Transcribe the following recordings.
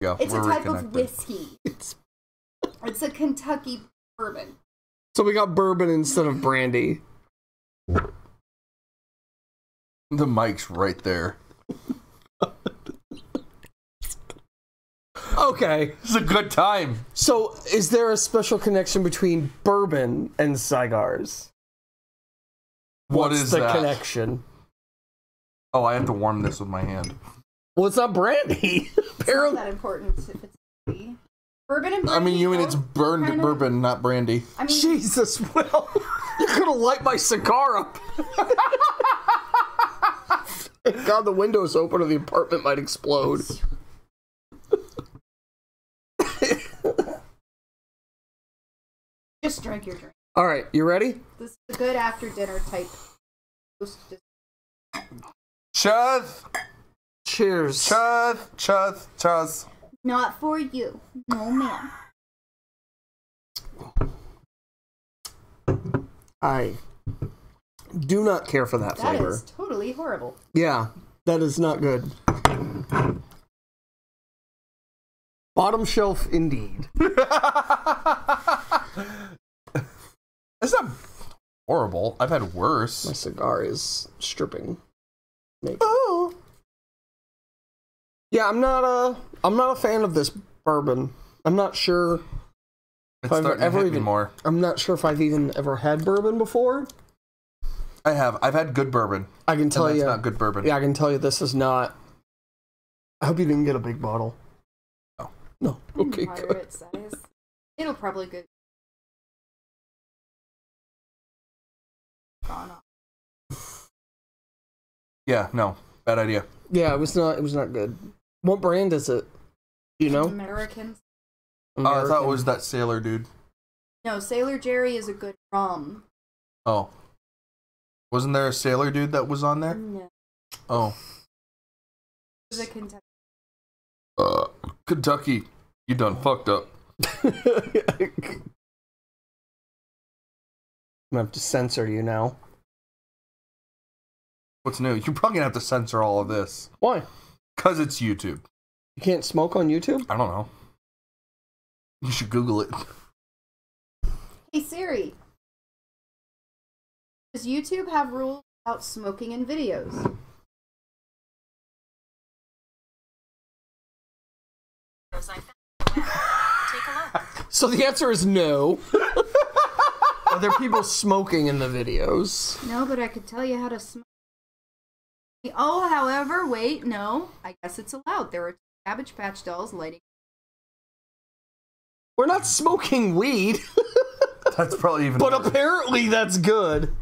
Go. It's a type of whiskey. It's a Kentucky bourbon. So we got bourbon instead of brandy. The mic's right there. Okay. It's a good time. So, is there a special connection between bourbon and cigars? What's the connection? Oh, I have to warm this with my hand. Well, it's not brandy. It's not that important if it's brandy. Bourbon and brandy. I mean, you mean it's burned bourbon, not brandy. I mean, Jesus, Will. You're gonna light my cigar up. Thank God the window's open or the apartment might explode. Just drink your drink. All right, you ready? This is a good after dinner type. Cheers. Cheers. Cheers. Cheers. Cheers. Not for you. No, ma'am. I do not care for that flavor. That is totally horrible. Yeah, that is not good. Bottom shelf indeed. It's not horrible. I've had worse. My cigar is stripping. Maybe. Oh. Yeah, I'm not a fan of this bourbon. I'm not sure It's if I've starting to ever hit me even more. I'm not sure if I've even ever had bourbon before. I have. I've had good bourbon. I can tell and you that's not good bourbon. Yeah, I can tell you this is not. I hope you didn't get a big bottle. No. No. Okay, Moderate good. size. It'll probably get gone off. Yeah, no. Bad idea. Yeah, it was not good. What brand is it? Do you know? Americans. Oh, I thought it was that sailor dude. No, Sailor Jerry is a good rum. Oh. Wasn't there a sailor dude that was on there? No. Oh. It's a Kentucky. Kentucky. You done fucked up. I'm gonna have to censor you now. What's new? You're probably gonna have to censor all of this. Why? Because it's YouTube. You can't smoke on YouTube? I don't know. You should Google it. Hey Siri. Does YouTube have rules about smoking in videos? So the answer is no. Are there people smoking in the videos? No, but I could tell you how to smoke. Oh, however, wait, no. I guess it's allowed. There are Cabbage Patch dolls lighting. We're not smoking weed. That's probably even But worse. apparently that's good.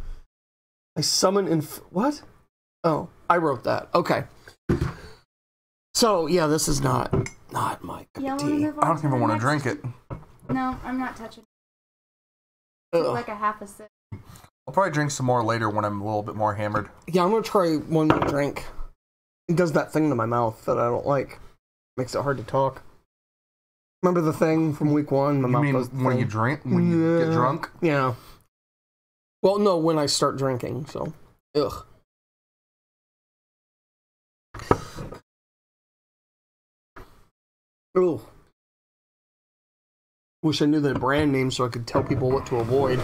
I summon what? Oh, I wrote that. Okay. So, yeah, this is not my cup of tea. I don't even want to drink it. No, I'm not touching it. Ugh. Like a half a sip. I'll probably drink some more later when I'm a little bit more hammered. Yeah, I'm gonna try one more drink. It does that thing to my mouth that I don't like. Makes it hard to talk. Remember the thing from week 1? My mouth does the when thing. you drink? When you get drunk? Yeah. Well, no, when I start drinking, so. Ugh. Ooh. Wish I knew the brand name so I could tell people what to avoid.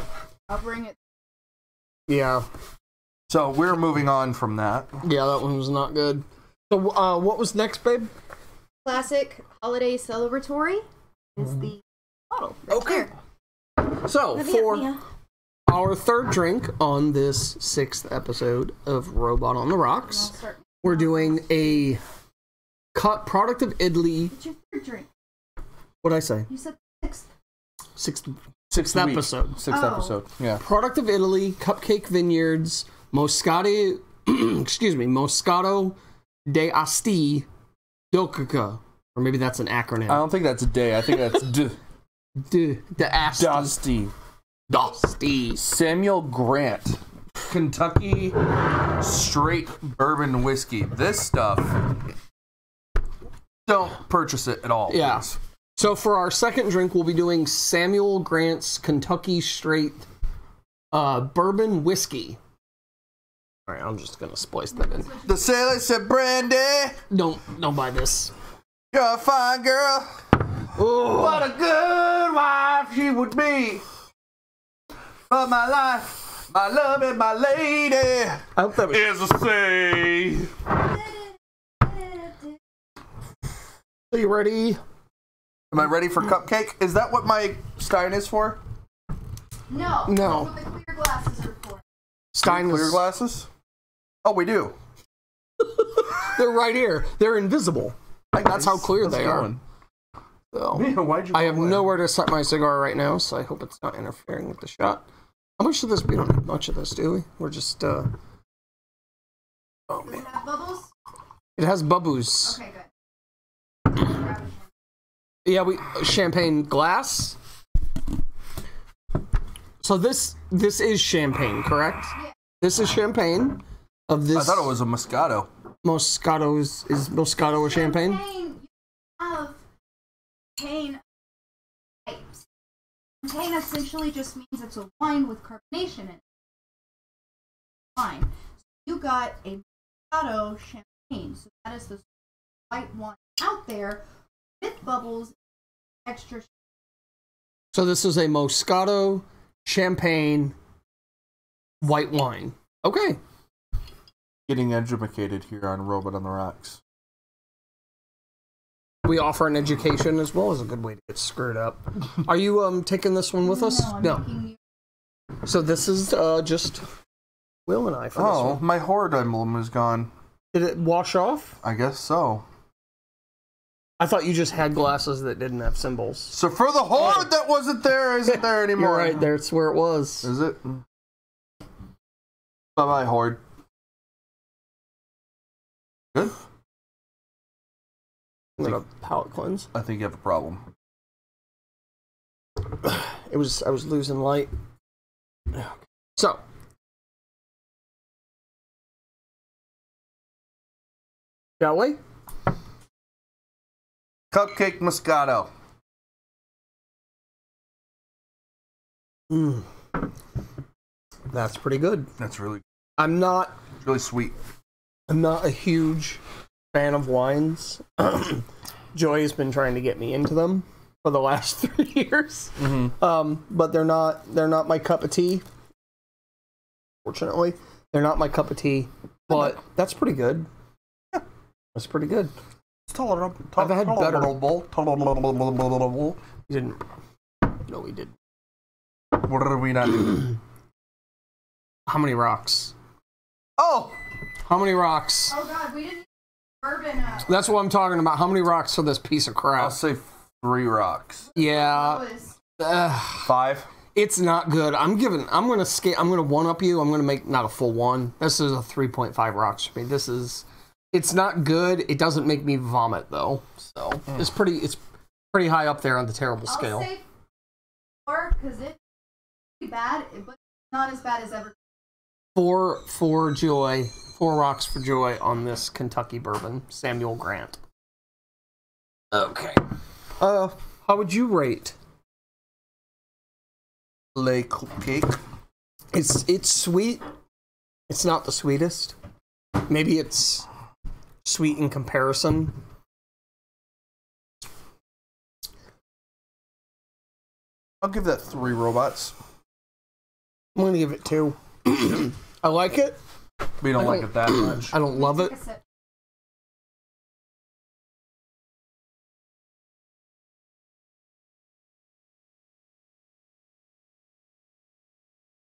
I'll bring it. Yeah. So we're moving on from that. Yeah, that one was not good. So, what was next, babe? Classic holiday celebratory is the bottle. Right Okay. there. So, for our third drink on this 6th episode of Robot on the Rocks, we're doing a product of Italy. What's your third drink? What'd I say? You said sixth. Sixth episode. Sixth episode. Yeah. Product of Italy, Cupcake Vineyards, Moscato, Moscato de Asti Docaca. Or maybe that's an acronym. I don't think that's a day. I think that's De Asti. Dusty. Samuel Grant. Kentucky straight bourbon whiskey. This stuff, don't purchase it at all. Yeah. Please. So for our second drink, we'll be doing Samuel Grant's Kentucky Straight Bourbon Whiskey. All right, I'm just gonna splice that in. The sailor said, "Brandy." Don't buy this. You're a fine girl. Oh. What a good wife she would be. For my life, my love, and my lady. I hope that was... Is a say. Are you ready? Am I ready for cupcake? Is that what my Stein is for? No. No. That's what the clear glasses are for. Stein Clear glasses? Oh, we do. They're right here. They're invisible. That's how clear How's they it are. going? So, Man, why'd you I have go away? nowhere to set my cigar right now, so I hope it's not interfering with the shot. How much of this? We don't need much of this, do we? We're just, Oh, Does man. it have bubbles? It has bubbles. Okay, good. Yeah, champagne glass. So this is champagne, correct? Yeah. This is champagne of this. I thought it was a Moscato. Moscato is Moscato a champagne? You have champagne types. Champagne essentially just means it's a wine with carbonation in it. Wine. So you got a Moscato champagne. So that is the white wine out there with bubbles, extra. So this is a Moscato champagne white wine. Okay. Getting educated here on Robot on the Rocks. We offer an education as well as a good way to get screwed up. Are you taking this one with us? No. I'm making you. So this is just Will and I for this Oh, one. my horde emblem is gone. Did it wash off? I guess so. I thought you just had glasses that didn't have symbols. So for the horde that wasn't there, isn't there anymore? You're right, that's where it was. Is it? Bye-bye, horde. Good? I'm gonna palate cleanse. I think you have a problem. I was losing light. So shall we? Cupcake Moscato. That's pretty good. That's really, I'm not it's really sweet. a huge fan of wines. Joy has been trying to get me into them for the last 3 years. But they're not my cup of tea. Fortunately, they're not my cup of tea. But that's pretty good. Yeah. That's pretty good. It's tolerable. I've had better. Tolerable. We didn't. No, we didn't. What did we not do? How many rocks? Oh! How many rocks? Oh god, we didn't bourbon. That's what I'm talking about. How many rocks for this piece of I'll crap? say 3 rocks. Yeah. 5? It's not good. I'm gonna one up you. I'm gonna make not a full one. This is a 3.5 rocks for me. It's not good. It doesn't make me vomit though. So it's pretty high up there on the terrible scale. I'll say 4 because it's pretty bad, but not as bad as ever. 4 for Joy. 4 rocks for Joy on this Kentucky bourbon. Samuel Grant. Okay. How would you rate? Le cake. It's sweet. It's not the sweetest. Maybe it's sweet in comparison. I'll give that 3 robots. I'm gonna give it 2. I like it. We don't like it that much. I don't love it.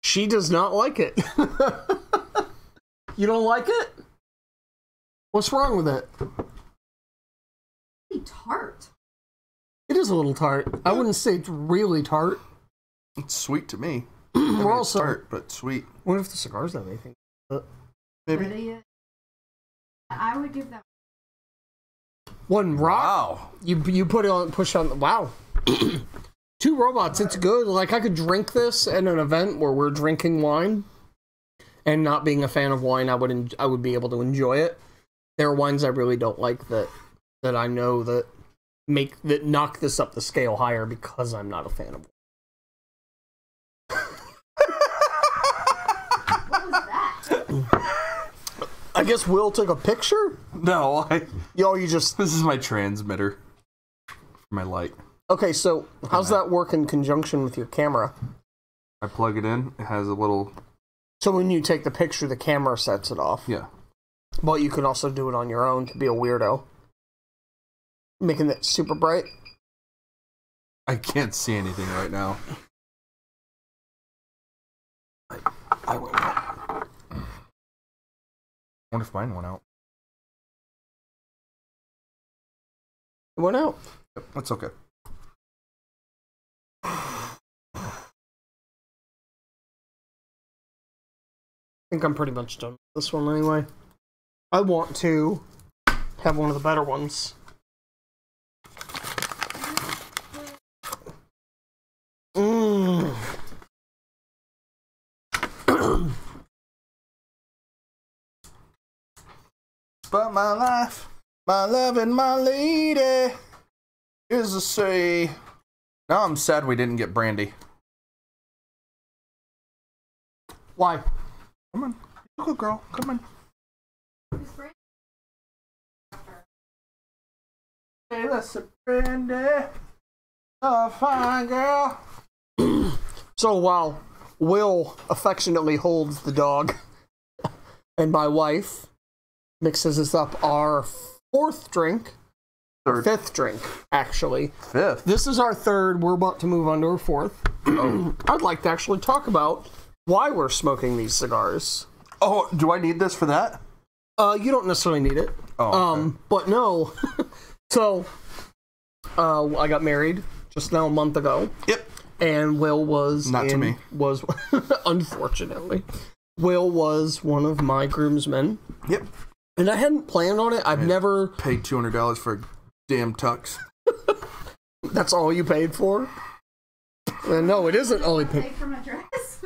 She does not like it. You don't like it? What's wrong with it? Pretty tart. It is a little tart. I wouldn't say it's really tart. It's sweet to me. We're It's also. tart, but sweet. What if the cigars have anything? Maybe. I would give that 1 rock. Wow. You put it on, push on. Wow. 2 robots. It's good. Like I could drink this at an event where we're drinking wine, and not being a fan of wine, I would be able to enjoy it. There are wines I really don't like that I know that knock this up the scale higher because I'm not a fan of wine. What was that? I I guess Will took a picture? No, You just... This is my transmitter. For my light. Okay, so how's that work in conjunction with your camera? I plug it in. It has a little... So when you take the picture, the camera sets it off? Yeah. But you can also do it on your own to be a weirdo. Making it super bright. I can't see anything right now. I went out. I wonder if mine went out. It went out. Yep, that's okay. I think I'm pretty much done with this one anyway. I want to have one of the better ones. But my life, my love, and my lady is the sea. Now I'm sad we didn't get brandy. Why? Come on. You good girl. Come on. Hey, listen, brandy. Oh, fine girl. So while Will affectionately holds the dog and my wife mixes us up our fourth drink, fifth drink, actually. Fifth? This is our third. We're about to move on to our fourth. I'd like to actually talk about why we're smoking these cigars. Oh, do I need this for that? You don't necessarily need it. Oh, okay. But no. So, I got married just now a month ago. Yep. And Will was... Not to me. Was, unfortunately. Will was one of my groomsmen. Yep. And I hadn't planned on it. I've never... Paid $200 for a damn tux. That's all you paid for? No, it isn't all you paid for my dress.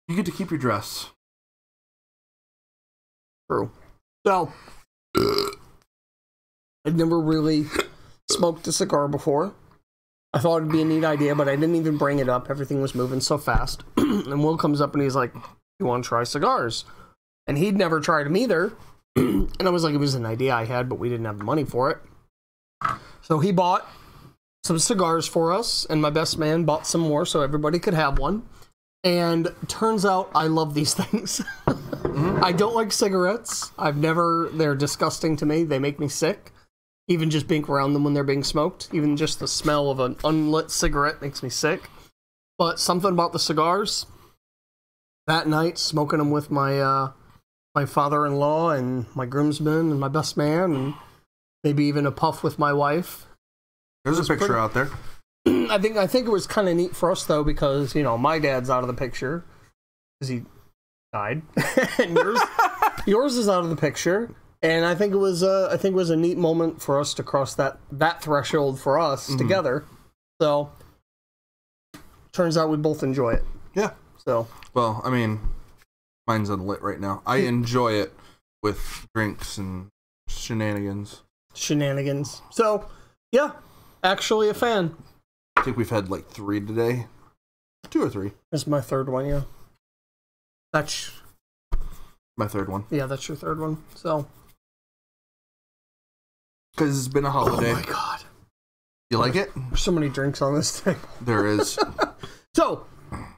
You get to keep your dress. True. So, I'd never really smoked a cigar before. I thought it'd be a neat idea, but I didn't even bring it up. Everything was moving so fast. And Will comes up and he's like, you want to try cigars? And he'd never tried them either. And I was like, it was an idea I had, but we didn't have the money for it. So he bought some cigars for us, and my best man bought some more so everybody could have one. And turns out I love these things. I don't like cigarettes. They're disgusting to me. They make me sick. Even just being around them when they're being smoked. Even just the smell of an unlit cigarette makes me sick. But something about the cigars. That night, smoking them with my my father-in-law and my groomsmen and my best man, and maybe even a puff with my wife. There's a picture out there. I think it was kind of neat for us though, because my dad's out of the picture because he died, and yours is out of the picture. And I think it was a neat moment for us to cross that threshold for us together. So turns out we both enjoy it. Yeah. So well, I mean, mine's unlit right now. I enjoy it with drinks and shenanigans. So yeah, actually a fan. I think we've had like 3 today. 2 or 3. This is my third one. Yeah. That's my third one. Yeah, that's your third one. So. Because it's been a holiday. Oh my god. You like it? There's so many drinks on this table. There is. So,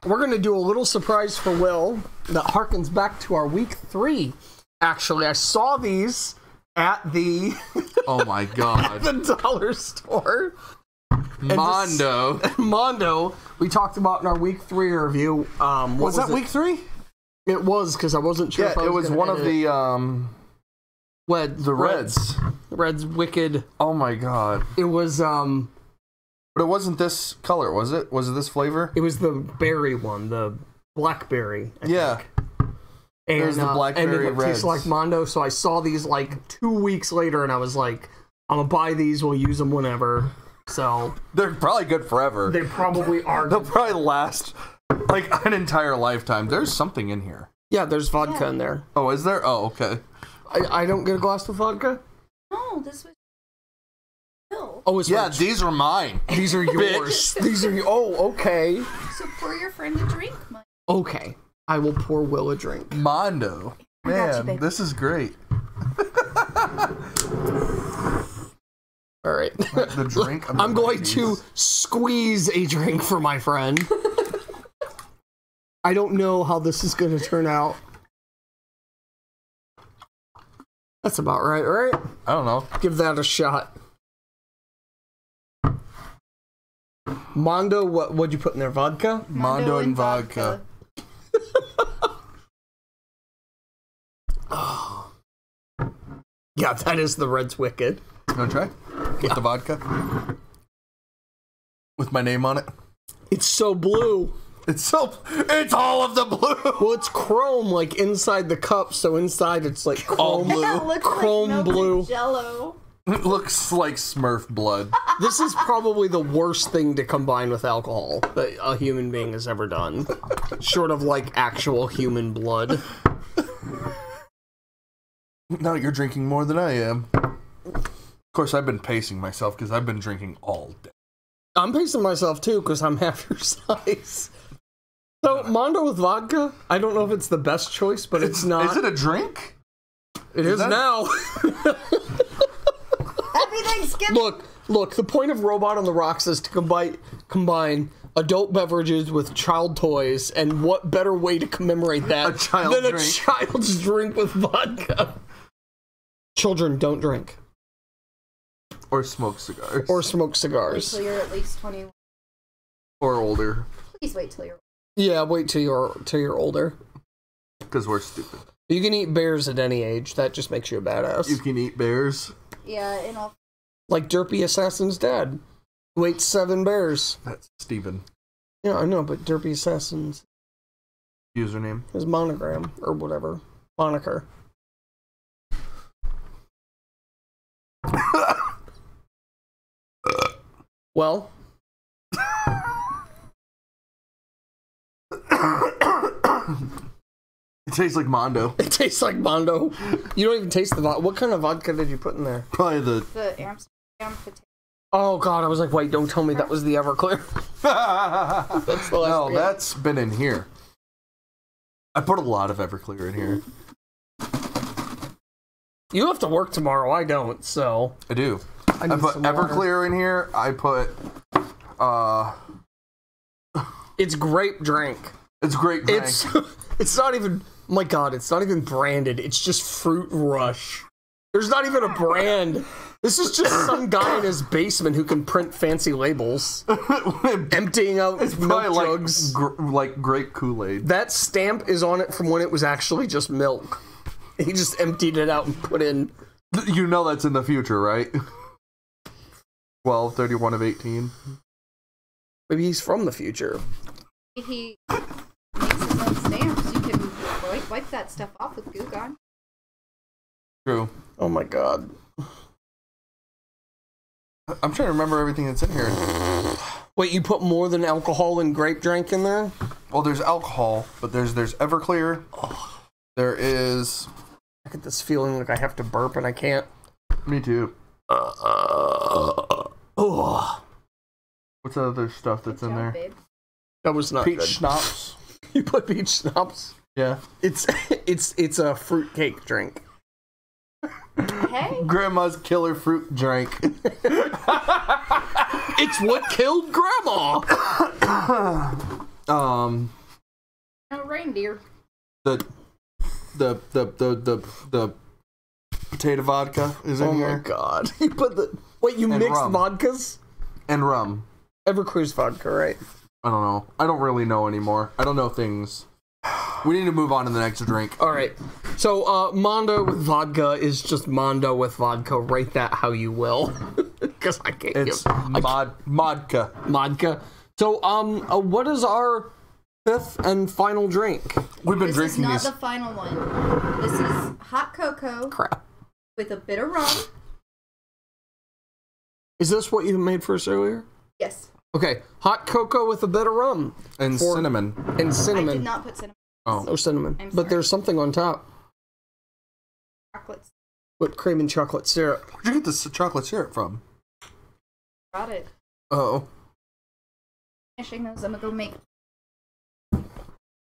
we're going to do a little surprise for Will that harkens back to our week 3. Actually, I saw these at the... Oh my god. the dollar store. Mondo. Mondo, we talked about in our week 3 review. Was that week 3? It was, because I wasn't sure if I it was one of the... The Reds. Reds Wicked. Oh my god. It was, But it wasn't this color, was it? Was it this flavor? It was the berry one, the blackberry. I think. And it was the blackberry and it tastes like Mondo, so I saw these like 2 weeks later, and I was like, I'm gonna buy these, we'll use them whenever. So... They're probably good forever. They probably are. They'll probably last, like, an entire lifetime. There's something in here. Yeah, there's vodka in there. Oh, is there? Oh, okay. I don't get a glass of vodka? No, this was... Oh, it's these are mine. These are yours. These are oh, okay. So pour your friend a drink, Mike. Okay. I will pour Will a drink. Mondo. I got you, Man, babe. this is great. All right. The drink. I'm going to squeeze a drink for my friend. I don't know how this is going to turn out. That's about right, right? I don't know. Give that a shot. Mondo, what'd you put in there? Vodka? Mondo and vodka. Oh. Yeah, that is the Red's Wicked. You want to try? With the vodka? With my name on it? It's so blue. It's all of the blue. Well, it's chrome, like, inside the cup, so inside it's, like, chrome blue. That looks Chrome like blue. Jello. It looks like Smurf blood. This is probably the worst thing to combine with alcohol that a human being has ever done. Short of, like, actual human blood. No, you're drinking more than I am. Of course, I've been pacing myself because I've been drinking all day. I'm pacing myself, too, because I'm half your size. So, Mondo with vodka, I don't know if it's the best choice, but it's not. Is it a drink? It is now. Happy Thanksgiving! Look, the point of Robot on the Rocks is to combine adult beverages with child toys, and what better way to commemorate that than a child's drink with vodka? Children don't drink. Or smoke cigars. Or smoke cigars. Wait till you're at least 21. Or older. Please wait till you're. Yeah, wait till you're older. Because we're stupid. You can eat bears at any age. That just makes you a badass. You can eat bears. Yeah, in all. Like Derpy Assassin's dad, who ate 7 bears. That's Steven. Yeah, I know, but Derpy Assassin's username. His monogram, or whatever. Moniker. Well. It tastes like Mondo. It tastes like Mondo. You don't even taste the vodka. What kind of vodka did you put in there? Probably the Amsterdam potato. Oh god, I was like, wait, don't tell me that was the Everclear. That's the last No, one. that's been in here. I put a lot of Everclear in here. You have to work tomorrow, I don't, so. I do. I put Everclear in here. I put, It's grape drink. It's grape drink. It's not even, my god, it's not even branded. It's just Fruit Rush. There's not even a brand. This is just some guy in his basement who can print fancy labels. Emptying out milk jugs. Like grape Kool-Aid. That stamp is on it from when it was actually just milk. He just emptied it out and put in. You know that's in the future, right? 12/31 of 18. Maybe he's from the future. He makes his own stamps. You can wipe that stuff off with Goo Gone. True. Oh my god. I'm trying to remember everything that's in here. Wait, you put more than alcohol and grape drink in there? Well, there's alcohol, but there's Everclear. There is. I get this feeling like I have to burp and I can't. Me too. Oh. What's the other stuff that's in there? Babe. That was not peach good. schnapps. You put peach schnapps? Yeah. It's a fruitcake drink. Hey. Grandma's killer fruit drink. It's what killed Grandma. No reindeer. The potato vodka is in here. Oh my god. You put the you And mixed rum. vodkas? And rum. Everclear's vodka, right? I don't know. I don't really know anymore. I don't know things. We need to move on to the next drink. Alright. So, Mondo with vodka is just Mondo with vodka. Rate that how you will. Because I can't It's modka. Modka. So, what is our 5th and final drink? We've been This drinking is not these. the final one. This is hot cocoa Crap. with a bit of rum. Is this what you made for us earlier? Yes. Okay. Hot cocoa with a bit of rum. And cinnamon. And I cinnamon. did not put cinnamon. Oh. No cinnamon. I'm But sorry. there's something on top. Chocolates. Whipped cream and chocolate syrup. Where'd you get this chocolate syrup from? Got it. Oh. Finishing those, I'm gonna go make.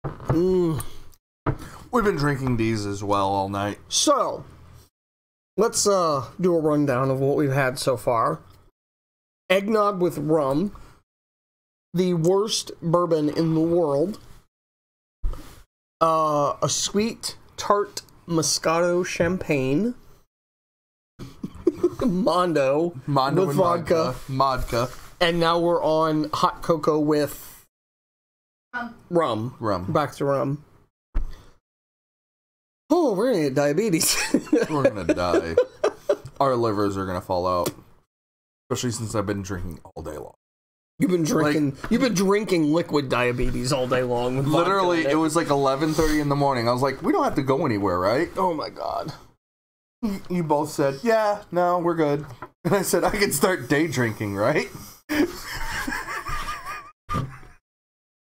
Mmm. We've been drinking these as well all night. So, let's do a rundown of what we've had so far. Eggnog with rum, the worst bourbon in the world, a sweet tart Moscato champagne, Mondo with vodka, and now we're on hot cocoa with rum. Back to rum. Oh, we're gonna get diabetes. We're gonna die. Our livers are gonna fall out. Especially since I've been drinking all day long. You've been drinking liquid diabetes all day long. With Literally, it was like 11:30 in the morning. I was like, we don't have to go anywhere, right? Oh my god. You both said, yeah, no, we're good. And I said, I can start day drinking, right?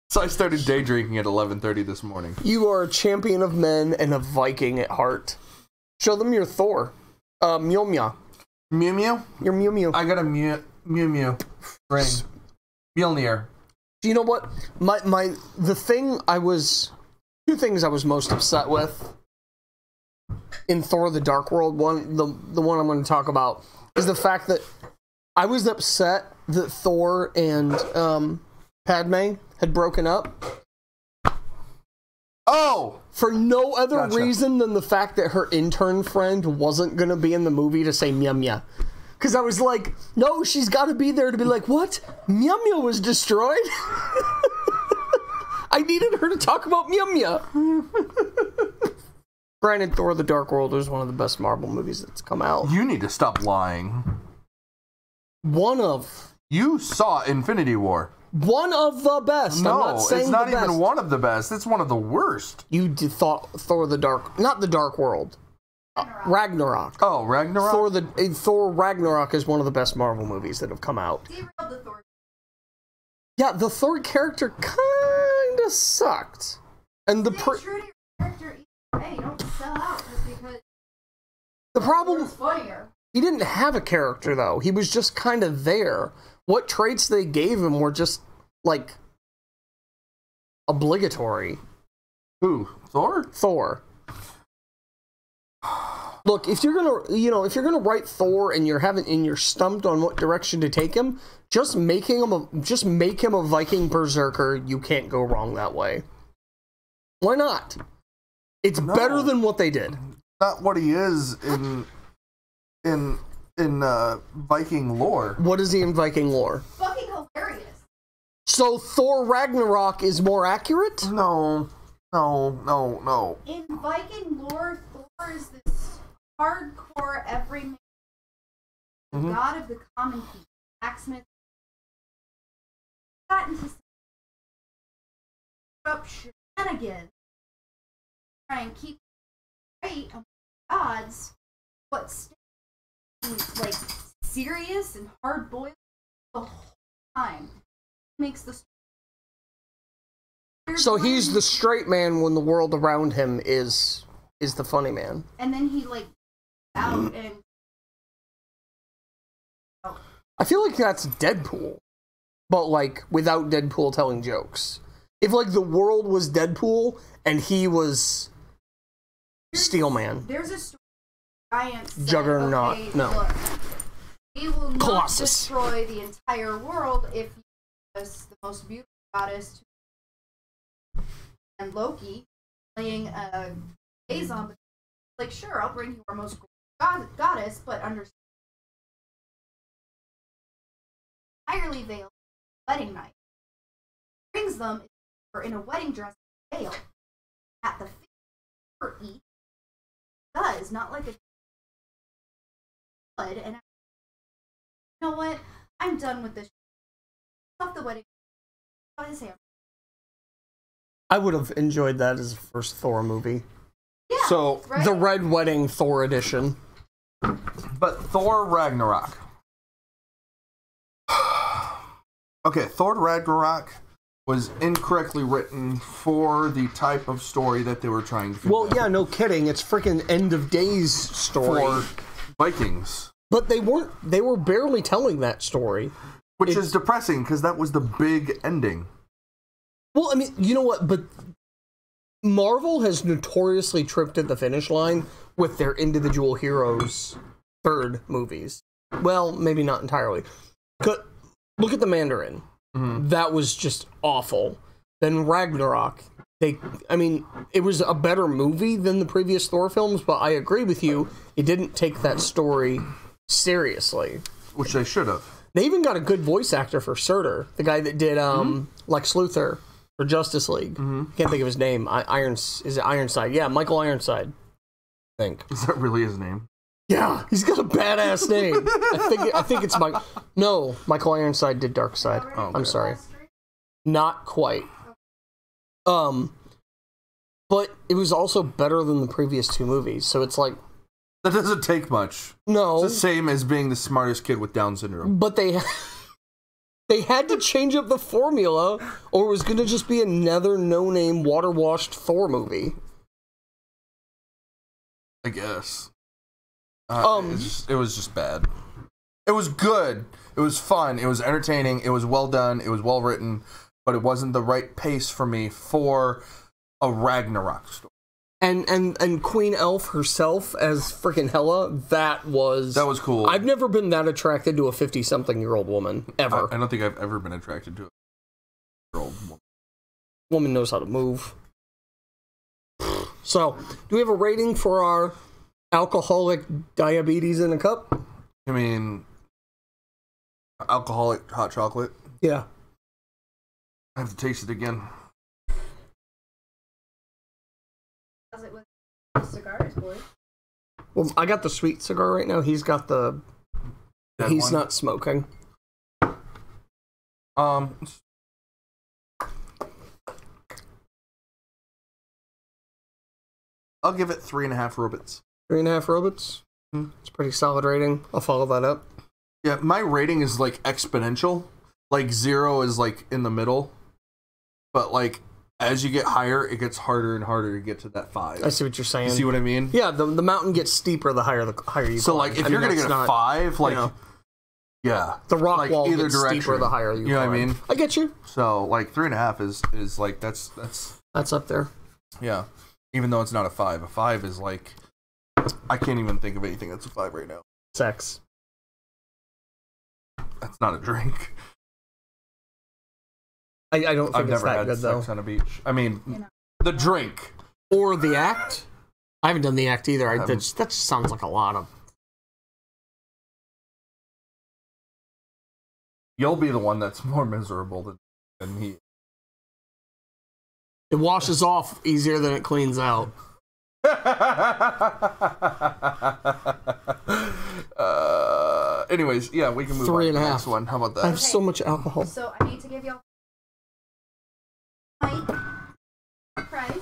So I started day drinking at 11:30 this morning. You are a champion of men and a Viking at heart. Show them your Thor. Mjolnir. Mew Mew? Your Mew Mew. I got a Mew Mew ring. Mjolnir. Do you know what? Two things I was most upset with in Thor the Dark World, the one I'm going to talk about, is the fact that I was upset that Thor and Padme had broken up. Oh! For no other reason than the fact that her intern friend wasn't going to be in the movie to say Mew Mew. Because I was like, no, she's got to be there to be like, what? Mew Mew was destroyed? I needed her to talk about Mew Mew. Granted, Thor the Dark World is one of the best Marvel movies that's come out. You need to stop lying. You saw Infinity War. One of the best. No, I'm not saying it's not the even best. one of the best. It's one of the worst. You thought Thor the Dark... Not the Dark World. Ragnarok. Oh, Ragnarok? Thor Ragnarok is one of the best Marvel movies that have come out. The Thor. Yeah, the Thor character kind of sucked. And the Stay true to your character either way. Don't sell out just because the problem it's funnier. He didn't have a character though. He was just kind of there. What traits they gave him were just like obligatory. Who? Thor? Thor. Look, if you're gonna write Thor and you're stumped on what direction to take him, just make him a Viking berserker. You can't go wrong that way. Why not? It's better than what they did. Not what he is in Viking lore. What is he in Viking lore? Fucking hilarious. So Thor Ragnarok is more accurate? No. In Viking lore, Thor is this hardcore everyman, god of the common people, blacksmith. Got into some shenanigans, try and keep straight among gods, but stay like serious and hard boiled the whole time. Makes the so he's the straight man when the world around him is the funny man. And then he like out and I feel like that's Deadpool, but like without Deadpool telling jokes. If like the world was Deadpool and he was Steelman. There's a story. Giant said, Juggernaut. Okay, no. Look, we will not Colossus. destroy the entire world if you give us the most beautiful goddess. And Loki playing a liaison. Like, sure, I'll bring you our most goddess, but understand. Entirely veiled wedding night. Brings them in a wedding dress veil at the feet for each. Does not like a blood, and you know what? I'm done with this. Off the wedding. On his hair. I would have enjoyed that as a first Thor movie. Yeah, So right? The Red Wedding Thor edition. But Thor Ragnarok. Okay, Thor Ragnarok was incorrectly written for the type of story that they were trying to Well, convey. yeah, no kidding. It's freaking End of Days story. For Vikings. But they were barely telling that story. Which is depressing, because that was the big ending. Well, I mean, you know what? But Marvel has notoriously tripped at the finish line with their individual heroes' third movies. Well, maybe not entirely. Look at the Mandarin. Mm-hmm. That was just awful. Then Ragnarok. It was a better movie than the previous Thor films, but I agree with you. It didn't take that story seriously. Which they should have. They even got a good voice actor for Surtur, the guy that did Lex Luthor for Justice League. Mm-hmm. Can't think of his name. Is it Ironside? Yeah, Michael Ironside. I think. Is that really his name? Yeah, he's got a badass name. I think it's Mike. No, Michael Ironside did Darkseid. Oh, okay. I'm sorry. Not quite. But it was also better than the previous two movies, so it's like... That doesn't take much. No. It's the same as being the smartest kid with Down syndrome. But they had to change up the formula, or it was going to just be another no-name, water-washed Thor movie. I guess. It was just bad. It was good. It was fun. It was entertaining. It was well done. It was well written. But it wasn't the right pace for me for a Ragnarok story. And Queen Elf herself as freaking Hela, that was cool. I've never been that attracted to a 50-something-year-old woman, ever. I don't think I've ever been attracted to a 50-year-old woman. Woman knows how to move. So, do we have a rating for our alcoholic diabetes in a cup? I mean, alcoholic hot chocolate? Yeah. I have to taste it again. How's it with cigars, boy? Well, I got the sweet cigar right now. He's got the... He's not smoking. I'll give it 3.5 robots. 3.5 robots? It's a pretty solid rating. I'll follow that up. Yeah, my rating is like exponential. Like 0 is like in the middle. But like as you get higher, it gets harder and harder to get to that 5. I see what you're saying. You see what I mean? Yeah, the mountain gets steeper the higher you So climb. like if you're gonna get a 5, like yeah, the rock like wall either gets direction. steeper the higher you know climb. what I mean? I get you. So like 3.5 is like that's up there. Yeah, even though it's not a 5. A 5 is like I can't even think of anything that's a 5 right now. Sex. That's not a drink. I don't think I've it's never that had good sex though. on a beach. I mean, the drink or the act. I haven't done the act either. That just sounds like a lot of. You'll be the one that's more miserable than he. It washes off easier than it cleans out. Anyways, yeah, we can move 3.5. on to the next one. How about that? I have so much alcohol. So I need to give y'all a price.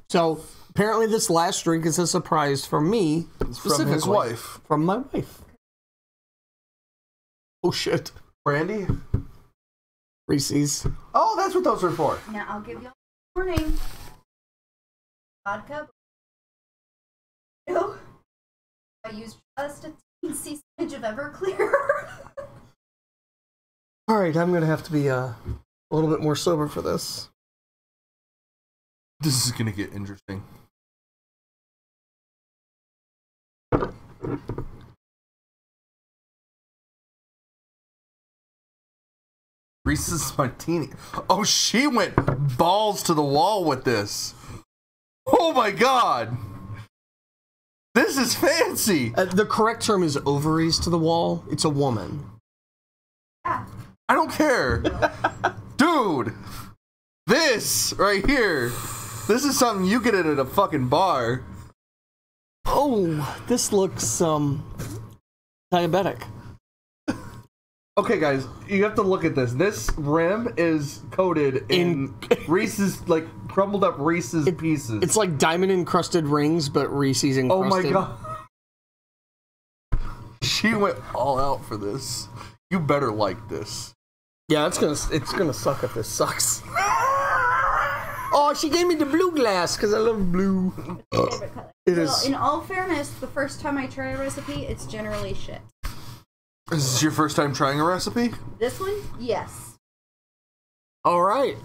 So apparently this last drink is a surprise for me. From his wife. From my wife. Oh shit. Brandy? Reese's. Oh, that's what those are for. Now I'll give y'all a warning. Vodka. No. I used just a teensy smidge of Everclear. Alright, I'm gonna have to be a little bit more sober for this. This is gonna get interesting. Reese's Martini. Oh, she went balls to the wall with this. Oh my god. This is fancy. The correct term is ovaries to the wall. It's a woman. Yeah. I don't care. Dude. This right here. This is something you get at a fucking bar. Oh, this looks diabetic. Okay, guys, you have to look at this. This rim is coated in Reese's, like, crumbled up Reese's pieces. It's like diamond encrusted rings, but Reese's encrusted. Oh my god. She went all out for this. You better like this. Yeah, it's gonna suck if this sucks. Oh, she gave me the blue glass because I love blue. It's my favorite color. It is. In all fairness, the first time I try a recipe, it's generally shit. Is this your first time trying a recipe? This one, yes. All right.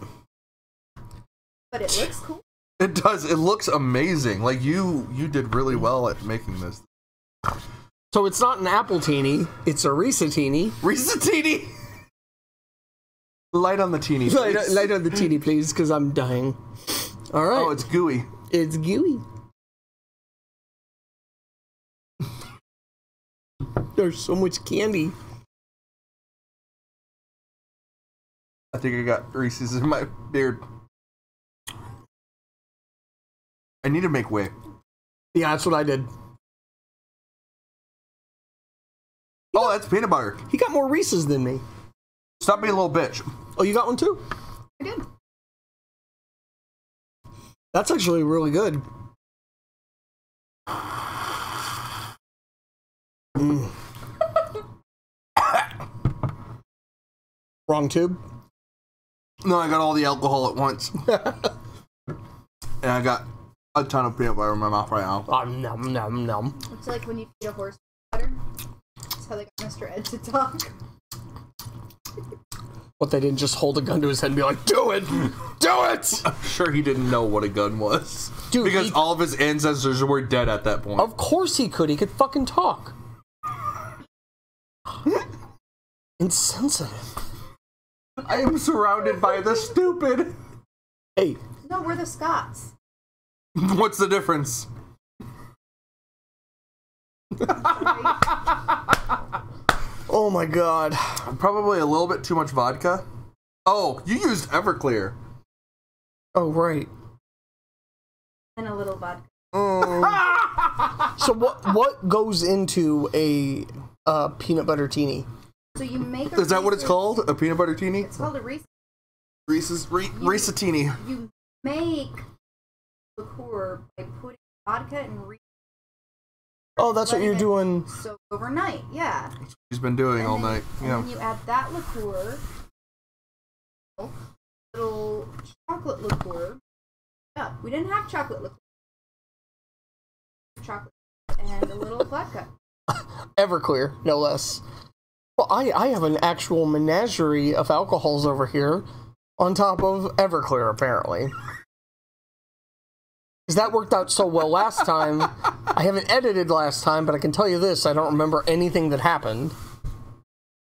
but it looks cool. It does. It looks amazing. Like, you did really well at making this. So it's not an apple teeny, it's a Reese-a-teeny. Reese-a-teeny! Light on the teeny, please. Light on the teeny, please, because I'm dying. All right. Oh, it's gooey. It's gooey. There's so much candy. I think I got Reese's in my beard. I need to make way. Yeah, that's what I did. Oh, that's peanut butter. He got more Reese's than me. Stop being a little bitch. Oh, you got one too? I did. That's actually really good. Mm. Wrong tube? No, I got all the alcohol at once. And I got a ton of peanut butter in my mouth right now. Nom, nom, nom. It's like when you feed a horse butter. That's how they got Mr. Ed to talk. What, they didn't just hold a gun to his head and be like, do it! Do it! I'm sure he didn't know what a gun was. Dude, because all of his ancestors were dead at that point. Of course he could. He could fucking talk. Insensitive. I am surrounded by the stupid. Hey. No, we're the Scots. What's the difference? Oh my god. Probably a little bit too much vodka. Oh, you used Everclear. Oh, right. And a little vodka. So what goes into a peanut butter teeny? So you make a Is that what it's Reese's- called? A peanut butter teeny? It's called a Reese's. Reese-a-teeny. You make liqueur by putting vodka and Reese's. Oh, that's what you're doing. So overnight, yeah. He's been doing And all then- night. And Yeah. then you add that liqueur, little chocolate liqueur. Yeah, we didn't have chocolate liqueur. Chocolate and a little vodka. Everclear, no less. Well, I have an actual menagerie of alcohols over here on top of Everclear, apparently. Because that worked out so well last time. I haven't edited last time, but I can tell you this, I don't remember anything that happened.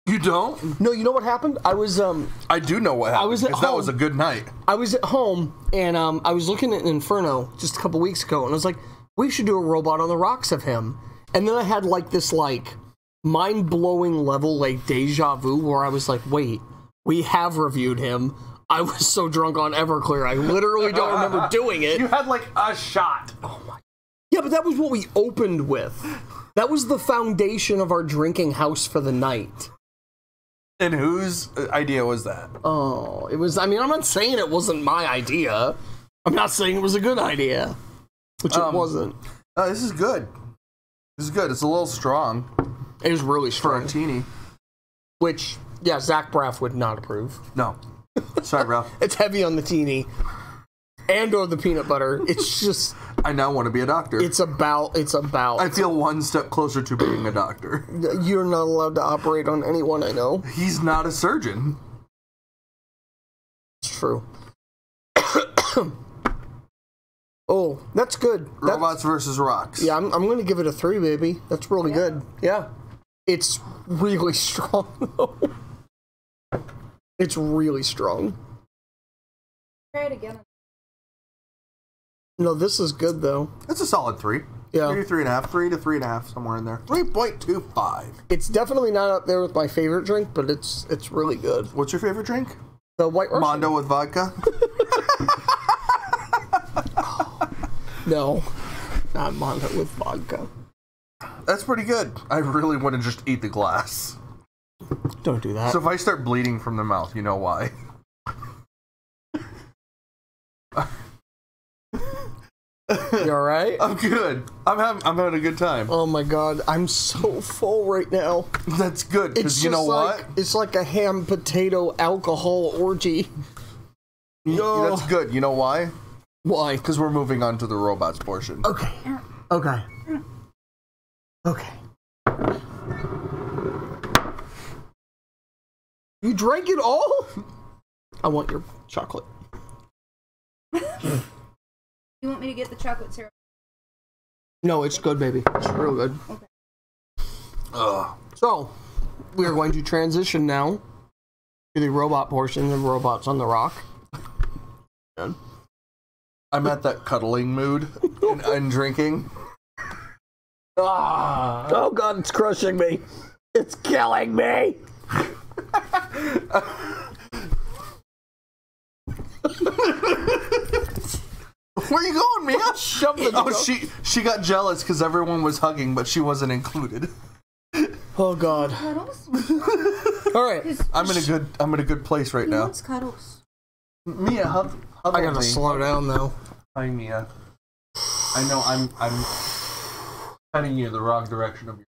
You don't? No, you know what happened? I was, I do know what happened. I was at 'cause that home. was a good night. I was at home, and I was looking at Inferno just a couple weeks ago, and I was like, we should do a Robot on the Rocks of him. And then I had, like, this, like, mind-blowing level, like, deja vu, where I was like, wait, we have reviewed him. I was so drunk on Everclear, I literally don't remember doing it. You had like a shot. Oh my. Yeah, but that was what we opened with. That was the foundation of our drinking house for the night. And whose idea was that? Oh, it was, I mean, I'm not saying it wasn't my idea. I'm not saying it was a good idea. Which it wasn't. This is good. This is good. It's a little strong. It was really strong. For a teeny. Which, yeah, Zach Braff would not approve. No. Sorry, bro. It's heavy on the teeny. And or the peanut butter. It's just... I now want to be a doctor. It's about... I feel one step closer to being a doctor. You're not allowed to operate on anyone I know. He's not a surgeon. It's true. Oh, that's good. Robots versus rocks. Yeah, I'm going to give it a 3, baby. That's really good. Yeah. It's really strong, though. It's really strong. Try it again. No, this is good, though. It's a solid 3. Yeah. Maybe 3.5. 3 to 3.5, somewhere in there. 3.25. It's definitely not up there with my favorite drink, but it's really good. What's your favorite drink? The White Russian. Mondo with vodka? No, not Mondo with vodka. That's pretty good. I really want to just eat the glass. Don't do that. So if I start bleeding from the mouth, you know why. You alright? I'm good. I'm having a good time. Oh my god, I'm so full right now. That's good, It's because you just know like, what? it's like a ham potato alcohol orgy. No. That's good. You know why? Why? Because we're moving on to the robots portion. Okay. Okay. Okay. You drank it all? I want your chocolate. You want me to get the chocolate syrup? No, it's good, baby. It's real good. Okay. So, we are going to transition now to the robot portion of Robots on the Rock. Good. I'm at that cuddling mood and drinking. Oh god, it's crushing me. It's killing me. Where are you going, Mia? Shove the Oh, she got jealous because everyone was hugging, but she wasn't included. Oh god. Cuddles? All right. I'm in a good place right Who now. wants cuddles? Mia, hug I gotta me. slow down though. Hi, Mia. I know I'm heading you the wrong direction of your.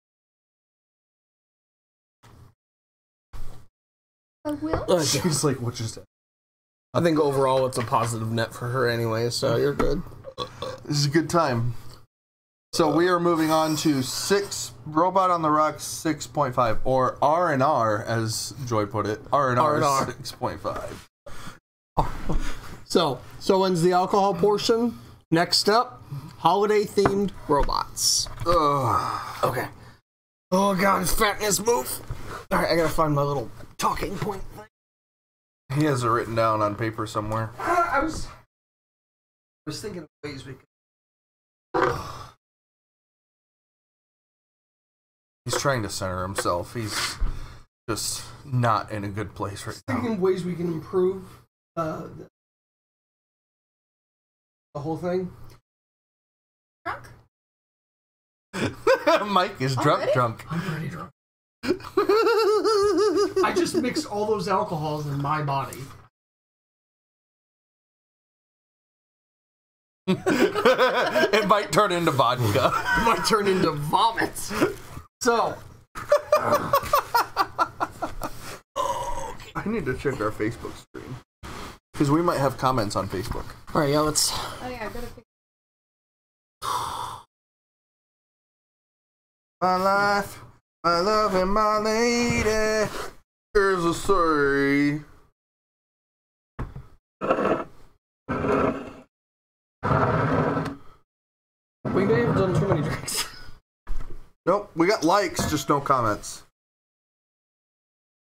Will? She's like, what just happened? I think overall it's a positive net for her anyway, so you're good. This is a good time. So we are moving on to Robot on the Rock 6.5, or R&R, as Joy put it. R&R 6.5. So ends the alcohol portion. Next up, holiday-themed robots. Ugh. Okay. Oh god, fatness move. All right, I gotta find my little talking point thing. He has it written down on paper somewhere. I was thinking of ways we could. He's trying to center himself. He's just not in a good place right now. Thinking of ways we can improve the whole thing. Drunk? Mike is drunk. I'm pretty drunk. I just mixed all those alcohols in my body. It might turn into vodka. It might turn into vomit. So. I need to check our Facebook stream. Because we might have comments on Facebook. Alright, yeah, let's. Oh, yeah, go to pick. My life, my love, and my lady. Here's a story. We may have done too many drinks. Nope, we got likes, just no comments.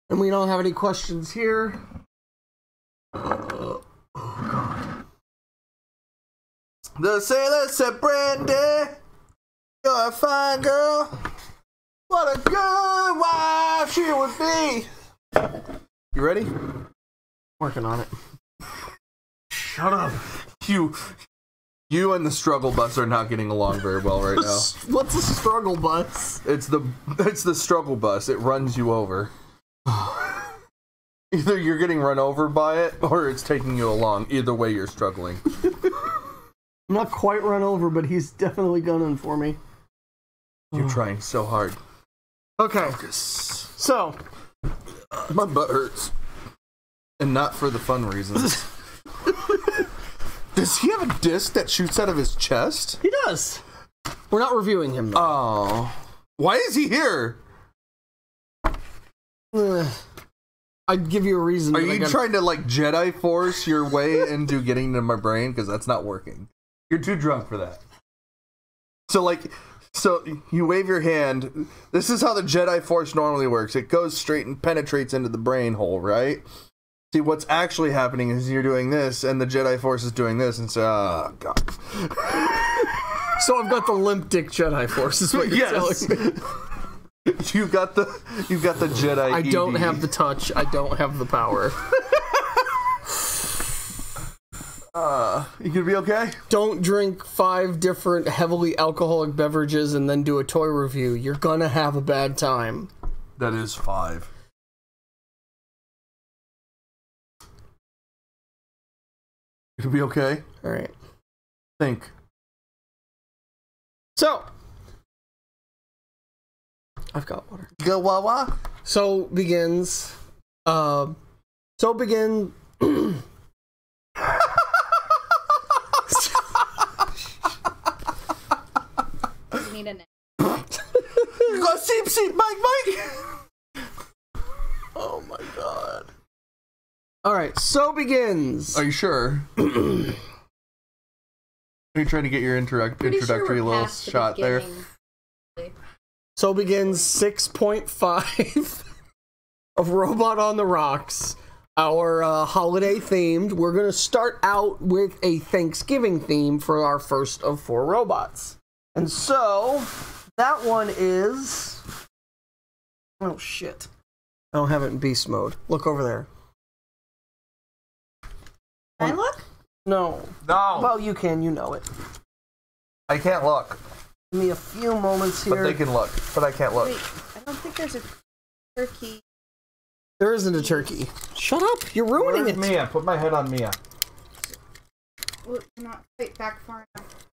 And we don't have any questions here. Oh, God. The sailor said, Brandy, you're a fine girl. What a good wife she would be. You ready? Working on it. Shut up. You and the struggle bus are not getting along very well right now. What's a struggle bus? It's the struggle bus. It runs you over. Either you're getting run over by it, or it's taking you along. Either way, you're struggling. I'm not quite run over, but he's definitely gunning for me. You're trying so hard. Okay. Focus. So. My butt hurts. And not for the fun reasons. Does he have a disc that shoots out of his chest? He does. We're not reviewing him, though. Oh. Why is he here? I'd give you a reason. Are you trying to, like, Jedi Force your way into getting to my brain? Because that's not working. You're too drunk for that. So you wave your hand. This is how the Jedi Force normally works. It goes straight and penetrates into the brain hole, right? See, what's actually happening is you're doing this, and the Jedi Force is doing this, and so, oh, God. So I've got the limp dick Jedi Force, is what you're telling me. You've got the Jedi I don't ED. have the touch. I don't have the power. You gonna be okay? Don't drink 5 different heavily alcoholic beverages and then do a toy review. You're gonna have a bad time. That is 5. You gonna be okay? Alright. Think. So. I've got water. Go Wawa. So begins. You need a name. Go seep, Mike. Oh my God. Alright, so begins. Are you sure? Are you trying to get your introductory little shot there? So begins 6.5 of Robot on the Rocks, our holiday themed. We're going to start out with a Thanksgiving theme for our first of 4 robots. And so, that one is... Oh, shit. I don't have it in beast mode. Look over there. Can I look? No. No. Well, you can. You know it. I can't look. Give me a few moments here. But they can look. But I can't look. Wait, I don't think there's a turkey. There isn't a turkey. Shut up. You're ruining it. Mia? Put my head on Mia. Well, you're not quite back far enough.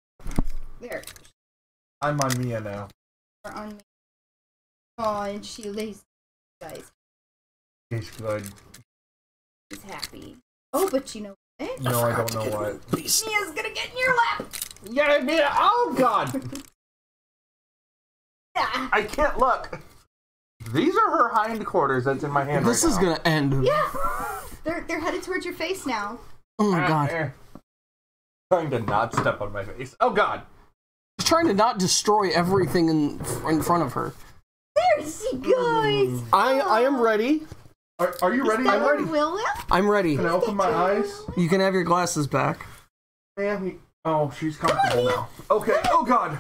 There. I'm on Mia now. Or on me. Oh, and she lays, guys. He's good. She's happy. Oh, but you know what? No, I don't know what. Mia's gonna get in your lap! Yeah, Mia! Oh, God! Yeah. I can't look. These are her hindquarters that's in my hand. This is gonna end. Yeah! They're headed towards your face now. Oh my god. Trying to not step on my face. Oh god. She's trying to not destroy everything in front of her. There she goes! I am ready. Are you ready? I'm ready. William? I'm ready. Can I open my eyes? You can have your glasses back. Oh, she's comfortable now. Okay. Oh god.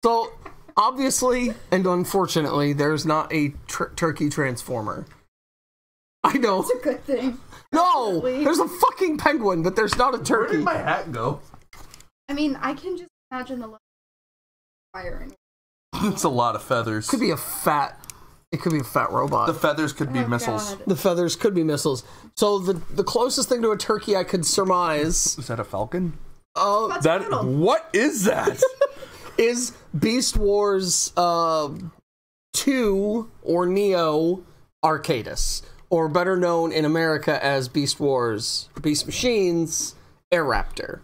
So, obviously, and unfortunately, there's not a turkey transformer. I know. That's a good thing. No! There's a fucking penguin, but there's not a turkey. Where did my hat go? I mean, I can just imagine the look of fire in it. It's a lot of feathers. It could be a fat robot. The feathers could be missiles. God. The feathers could be missiles. So the closest thing to a turkey I could surmise. Is that a falcon? What is that? Is Beast Wars 2 or Neo Arcadis, or better known in America as Beast Wars Beast Machines Air Raptor.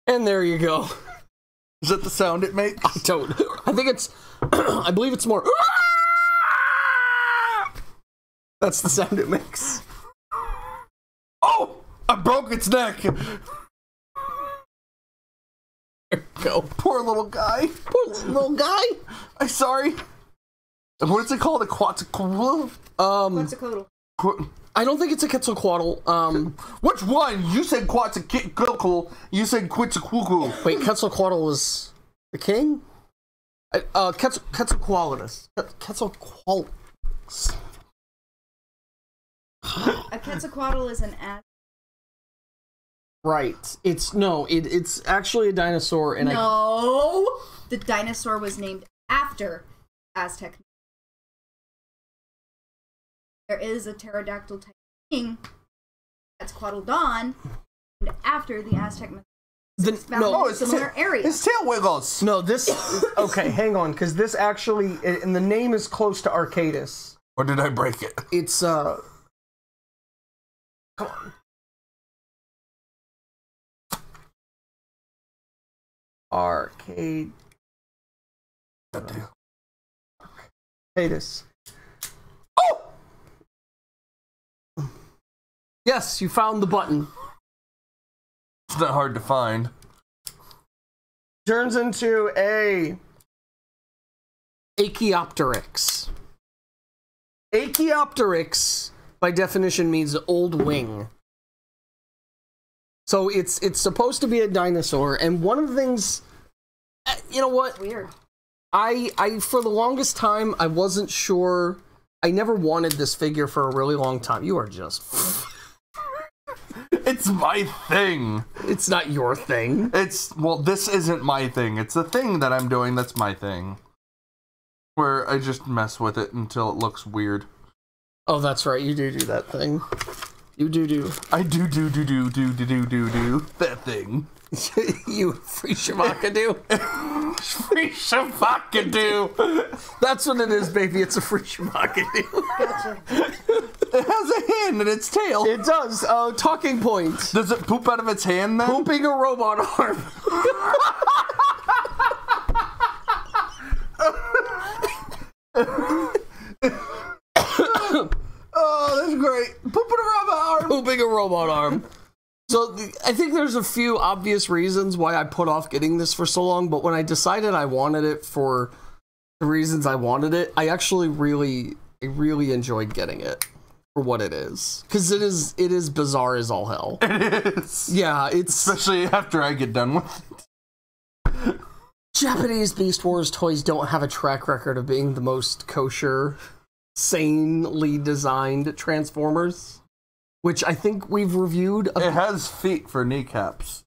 And there you go. Is that the sound it makes? I think it's I believe it's more that's the sound it makes. Oh! I broke its neck! There you go. Poor little guy. Poor little guy. I'm sorry. What is it called? A quetzalcoatl? Quetzalcoatl. I don't think it's a Quetzalcoatl. Which one? You said quetzalcoatl. You said quetzalcoatl. Wait, Quetzalcoatl was the king? Quetzalcoatlus. Quetzalcoatl. A Quetzalcoatl is an ad. Right. It's actually a dinosaur, and the dinosaur was named after Aztec. There is a pterodactyl type king that's Quetzalcoatl, and after the Aztec myth. Similar area. His tail wiggles. No, this. Okay, hang on, because this actually, and the name is close to Arcadis. Or did I break it? It's Come on. Arcadis. Oh! Yes, you found the button. It's not hard to find. Turns into a Archaeopteryx. Archaeopteryx, by definition, means old wing. So it's supposed to be a dinosaur, and one of the things, you know what? It's weird. I for the longest time, I wasn't sure. I never wanted this figure for a really long time. You are just... It's my thing. It's not your thing. Well, this isn't my thing. It's the thing that I'm doing that's my thing. Where I just mess with it until it looks weird. Oh, that's right. You do that thing. You do. I do that thing. You free shavakadu. Free shavakadu. That's what it is, baby. It's a free shavakadu. Gotcha. It has a hand in its tail. It does. Talking point. Does it poop out of its hand then? Pooping a robot arm. Oh, that's great. robot arm. So I think there's a few obvious reasons why I put off getting this for so long, but when I decided I wanted it for the reasons I wanted it, I actually really enjoyed getting it for what it is. Because it is bizarre as all hell. It is. Yeah, it's... Especially after I get done with it. Japanese Beast Wars toys don't have a track record of being the most kosher, sanely designed Transformers, which I think we've reviewed. It has feet for kneecaps.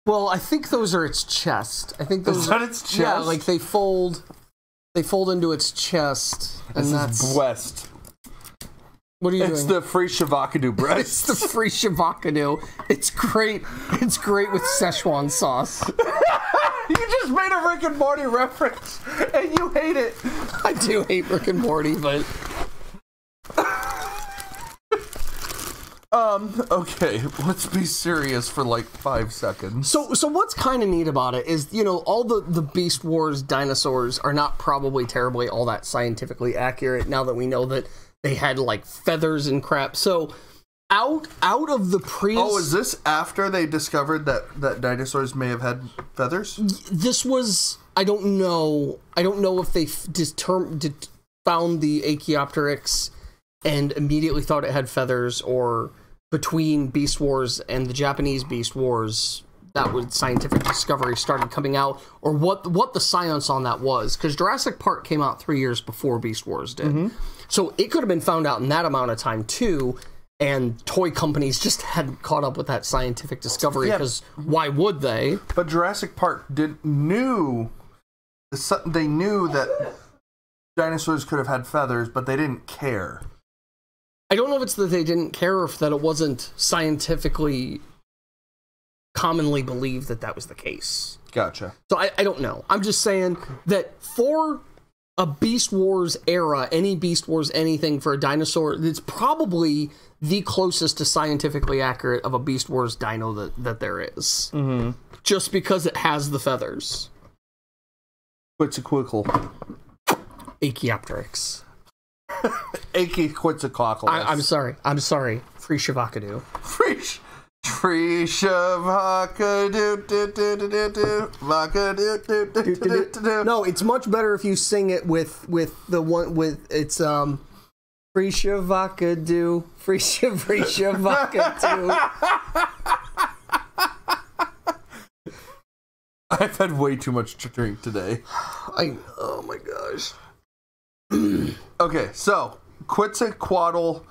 Well, I think those are its chest. I think those is that its chest? Yeah, like they fold into its chest, and that's breast. What are you doing? It's the free Shavakadu breast. It's the free Shavakadu. It's great. It's great with Szechuan sauce. You just made a Rick and Morty reference, and you hate it. I do hate Rick and Morty, but... Okay, let's be serious for like 5 seconds. So what's kind of neat about it is, you know, all the Beast Wars dinosaurs are not probably terribly all that scientifically accurate now that we know that they had, like, feathers and crap. So, out of the Oh, is this after they discovered that dinosaurs may have had feathers? This was... I don't know if they found the Archaeopteryx and immediately thought it had feathers, or between Beast Wars and the Japanese Beast Wars, that was scientific discovery started coming out, or what the science on that was. Because Jurassic Park came out 3 years before Beast Wars did. Mm-hmm. So it could have been found out in that amount of time, too, and toy companies just hadn't caught up with that scientific discovery, because why would they? But Jurassic Park knew that dinosaurs could have had feathers, but they didn't care. I don't know if it's that they didn't care, or if that it wasn't scientifically commonly believed that was the case. Gotcha. So I don't know. I'm just saying that for a Beast Wars era, any Beast Wars anything for a dinosaur, it's probably the closest to scientifically accurate of a Beast Wars dino that there is. Mm-hmm. Just because it has the feathers. Quetzalcoatl. Archaeopteryx. Quetzalcoatl. I'm sorry. Free Shavakadu. Free Shavakadu. No, it's much better if you sing it with the one with it's Free Shavakadu. Free Shavakadu. I've had way too much to drink today. Oh my gosh. Okay, so Quetzalcoatl,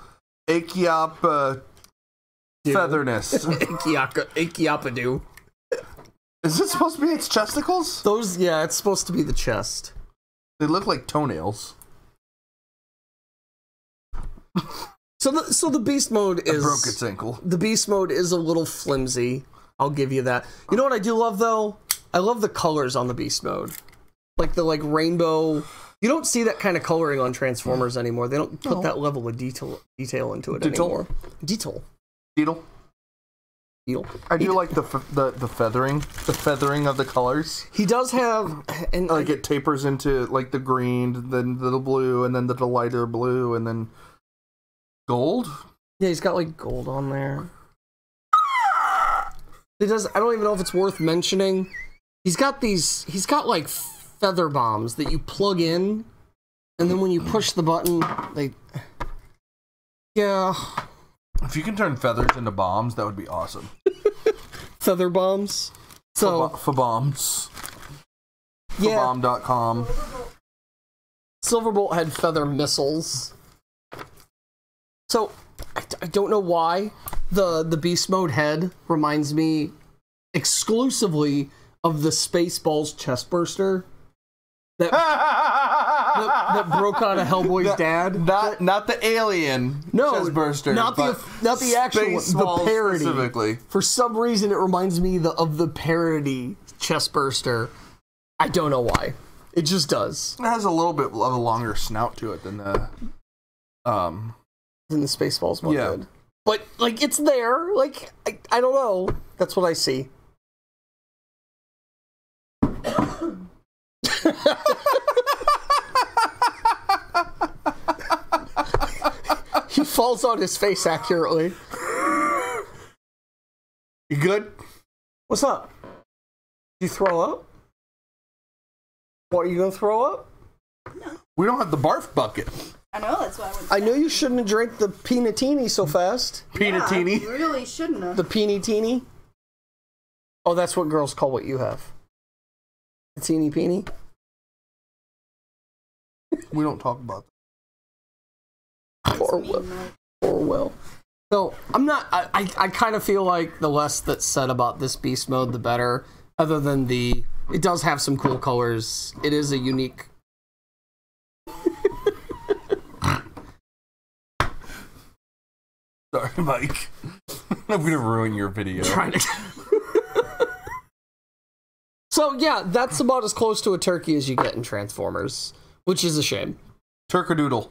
Featherness. Archaeopteryx. Is it supposed to be its chesticles? It's supposed to be the chest. They look like toenails. So the beast mode is... It broke its ankle. The beast mode is a little flimsy. I'll give you that. You know what I do love, though? I love the colors on the beast mode. Like the rainbow... You don't see that kind of coloring on Transformers anymore. They don't put that level of detail into it anymore. Detail. I do like the feathering. The feathering of the colors. He does have... and like it tapers into like the green, then the blue, and then the lighter blue, and then gold. Yeah, he's got like gold on there. He does. I don't even know if it's worth mentioning. He's got like feather bombs that you plug in, and then when you push the button, yeah. If you can turn feathers into bombs, that would be awesome. Feather bombs. So for bombs. Yeah. Bomb.com. Silverbolt had feather missiles. So I don't know why the beast mode head reminds me exclusively of the Spaceballs chest burster that broke out of Hellboy's dad. Not the alien chest burster. Not the actual one, the parody. Specifically. For some reason, it reminds me of the parody chest burster. I don't know why. It just does. It has a little bit of a longer snout to it than the Spaceballs one did. But it's there. I don't know. That's what I see. falls on his face accurately. You good? What's up? You throw up? What, are you gonna throw up? No. We don't have the barf bucket. I know, that's why I knew you shouldn't have drank the peanutini so fast. Peanutini? Yeah, really shouldn't have. The peanutini? Oh, that's what girls call what you have. The teeny peeny? We don't talk about that. Or well. So, I'm not... I kind of feel like the less that's said about this beast mode, the better. Other than the... It does have some cool colors. It is a unique... Sorry, Mike. I'm gonna ruin your video. Trying to... So, yeah, that's about as close to a turkey as you get in Transformers. Which is a shame. Turkadoodle.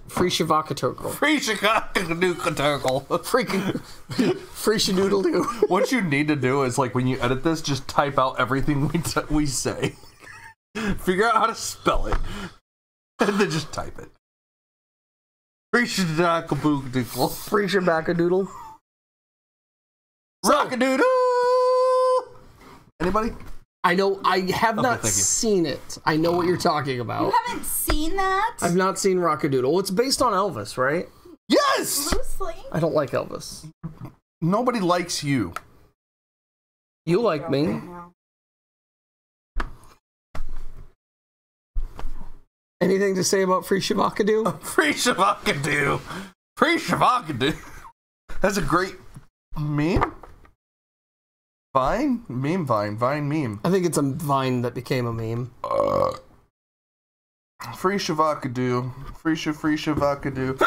Free Shavaka Turkle. Free Chicago Turkle. Freaking... Free Shadoodle Doo. What you need to do is, like, when you edit this, just type out everything we say. Figure out how to spell it. And then just type it. Free Chicago Doodle. Free Shabaka Doodle. Rockadoodle! Anybody? I know, I have not seen it. I know what you're talking about. You haven't seen that? I've not seen Rockadoodle. It's based on Elvis, right? Yes! Loosely. I don't like Elvis. Nobody likes you. You like me. Right now. Anything to say about Free Shavakadoo? Free Shavakadoo. Free Shavakadoo. That's a great meme. Vine? Meme Vine. Vine meme. I think it's a Vine that became a meme. Free Shavakadoo. Free Shavakadoo.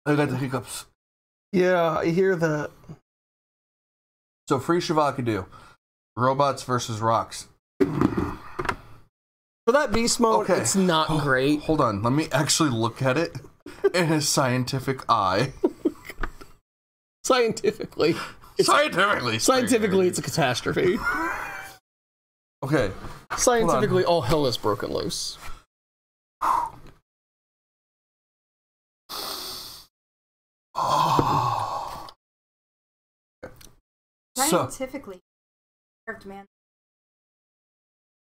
I got the hiccups. Yeah, I hear that. So, Free Shavakadoo. Robots versus rocks. For that beast mode, it's not great. Hold on. Let me actually look at it in a scientific eye. Scientifically, it's a catastrophe. Okay. Scientifically, all hell is broken loose. Scientifically, curved man.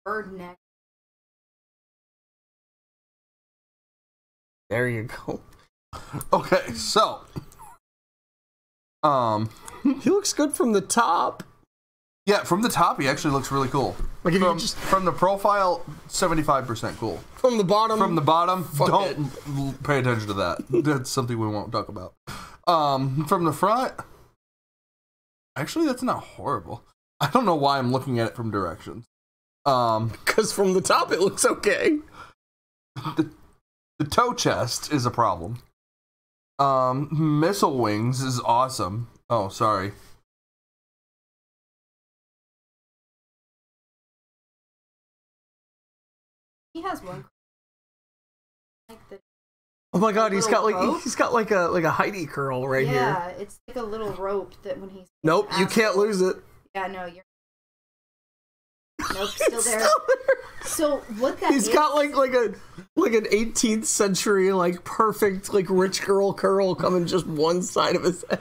Bird neck. There you go. Okay, so he looks good from the top. Yeah, from the top he actually looks really cool. Like if you just from the profile, 75% cool. From the bottom, don't pay attention to that. That's something we won't talk about. From the front, actually that's not horrible. I don't know why I'm looking at it from directions. Because from the top it looks okay. The toe chest is a problem. Missile wings is awesome. Oh, sorry. He has one. Like the. Oh my god, he's got like rope? a Heidi curl right here. Yeah, it's like a little rope that when he's. Nope, you can't lose it. Yeah, no, you're. Nope, still there. So what that He's is, got like an 18th century like perfect like rich girl curl coming just one side of his head.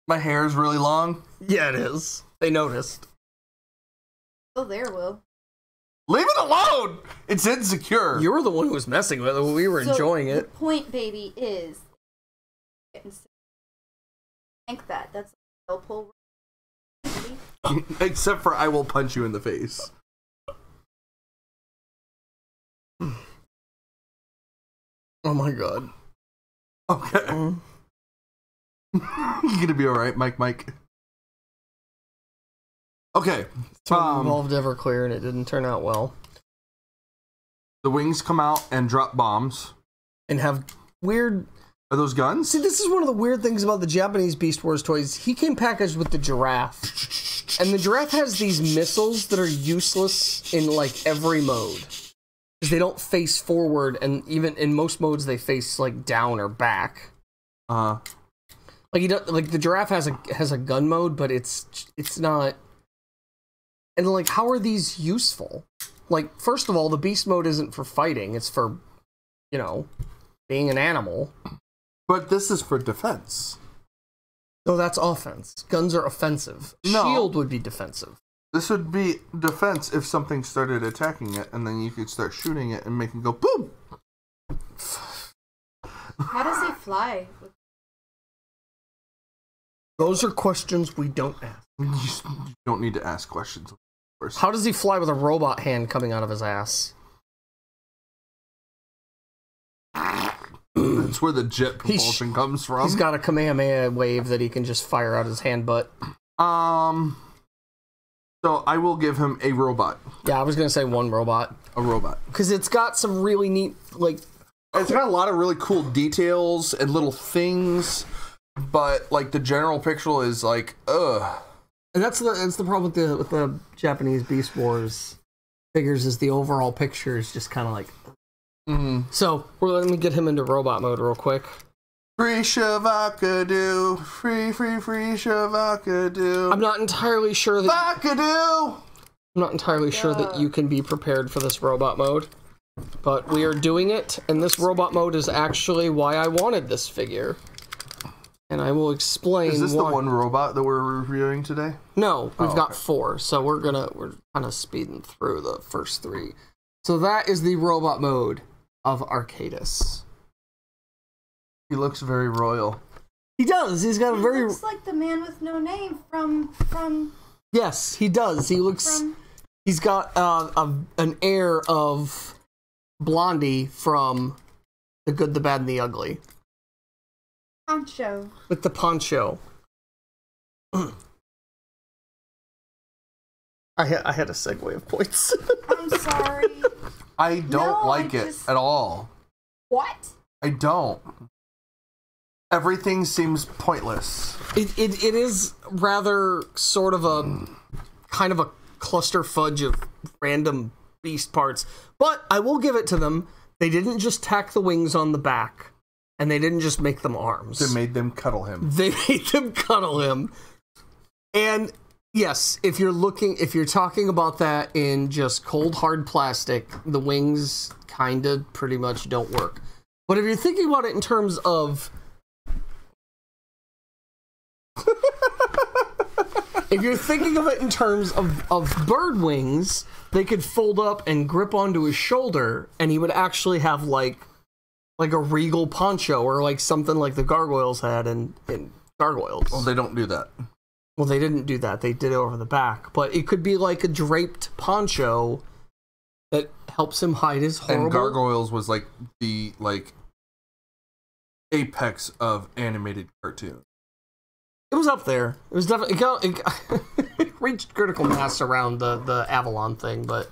My hair is really long. Yeah, it is. They noticed. Still there, Will. Leave it alone. It's insecure. You were the one who was messing with it. We were enjoying The it. point, baby, is think that. That's a pull. Except for I will punch you in the face. Oh my god. Okay. You gonna be alright, Mike? Okay. Involved Everclear and it didn't turn out well. The wings come out and drop bombs. And have weird... Are those guns? See, this is one of the weird things about the Japanese Beast Wars toys. He came packaged with the giraffe. And the giraffe has these missiles that are useless in, like, every mode. Because they don't face forward, and even in most modes, they face, like, down or back. Like, the giraffe has a gun mode, but it's not... And, like, how are these useful? Like, first of all, the beast mode isn't for fighting. It's for, you know, being an animal. But this is for defense. No, that's offense. Guns are offensive. No. Shield would be defensive. This would be defense if something started attacking it, and then you could start shooting it and make it go boom! How does he fly? Those are questions we don't ask. You don't need to ask questions. How does he fly with a robot hand coming out of his ass? That's where the jet propulsion comes from. He's got a Kamehameha wave that he can just fire out his hand butt. So I will give him a robot. Yeah, I was gonna say one robot. A robot. Because it's got some really neat, like... It's got a lot of really cool details and little things, but, like, the general picture is like, ugh. And that's the problem with the Japanese Beast Wars figures, is the overall picture is just kind of like... So, let me get him into robot mode real quick. Free Shavakadu. Free Shavakadu. I'm not entirely sure that... Vakadu! I'm not entirely sure that you can be prepared for this robot mode. But we are doing it, and this robot mode is actually why I wanted this figure. And I will explain. Is this the one robot that we're reviewing today? No, we've got 4, so we're kind of speeding through the first 3. So that is the robot mode of Arcadus. He looks very royal. He does. He's got a very... He looks like the man with no name from... Yes, he does. He looks... He's got an air of Blondie from The Good, the Bad, and the Ugly. Poncho. With the poncho. I had a segue of points. I'm sorry. I don't like it at all. What? I don't. Everything seems pointless. It is rather sort of a kind of a cluster fudge of random beast parts, but I will give it to them. They didn't just tack the wings on the back, and they didn't just make them arms. They made them cuddle him. They made them cuddle him. And yes, if you're talking about that in just cold hard plastic, the wings kind of pretty much don't work. But if you're thinking about it in terms of if you're thinking of it in terms of bird wings, they could fold up and grip onto his shoulder, and he would actually have like a regal poncho, or like something like the gargoyles had in Gargoyles. Well, they don't do that. Well, they didn't do that. They did it over the back. But it could be like a draped poncho that helps him hide his horrible... And Gargoyles was like the apex of animated cartoon. It was up there. It was definitely... It reached critical mass around the Avalon thing, but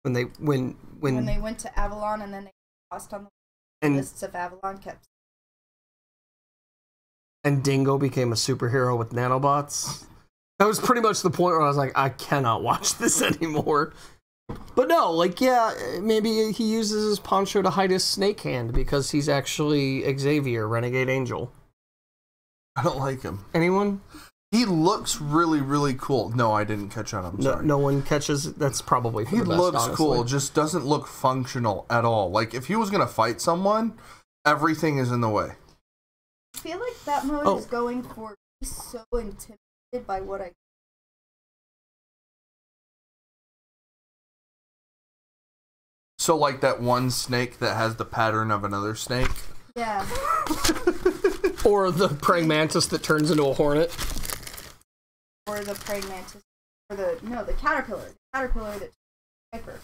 when they went to Avalon and then they lost on the lists of Avalon kept... And Dingo became a superhero with nanobots. That was pretty much the point where I was like, I cannot watch this anymore. But no, like, yeah, maybe he uses his poncho to hide his snake hand because he's actually Xavier, Renegade Angel. I don't like him. Anyone? He looks really, really cool. No, I didn't catch on. I'm sorry. No one catches. That's probably for he the best, looks honestly. cool. Just doesn't look functional at all. Like, if he was gonna fight someone, everything is in the way. I feel like that mode is going for he's so intimidated by what I... So, like that one snake that has the pattern of another snake? Yeah. Or the praying mantis that turns into a hornet. Or the praying mantis. Or the caterpillar. The caterpillar that Viper.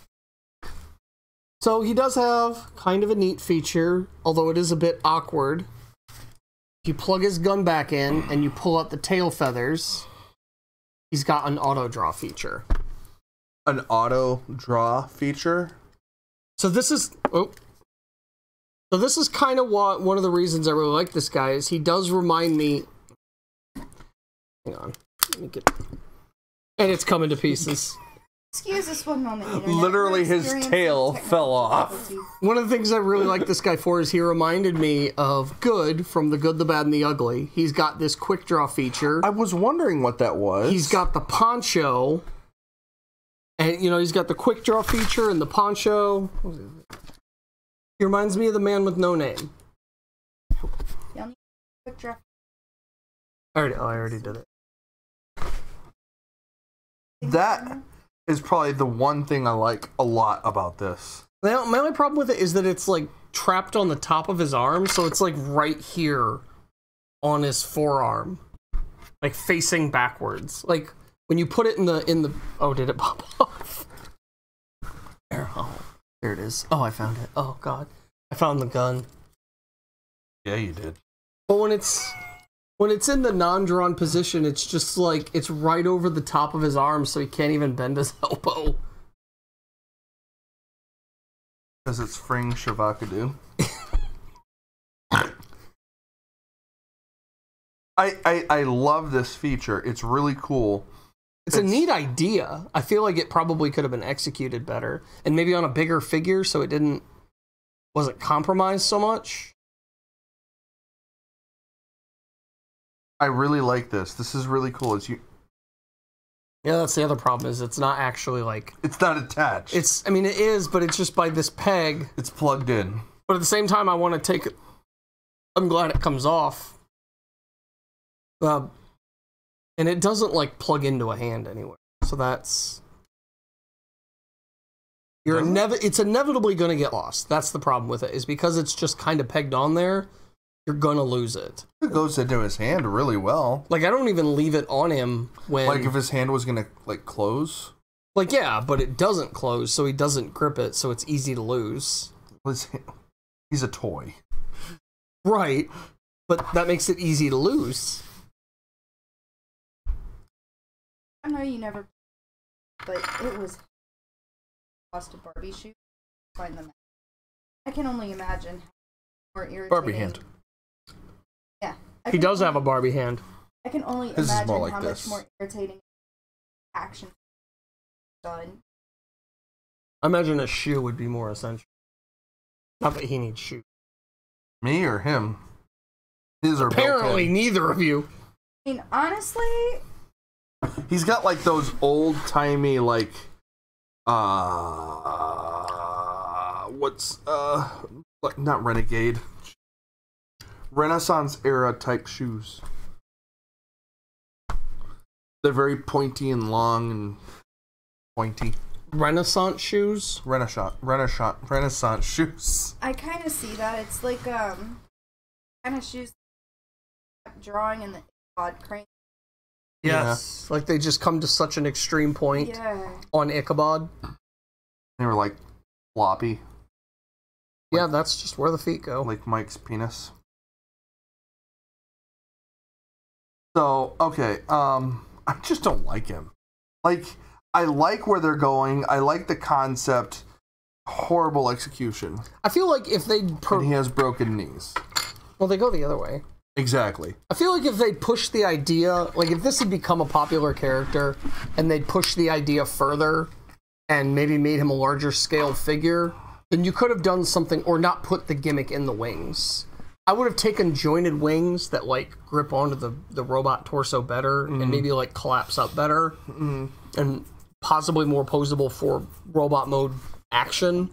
So he does have kind of a neat feature, although it is a bit awkward. If you plug his gun back in and you pull out the tail feathers, he's got an auto draw feature. An auto draw feature? So this is kind of one of the reasons I really like this guy is he does remind me. Hang on, let me get. And it's coming to pieces. Excuse us one moment. Internet. Literally, We're his experiencing tail technical fell off. difficulties. One of the things I really like this guy for is he reminded me of Good from The Good, the Bad, and the Ugly. He's got this quick draw feature. I was wondering what that was. He's got the poncho. And, you know, he's got the quick draw feature and the poncho. He reminds me of the man with no name. Y'all need a quick draft. I already did it. That is probably the one thing I like a lot about this. Now, my only problem with it is that it's like trapped on the top of his arm, so it's like right here on his forearm, like facing backwards. Like when you put it in the oh, did it pop off? There, oh, there it is. Oh, I found it. Oh God, I found the gun. Yeah, you did. But when it's in the non-drawn position, it's just like it's right over the top of his arm, so he can't even bend his elbow. Because it's Fring Shavakadu. I love this feature. It's really cool. It's a neat idea. I feel like it probably could have been executed better, and maybe on a bigger figure, so it wasn't compromised so much. I really like this. This is really cool. Yeah, that's the other problem, is it's not actually like... It's not attached. I mean, it is, but it's just by this peg. It's plugged in. But at the same time, I want to take it... I'm glad it comes off. And it doesn't, like, plug into a hand anywhere. So that's... It's inevitably going to get lost. That's the problem with it, is because it's just kind of pegged on there, you're going to lose it. It goes into his hand really well. Like, I don't even leave it on him when... Like, if his hand was going to, like, close? Like, yeah, but it doesn't close, so he doesn't grip it, so it's easy to lose. He's a toy. Right, but that makes it easy to lose. I know you never, but it was cost a Barbie shoe. Find them. I can only imagine how more irritating. Barbie hand. Yeah, He does have a Barbie hand. I can only This is imagine more like how this. much more irritating action done. I imagine a shoe would be more essential. Not that he needs shoes. Me or him? His are Apparently, built in. neither of you. I mean, honestly, He's got like those old timey like like not Renegade, Renaissance era type shoes. They're very pointy and long and pointy. Renaissance shoes? Renaissance shoes. I kind of see that. It's like kind of shoes drawing in the Ichabod. Yes. Like they just come to such an extreme point on Ichabod. They were like floppy. Yeah, that's just where the feet go. Like Mike's penis. So, okay, I just don't like him. Like, I like where they're going. I like the concept. Horrible execution. I feel like if they... And he has broken knees. Well, they go the other way. Exactly. I feel like if they push the idea... Like, if this had become a popular character, and they'd push the idea further, and maybe made him a larger scale figure, then you could have done something, or not put the gimmick in the wings. I would have taken jointed wings that, like, grip onto the robot torso better, and maybe, like, collapse up better, and possibly more posable for robot mode action.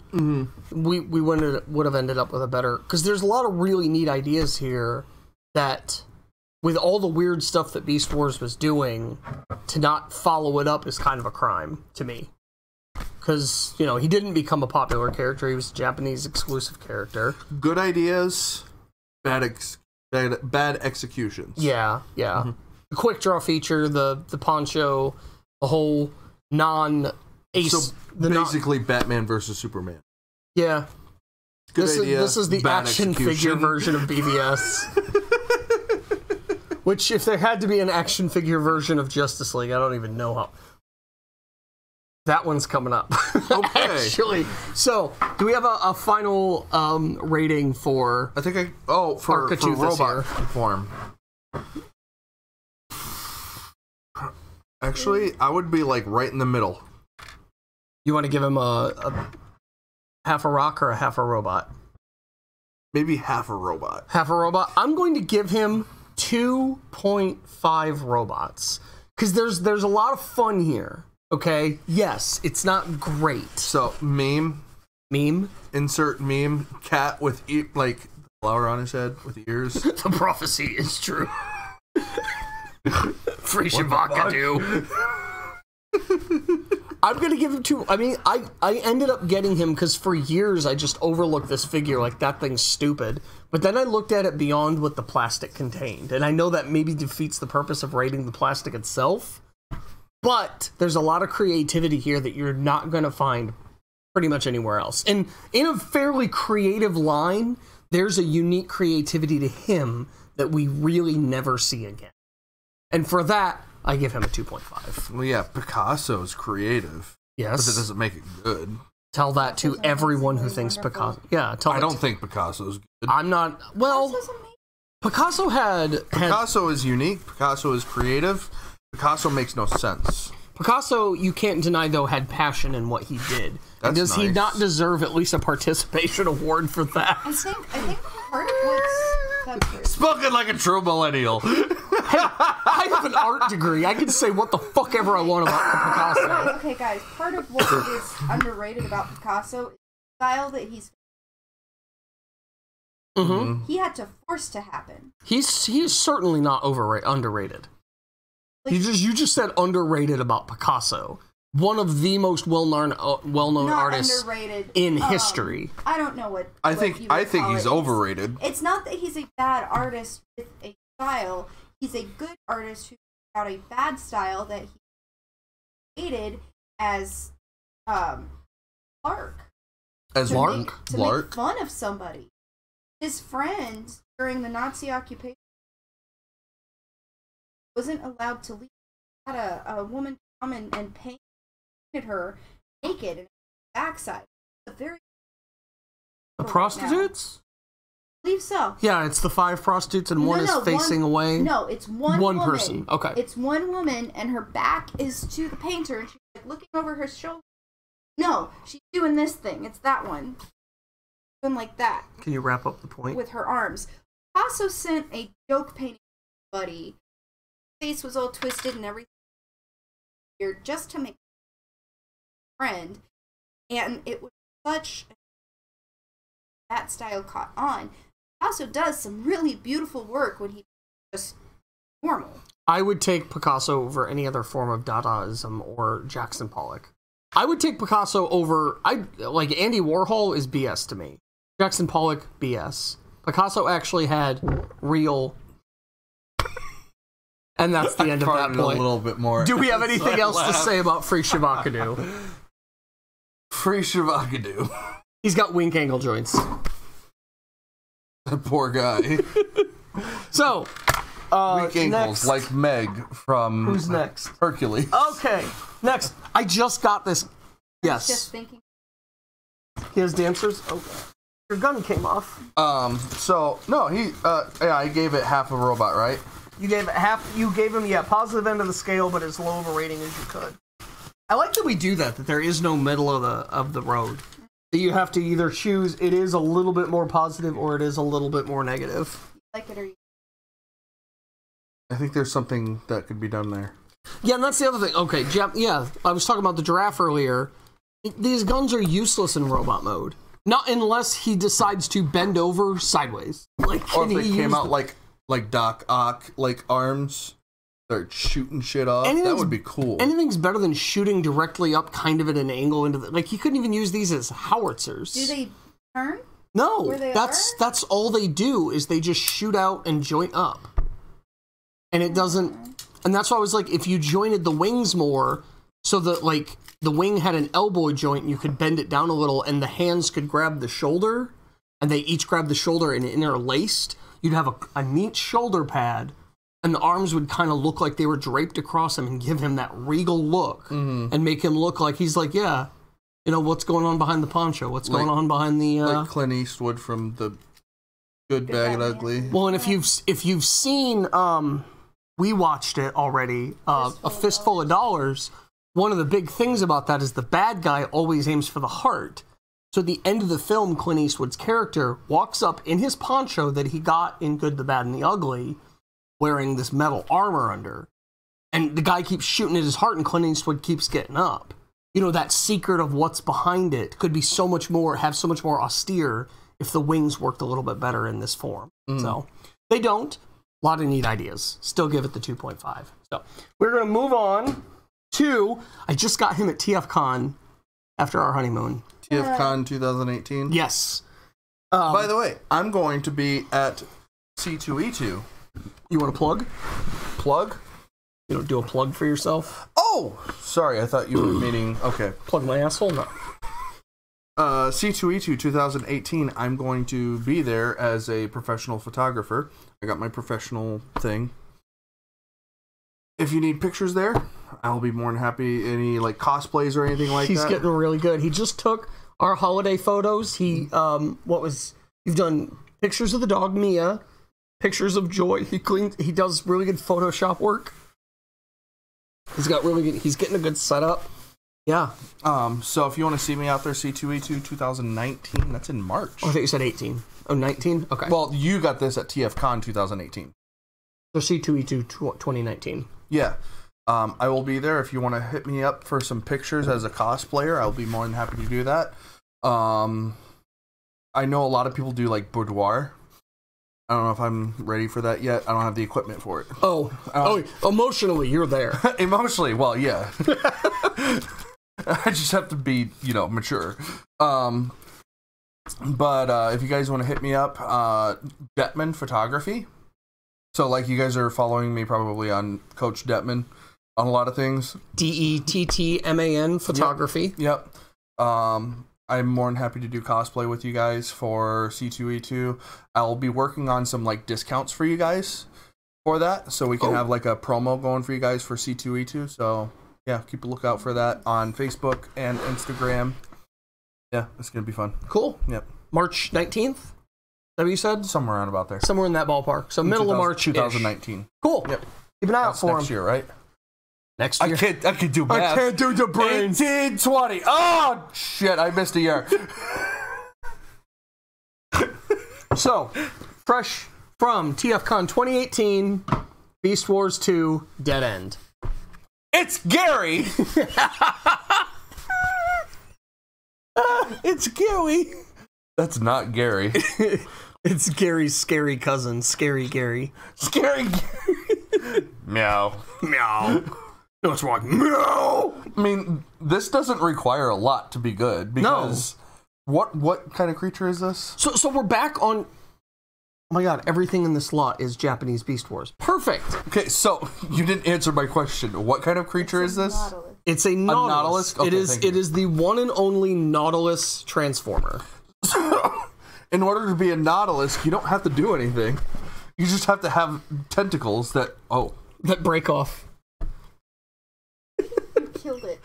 We would have ended up with a better... Because there's a lot of really neat ideas here that, with all the weird stuff that Beast Wars was doing, to not follow it up is kind of a crime, to me. Because, you know, he didn't become a popular character, he was a Japanese exclusive character. Good ideas, bad executions. Yeah. The quick draw feature, the poncho, the whole non-ace... So, basically Batman versus Superman. Yeah. Good idea. This is the action figure version of BVS. Which, if there had to be an action figure version of Justice League, I don't even know how... That one's coming up. Okay. Actually. So, do we have a final rating for... I think for robot form. Actually, I would be like right in the middle. You want to give him a half a rock or a half a robot? Maybe half a robot. Half a robot. I'm going to give him 2.5 robots because there's a lot of fun here. Okay. Yes, it's not great. So meme. Insert meme. Cat with like flower on his head with ears. The prophecy is true. Free Shabakadu. I'm gonna give him 2. I mean, I ended up getting him because for years I just overlooked this figure like that thing's stupid. But then I looked at it beyond what the plastic contained, and I know that maybe defeats the purpose of rating the plastic itself. But there's a lot of creativity here that you're not gonna find pretty much anywhere else. And in a fairly creative line, there's a unique creativity to him that we really never see again. And for that, I give him a 2.5. Well, yeah, Picasso's creative. Yes. But that doesn't make it good. Tell that to everyone who thinks Picasso. Yeah, tell I don't think Picasso's good. I'm not. Well, Picasso Picasso is unique. Picasso is creative. Picasso makes no sense. Picasso, you can't deny, though, had passion in what he did. And does he not deserve at least a participation award for that? I think part of what's... Spoken like a true millennial. I have an art degree. I can say what the fuck ever I want about Picasso. Okay, guys, part of what is underrated about Picasso is the style that he's... Mm-hmm. He had to force to happen. He is certainly not underrated. Like, you just said underrated about Picasso, one of the most well-known artists in history. I don't know what I think he's overrated. It's not that he's a bad artist with a style. He's a good artist who got a bad style that he created as Lark. As Lark? To make fun of somebody. His friend during the Nazi occupation wasn't allowed to leave. Had a woman come and painted her naked and backside. The prostitutes? I believe so. Yeah, it's the 5 prostitutes and one is facing away. No, it's one woman. Person. Okay. It's one woman and her back is to the painter and she's like looking over her shoulder. No, she's doing this thing. It's that one. Doing like that. Can you wrap up the point? With her arms. Picasso sent a joke painting to buddy. Face was all twisted and everything just to make a friend, and it was such that style caught on. Also does some really beautiful work when he just normal. I would take Picasso over any other form of Dadaism or Jackson Pollock. I would take Picasso over like Andy Warhol is BS to me. Jackson Pollock BS. Picasso actually had real. And that's the end of that point. A little bit more. Do we have anything else to say about Free Shabakadu? Free Shabakadu. He's got wink angle joints. That poor guy. So, weak ankles next. Like Meg from Who's next? Hercules. Okay, next. I just got this. Yes. Just thinking. He has dancers. Oh, your gun came off. So no, I gave it half a robot, right? You gave it half. You gave him positive end of the scale, but as low of a rating as you could. I like that we do that. That there is no middle of the road. That you have to either choose. It is a little bit more positive, or it is a little bit more negative. Like it or you. I think there's something that could be done there. Yeah, and that's the other thing. Okay, yeah, I was talking about the giraffe earlier. These guns are useless in robot mode. Not unless he decides to bend over sideways. Like, or if they came out like Doc Ock, like arms, start shooting shit off. That would be cool. Anything's better than shooting directly up kind of at an angle into the... Like, he couldn't even use these as howitzers. Do they turn? No, that's all they do is they just shoot out and joint up. And it doesn't... And that's why I was like, if you jointed the wings more, so that, like, the wing had an elbow joint, and you could bend it down a little, and the hands could grab the shoulder, and they each grab the shoulder and interlaced, you'd have a neat shoulder pad, and the arms would kind of look like they were draped across him and give him that regal look, and make him look like he's like, yeah, you know, what's going on behind the poncho? What's going on behind the... Like Clint Eastwood from The Good, Bad, and Ugly. Well, and if you've seen... we watched it already, A Fistful of Dollars. one of the big things about that is the bad guy always aims for the heart. So at the end of the film, Clint Eastwood's character walks up in his poncho that he got in Good, the Bad, and the Ugly, wearing this metal armor under. And the guy keeps shooting at his heart, and Clint Eastwood keeps getting up. You know, that secret of what's behind it could be so much more austere if the wings worked a little bit better in this form. So, they don't. A lot of neat ideas. Still give it the 2.5. So, we're going to move on to, I just got him at TFCon after our honeymoon. TFCon 2018? Yes. By the way, I'm going to be at C2E2. You want to plug? Plug? You don't do a plug for yourself? Oh! Sorry, I thought you were meaning... Okay. Plug my asshole? No. C2E2 2018, I'm going to be there as a professional photographer. I got my professional thing. If you need pictures there, I'll be more than happy. Any like cosplays or anything like that? He's getting really good. He just took our holiday photos. He, you've done pictures of the dog, Mia, pictures of Joy. He does really good Photoshop work. He's getting a good setup. Yeah. So if you want to see me out there, C2E2 2019, that's in March. Oh, I think you said 18. Oh, 19? Okay. Well, you got this at TFCon 2018. So C2E2 2019. Yeah. I will be there. If you want to hit me up for some pictures as a cosplayer, I'll be more than happy to do that. I know a lot of people do like boudoir. I don't know if I'm ready for that yet. I don't have the equipment for it. Emotionally, you're there. Emotionally, well, yeah. I just have to be, mature. But if you guys want to hit me up, Detman Photography. So, like, you guys are following me probably on Coach Detman on a lot of things. DETTMAN Photography. Yep. I'm more than happy to do cosplay with you guys for C2E2. I'll be working on some, like, discounts for you guys for that. So we can have, like, a promo going for you guys for C2E2. So, yeah, keep a lookout for that on Facebook and Instagram. Yeah, it's going to be fun. Cool. Yep. March 19th? Is that what you said? Somewhere around about there. Somewhere in that ballpark. So middle of March. 2019. Cool. Yep. Keep an eye out for him. Next year, right? Next year. I can do math. I can't do the brains. 18, 20. Oh, shit. I missed a year. So, fresh from TFCon 2018, Beast Wars 2, Dead End. It's Gary. It's Gary. That's not Gary. It's Gary's scary cousin, Scary Gary. Scary Gary. Meow. Meow. No, what's wrong? Meow. I mean, this doesn't require a lot to be good because what kind of creature is this? So we're back on. Oh my god, everything in this lot is Japanese Beast Wars. Perfect. Okay, so you didn't answer my question. What kind of creature is this? Nautilus. It's a Nautilus. A Nautilus? Okay, it is the one and only Nautilus Transformer. In order to be a Nautilus, you don't have to do anything. You just have to have tentacles that break off. Killed it.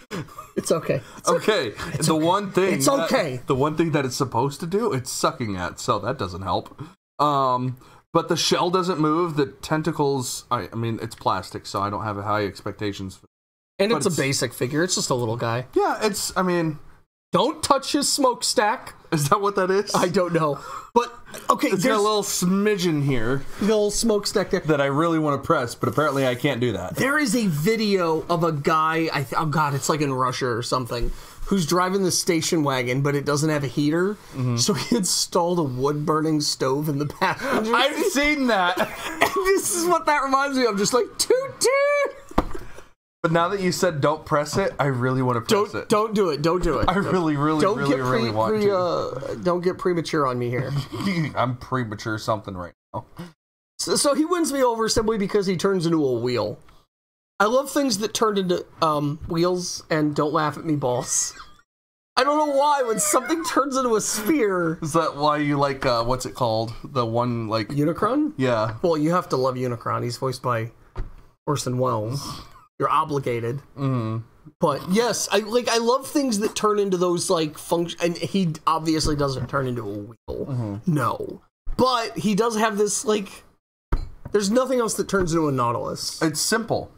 It's okay. The one thing that it's supposed to do, it's sucking at, so that doesn't help. But the shell doesn't move. The tentacles, I mean, it's plastic, so I don't have high expectations. And it's a basic figure. It's just a little guy. Yeah, don't touch his smokestack. Is that what that is? I don't know. But, okay, there's got a little smidgen here. The little smokestack there. That I really want to press, but apparently I can't do that. There is a video of a guy, it's like in Russia or something, who's driving the station wagon, but it doesn't have a heater. Mm-hmm. So he installed a wood-burning stove in the passenger. I've seen that. And this is what that reminds me of. Just like, toot-toot. But now that you said don't press it, I really want to press it. Don't do it. Don't do it. I really want to. Don't get premature on me here. I'm premature something right now. So he wins me over simply because he turns into a wheel. I love things that turn into wheels, and don't laugh at me, boss. I don't know why when something turns into a sphere. Is that why you like, what's it called? The one, like... Unicron? Yeah. Well, you have to love Unicron. He's voiced by Orson Welles. You're obligated. Mm. But yes, I love things that turn into those like function. And he obviously doesn't turn into a wheel. Mm-hmm. No, but he does have this like. There's nothing else that turns into a Nautilus. It's simple.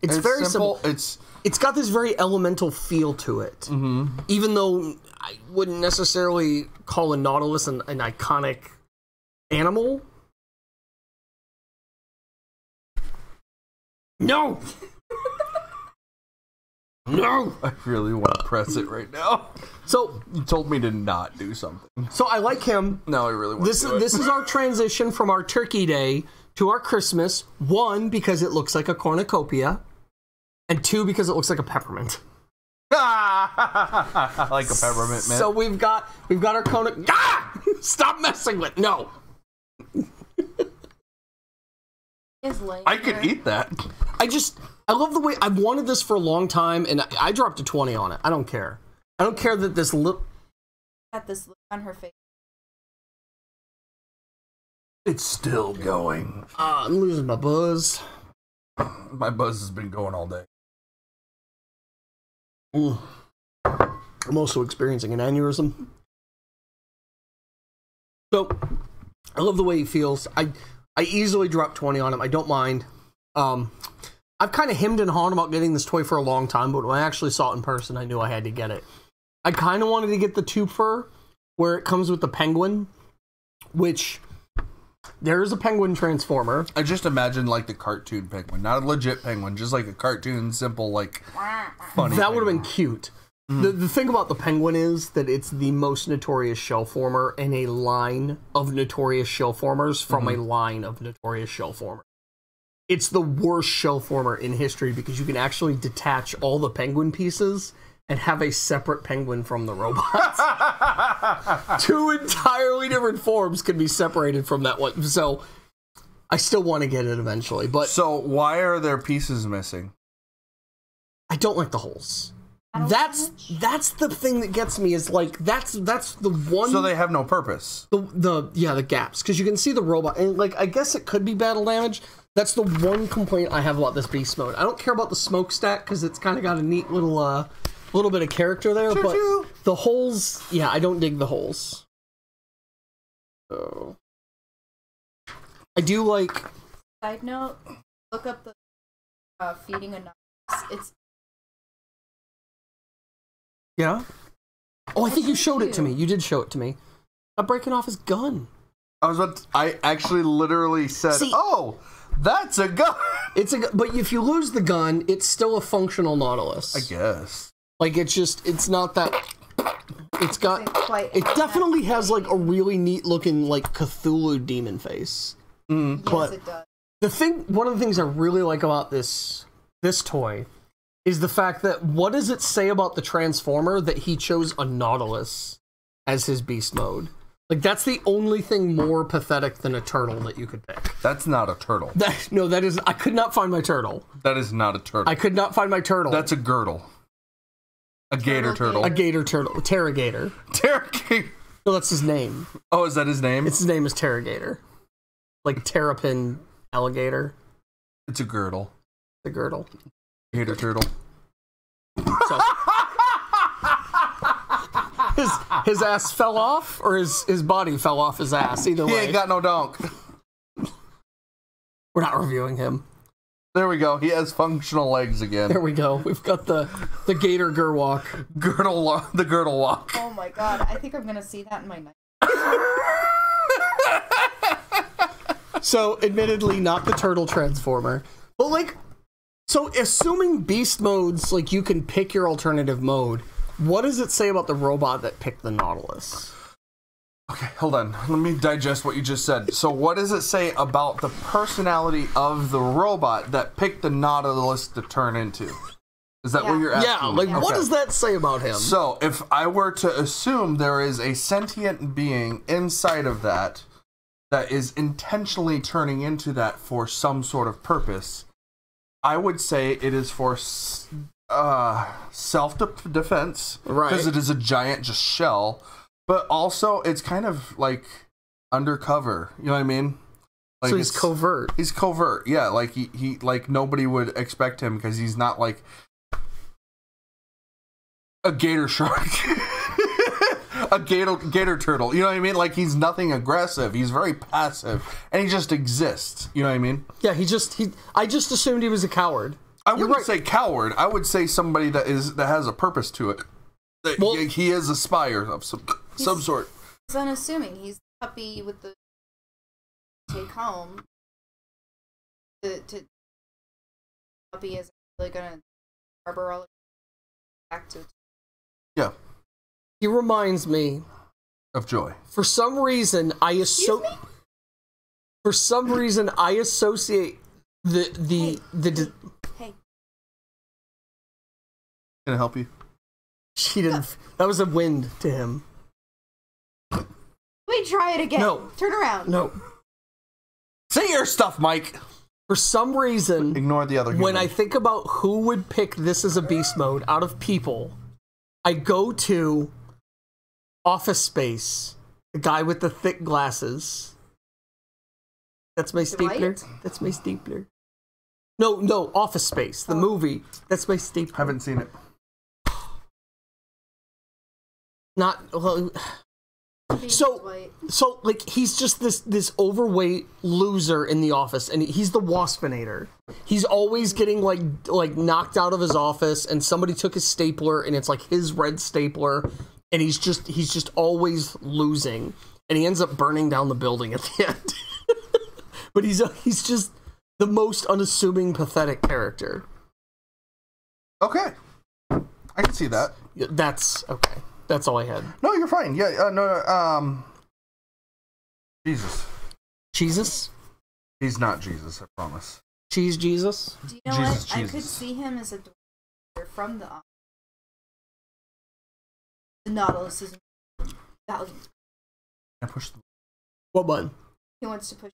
It's very simple. It's got this very elemental feel to it. Mm-hmm. Even though I wouldn't necessarily call a nautilus an iconic animal. No! No! I really want to press it right now. So you told me to not do something. So I like him. No, I really want to do it. This is our transition from our Turkey Day to our Christmas. 1, because it looks like a cornucopia. And 2, because it looks like a peppermint. I like a peppermint, man. So we've got our cornucopia. Ah! Stop messing with no. I could eat that. I love the way I've wanted this for a long time, and I dropped a 20 on it. I don't care. I don't care that this look. Got this look on her face. It's still going. I'm losing my buzz. My buzz has been going all day. I'm also experiencing an aneurysm. So, I love the way he feels. I easily dropped 20 on him. I don't mind. I've kind of hemmed and hawed about getting this toy for a long time, but when I actually saw it in person, I knew I had to get it. I kind of wanted to get the tube fur, where it comes with the penguin, which there is a penguin transformer. I just imagine like the cartoon penguin, not a legit penguin, just like a cartoon, simple, like funny. That would have been cute. Mm. The thing about the penguin is that it's the most notorious shell former in a line of notorious shell formers from a line of notorious shell formers. It's the worst shell former in history because you can actually detach all the penguin pieces and have a separate penguin from the robots. 2 entirely different forms can be separated from that one. So I still want to get it eventually. But so why are there pieces missing? I don't like the holes. That's the thing that gets me is like that's the one. So they have no purpose. The gaps, because you can see the robot and like I guess it could be battle damage. That's the one complaint I have about this beast mode. I don't care about the smokestack because it's kind of got a neat little bit of character there, but the holes, yeah, I don't dig the holes. So I do like. Side note: look up the feeding a nut. It's. Yeah? Oh, I think you showed it to me. You did show it to me. I'm breaking off his gun. I actually literally said, oh, that's a gun. It's a gun, but if you lose the gun, it's still a functional Nautilus. I guess. Like, it's not that... It's got... It definitely has, like, a really neat-looking, like, Cthulhu demon face. Mm. But yes, it does. One of the things I really like about this toy is the fact that what does it say about the Transformer that he chose a Nautilus as his beast mode? Like, that's the only thing more pathetic than a turtle that you could pick. That's not a turtle. That is... I could not find my turtle. That is not a turtle. I could not find my turtle. That's a girdle. A gator turtle. A gator turtle. Terragator. Terragator. No, that's his name. Oh, is that his name? His name is Terragator. Like Terrapin alligator. It's a girdle. The girdle. Gator turtle. So, his ass fell off, or his body fell off his ass. Either way, he ain't got no donk. We're not reviewing him. There we go. He has functional legs again. There we go. We've got the gator gerwalk. The girdle walk. Oh my god! I think I'm gonna see that in my night. So, admittedly, not the turtle transformer, but like. So, assuming beast modes, like, you can pick your alternative mode, what does it say about the robot that picked the Nautilus? Okay, hold on. Let me digest what you just said. So, what does it say about the personality of the robot that picked the Nautilus to turn into? Is that what you're asking? Yeah, like, what does that say about him? So, if I were to assume there is a sentient being inside of that is intentionally turning into that for some sort of purpose, I would say it is for self-defense, right? Because it is a giant just shell, but also it's kind of like undercover. You know what I mean? Like, so he's covert. He's covert, yeah. Like he like nobody would expect him because he's not like a gator shark, a gator turtle. You know what I mean? Like he's nothing aggressive. He's very passive, and he just exists. You know what I mean? Yeah, I just assumed he was a coward. I wouldn't say coward. I would say somebody that has a purpose to it. That he is a spire of some sort. He's unassuming. He's the puppy with the take home. The puppy is really gonna harbor all back to. Yeah. He reminds me of Joy. For some reason, I associate the Hey. Can I help you? She didn't. That was a wind to him. Let me try it again. No. Turn around. No. Say your stuff, Mike. For some reason, ignore the other human. When I think about who would pick this as a beast mode out of people, I go to Office Space, the guy with the thick glasses. That's my stapler. White? That's my stapler. No, Office Space, the movie. That's my stapler. Haven't seen it. Not well, so like he's just this overweight loser in the office, and he's the waspinator. He's always getting like knocked out of his office, and somebody took his stapler, and it's like his red stapler, and he's just always losing, and he ends up burning down the building at the end. But he's just the most unassuming, pathetic character. Okay, I can see that. That's okay. That's all I had. No, you're fine. Yeah, no. Jesus. Jesus? He's not Jesus, I promise. Cheese Jesus? Do you know Jesus, what? Jesus. I could see him as a dwarf from the Nautilus is thousands. I push the... What button? He wants to push.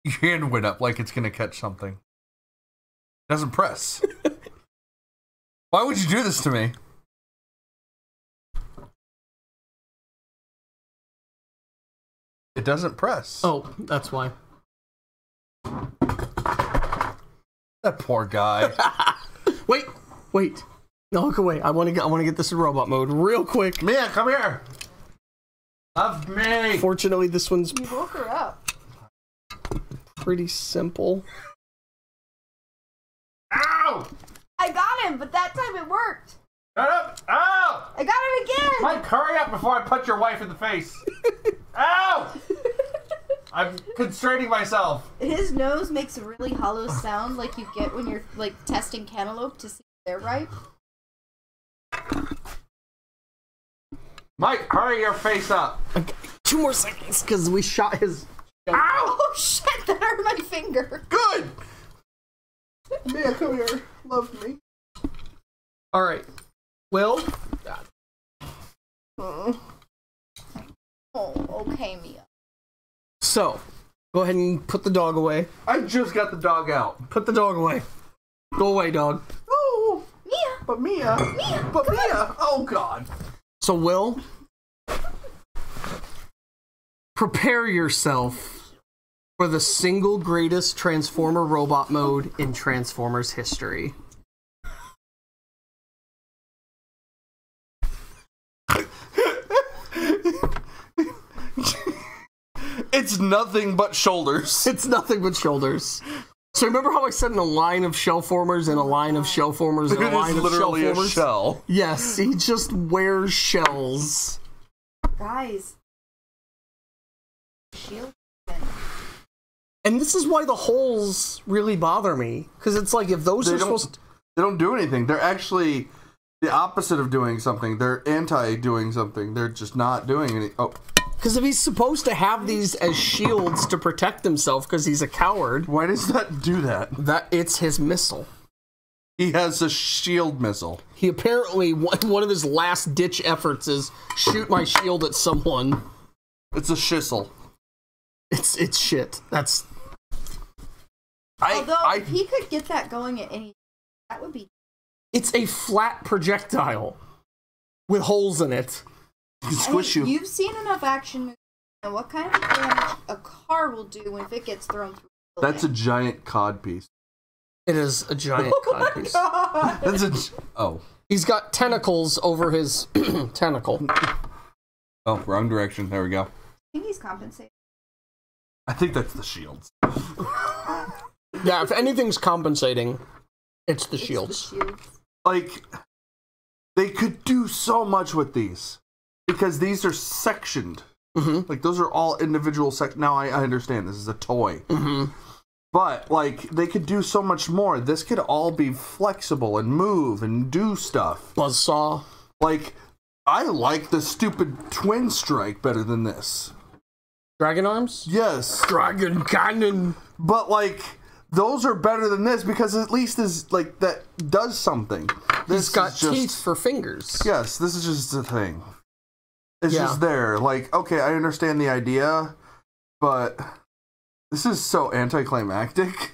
Your hand went up like it's gonna catch something. Doesn't press. Why would you do this to me? It doesn't press. Oh, that's why. That poor guy. Wait. No, look away. I want to get this in robot mode real quick. Mia, come here. Love me. Fortunately, this one's You woke her up. pretty simple. Ow! I got him, but that time it worked. Shut up! Ow! I got him again. Mike, hurry up before I punch your wife in the face. Ow! I'm constraining myself. His nose makes a really hollow sound like you get when you're like testing cantaloupe to see if they're ripe. Mike, hurry your face up. Okay, 2 more seconds because we shot his. Ow! Oh shit, that hurt my finger. Good! Mia, come here. Love me. All right. Will? Oh, okay, Mia. So, go ahead and put the dog away. I just got the dog out. Put the dog away. Go away, dog. Oh, Mia! but Mia. Mia! But Mia. Oh, God. So, Will, prepare yourself for the single greatest Transformer robot mode in Transformers history. It's nothing but shoulders. It's nothing but shoulders. So remember how I said in a line of shell formers and a line of shell formers and a It line is of shell literally a formers? shell. Yes, he just wears shells. Guys. Shield. And this is why the holes really bother me. Because it's like, if those are supposed to... They don't do anything. They're actually the opposite of doing something. They're anti-doing something. They're just not doing any... Oh. Because if he's supposed to have these as shields to protect himself because he's a coward... Why does that do that? It's his missile. He has a shield missile. He apparently, one of his last-ditch efforts is shoot my shield at someone. It's a shissel. It's shit. That's... Although, if he could get that going at any... That would be... It's a flat projectile with holes in it. He can squish you. You've seen enough action movies to know what kind of damage a car will do if it gets thrown through the That's a building. giant cod piece. It is a giant codpiece. That's a... Oh. He's got tentacles over his tentacle. Oh, wrong direction. There we go. I think he's compensating. I think that's the shields. Yeah, if anything's compensating, it's the shields. The shields. Like, they could do so much with these. Because these are sectioned. Mm-hmm. Like, those are all individual Now, I understand. This is a toy. Mm-hmm. But, like, they could do so much more. This could all be flexible and move and do stuff. Buzzsaw. Like, I like the stupid twin strike better than this. Dragon arms? Yes. Dragon cannon. But, like, those are better than this because at least is like that does something. This He's got teeth for fingers. Yes, this is just a thing. It's just there. Like, okay, I understand the idea, but this is so anticlimactic.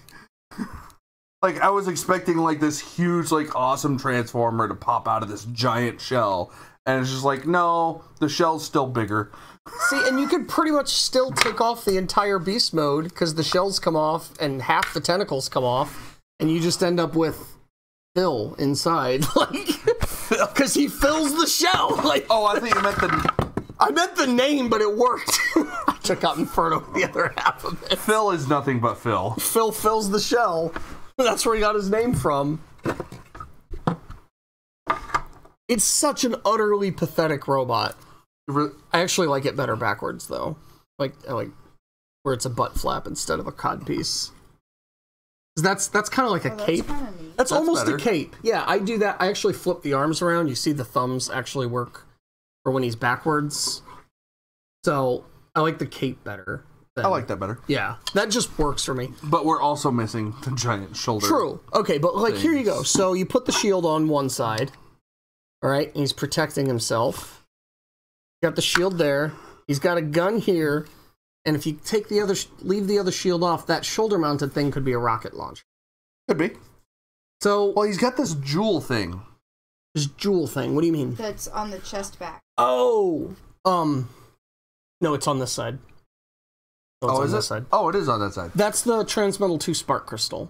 Like, I was expecting, like, this huge, like, awesome transformer to pop out of this giant shell. And it's just like, no, the shell's still bigger. See, and you could pretty much still take off the entire beast mode, because the shells come off, and half the tentacles come off, and you just end up with Phil inside. Like, because he fills the shell. Like, oh, I think you meant the... I meant the name, but it worked. I took out Inferno the other half of it. Phil is nothing but Phil. Phil fills the shell. That's where he got his name from. It's such an utterly pathetic robot. I actually like it better backwards, though. I like where it's a butt flap instead of a codpiece. That's kind of like a cape. That's almost better. A cape. Yeah, I do that. I actually flip the arms around. You see the thumbs actually work for when he's backwards. So I like the cape better. I like that better. Yeah, that just works for me. But we're also missing the giant shoulder. True. Okay, but like here you go. So you put the shield on one side. All right, and he's protecting himself. Got the shield there. He's got a gun here, and if you take the other, leave the other shield off, that shoulder-mounted thing could be a rocket launcher. Could be. So, well, he's got this jewel thing. This jewel thing. What do you mean? That's on the chest back. Oh, no, it's on this side. Oh, is it? Side. Oh, it is on that side. That's the Transmetal 2 Spark Crystal.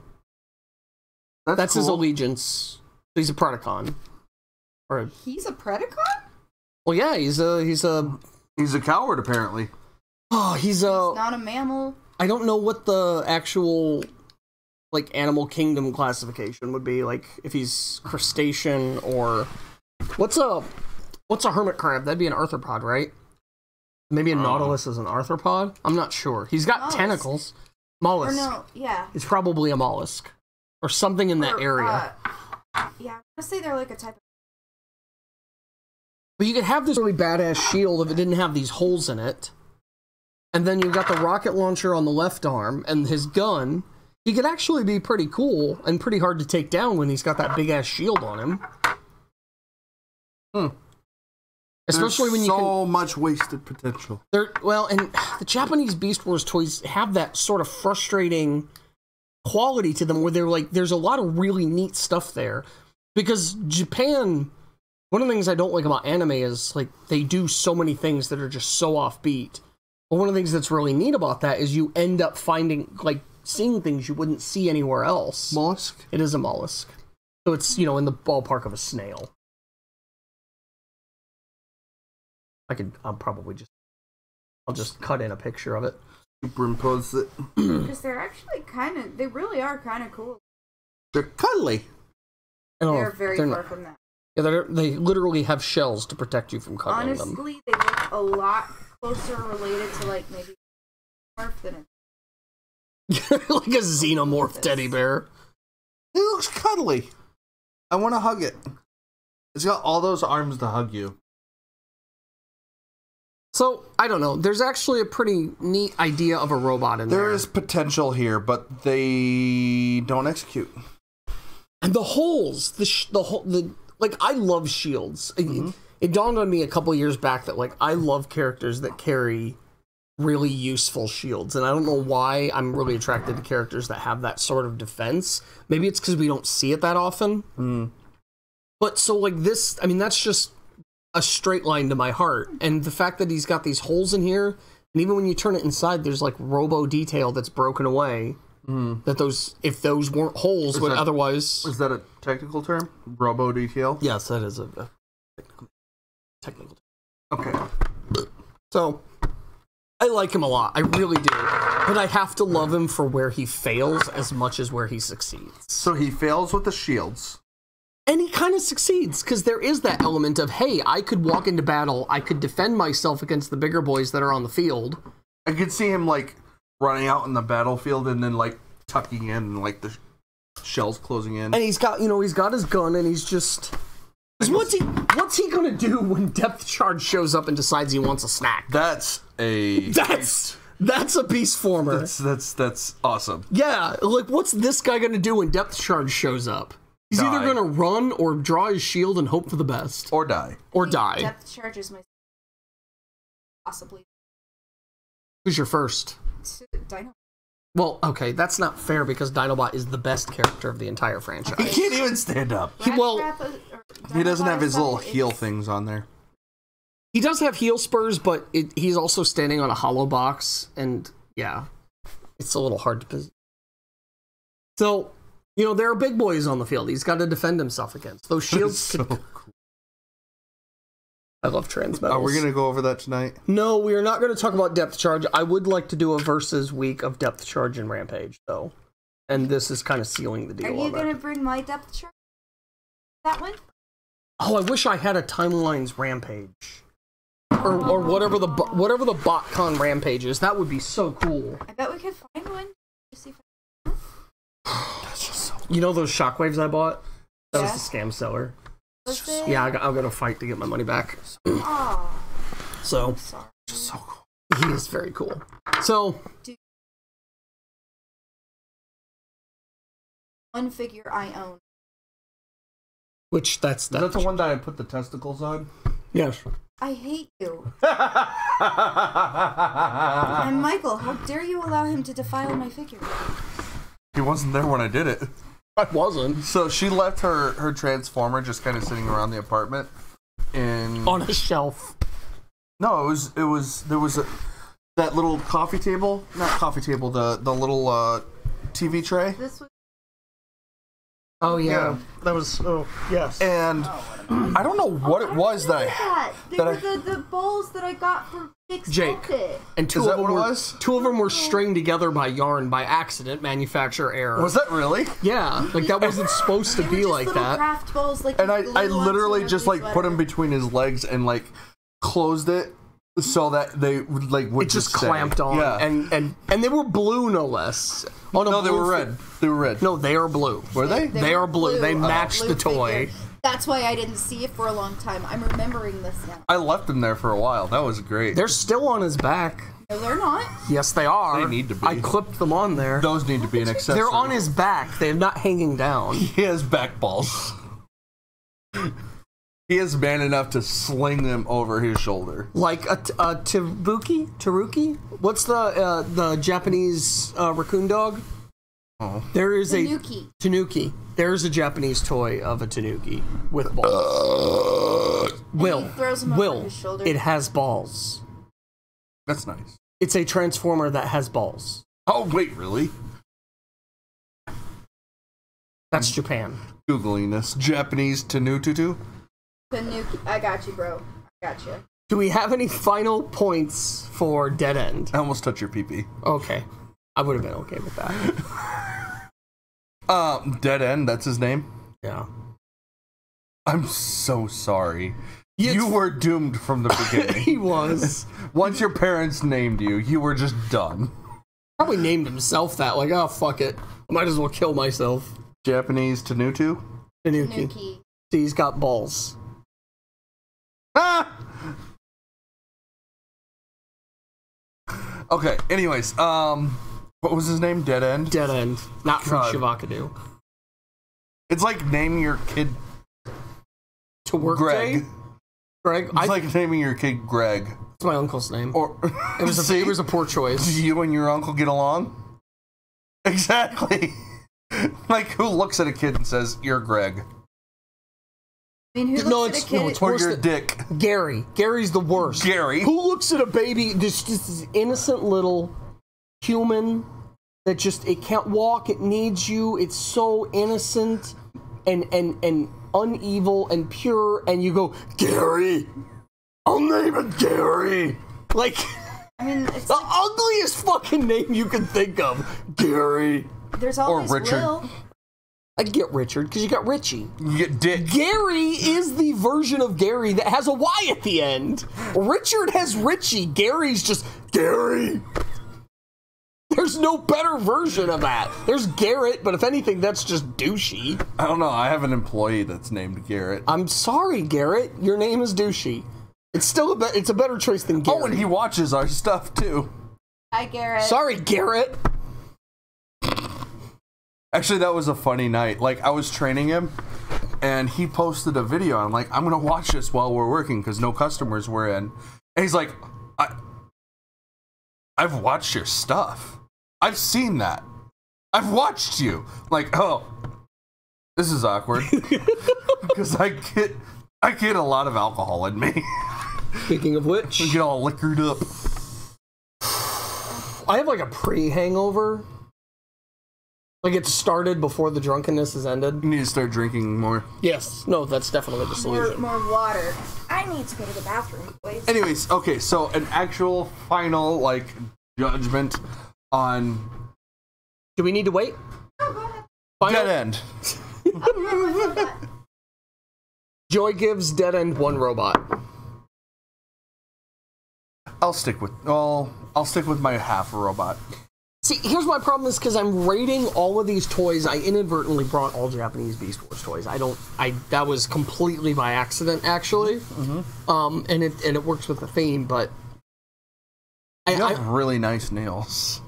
That's cool. His allegiance. He's a Predacon. He's a Predacon? Well, yeah, he's a coward, apparently. Oh, he's not a mammal. I don't know what the actual, like, animal kingdom classification would be. Like, if he's crustacean or... What's a hermit crab? That'd be an arthropod, right? Maybe a nautilus is an arthropod? I'm not sure. He's got tentacles. Mollusk. Or no, yeah. It's probably a mollusk. Or something in that area. Yeah, I'm gonna say they're like a type of... But you could have this really badass shield if it didn't have these holes in it. And then you've got the rocket launcher on the left arm and his gun. He could actually be pretty cool and pretty hard to take down when he's got that big-ass shield on him. Especially when you so much wasted potential. Well, and the Japanese Beast Wars toys have that sort of frustrating quality to them where they're like, there's a lot of really neat stuff there. Because Japan... One of the things I don't like about anime is, like, they do so many things that are just so offbeat. But one of the things that's really neat about that is you end up finding, like, seeing things you wouldn't see anywhere else. Mollusk? It is a mollusk. So it's, you know, in the ballpark of a snail. I'll just cut in a picture of it. Superimpose it. Because they're actually they really are kind of cool. They're cuddly. They're very far from that. Yeah, they literally have shells to protect you from cuddling them. Honestly, they look a lot closer related to, like, maybe Morph than like a xenomorph teddy bear. It looks cuddly. I want to hug it. It's got all those arms to hug you. So, I don't know. There's actually a pretty neat idea of a robot in there. There is potential here, but they don't execute. And the holes, like, I love shields. Mm-hmm. It dawned on me a couple years back that, like, I love characters that carry really useful shields. And I don't know why I'm really attracted to characters that have that sort of defense. Maybe it's because we don't see it that often. Mm. But so, like, this, I mean, that's just a straight line to my heart. And the fact that he's got these holes in here, and even when you turn it inside, there's, like, robo detail that's broken away. That if those weren't holes, would otherwise... Is that a technical term? Robo detail? Yes, that is a technical term. Okay. So, I like him a lot. I really do. But I have to love him for where he fails as much as where he succeeds. So he fails with the shields. And he kind of succeeds, because there is that element of, hey, I could walk into battle, I could defend myself against the bigger boys that are on the field. I could see him, like, running out in the battlefield and then, like, tucking in and, like, the shells closing in. And he's got, he's got his gun, and he's just... What's he gonna do when Depth Charge shows up and decides he wants a snack? That's a beast former. That's awesome. Yeah, like, what's this guy gonna do when Depth Charge shows up? He's either gonna run or draw his shield and hope for the best. Or die. Depth Charge is my... Possibly. Who's your first? Dino. Well, okay, that's not fair because Dinobot is the best character of the entire franchise. He can't even stand up. He doesn't have his little heel things on there. He does have heel spurs, but he's also standing on a hollow box, and yeah, it's a little hard to position. So, there are big boys on the field. He's got to defend himself against. Those shields so cool. I love Transmetals. Are we going to go over that tonight? No, we are not going to talk about Depth Charge. I would like to do a versus week of Depth Charge and Rampage, though. And this is kind of sealing the deal. Are you going to bring my Depth Charge? That one? Oh, I wish I had a Timelines Rampage. Or whatever the BotCon Rampage is. That would be so cool. I bet we could find one. See if That's just so cool. You know those shockwaves I bought? That was the scam seller. Yeah, I'll go to fight to get my money back. Oh. So, just so cool. He is very cool. So, one figure I own. Which that's Is that the one that I put the testicles on? Yes. I hate you. And Michael, how dare you allow him to defile my figure? He wasn't there when I did it. I wasn't. So she left her Transformer just kind of sitting around the apartment on a shelf. No, there was that little coffee table, not coffee table, the little TV tray. This was... Oh yeah. That was yes. And I don't know what it was that the bowls that I got from Jake. And two of them were stringed together by yarn by accident, manufacturer error. Was that really? Yeah, like that wasn't supposed to be like that. Craft bowls, like, and I literally just like put them between his legs and like closed it so that they would like would it just clamped on. Yeah. And they were blue no less. Oh no, they were red. They were red. No, they are blue. Were they? They are blue. They matched the toy. Figure. That's why I didn't see it for a long time. I'm remembering this now. I left them there for a while. That was great. They're still on his back. No, they're not. Yes, they are. They need to be. I clipped them on there. Those need to be an accessory. They're on his back. They're not hanging down. He has back balls. He is man enough to sling them over his shoulder. Like a Taruki? What's the Japanese raccoon dog? Oh. There is Tanuki. Tanuki. There's a Japanese toy of a Tanuki with balls. Throws them over his shoulder. It has balls. That's nice. It's a Transformer that has balls. Oh, wait, really? That's Japan. Googling this. Japanese Tanututu? Tanuki. I got you, bro. I got you. Do we have any final points for Dead End? I almost touched your pee-pee. Okay. I would have been okay with that. Dead End, that's his name? Yeah. I'm so sorry. You were doomed from the beginning. He was. Once your parents named you, you were just done. Probably named himself that, like, oh, fuck it. I might as well kill myself. Japanese Tanutu? Tanuki. See, he's got balls. Ah! Okay, anyways, what was his name? Dead End? Dead End. Not from God. Shivakadu. It's like naming your kid To work Greg. day? Greg? It's like naming your kid Greg. It's my uncle's name. Or It was a poor choice. Do you and your uncle get along? Exactly. Like, who looks at a kid and says, "You're Greg"? I mean, who looks at a kid? It's Or worse your than dick? Gary. Gary's the worst. Gary? Who looks at a baby, this innocent little human that just, it can't walk, it needs you, it's so innocent and unevil and pure, and you go, Gary! I'll name it Gary! Like, I mean, it's the ugliest fucking name you can think of. Gary. There's always Richard. Will. I get Richard, because you got Richie. You get Dick. Gary is the version of Gary that has a Y at the end. Richard has Richie. Gary's just Gary. There's no better version of that. There's Garrett, but if anything, that's just douchey. I don't know. I have an employee that's named Garrett. I'm sorry, Garrett. Your name is douchey. It's still it's a better choice than Garrett. Oh, and he watches our stuff too. Hi, Garrett. Sorry, Garrett. Actually, that was a funny night. Like, I was training him, and he posted a video. I'm like, I'm gonna watch this while we're working because no customers were in. And he's like, I've watched your stuff. I've seen that. I've watched you. Like, oh, this is awkward because I get a lot of alcohol in me. Speaking of which, I get all liquored up. I have like a pre-hangover. Like it started before the drunkenness has ended. You need to start drinking more. Yes. No, that's definitely the solution. More water. I need to go to the bathroom, please. Anyways, okay, so an actual final, like, judgment on... Do we need to wait? No, go ahead. Dead End. Joy gives Dead End 1 robot. I'll stick with my half robot. See, here's my problem is because I'm rating all of these toys. I inadvertently brought all Japanese Beast Wars toys. That was completely by accident, actually. Mm-hmm. And it works with the theme, but you have really nice nails.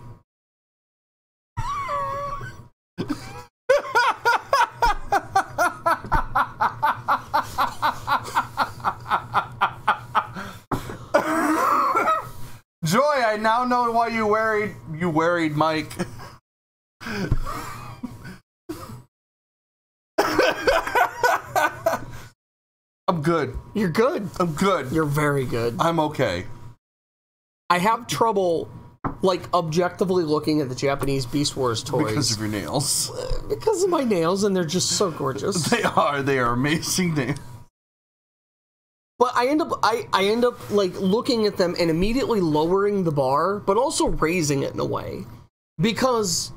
Joy, I now know why you worried Mike. I'm good. You're good. I'm good. You're very good. I'm okay. I have trouble, like, objectively looking at the Japanese Beast Wars toys. Because of your nails. Because of my nails, and they're just so gorgeous. They are amazing nails. But I end up like looking at them and immediately lowering the bar, but also raising it in a way. Because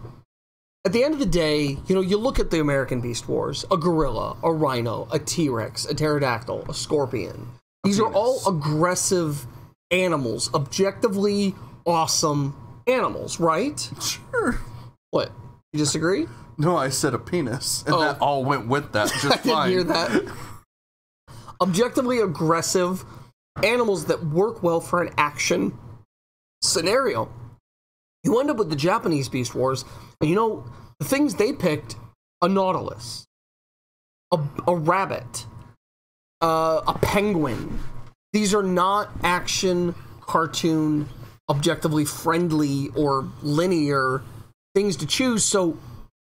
at the end of the day, you know, you look at the American Beast Wars, a gorilla, a rhino, a T-Rex, a pterodactyl, a scorpion. These are all aggressive animals, objectively awesome animals, right? Sure. What? You disagree? No, I said a penis, and that all went with that just I didn't fine. hear that. Objectively aggressive animals that work well for an action scenario. You end up with the Japanese Beast Wars, and you know, the things they picked, a nautilus, a rabbit, a penguin. These are not action, cartoon, objectively friendly, or linear things to choose, so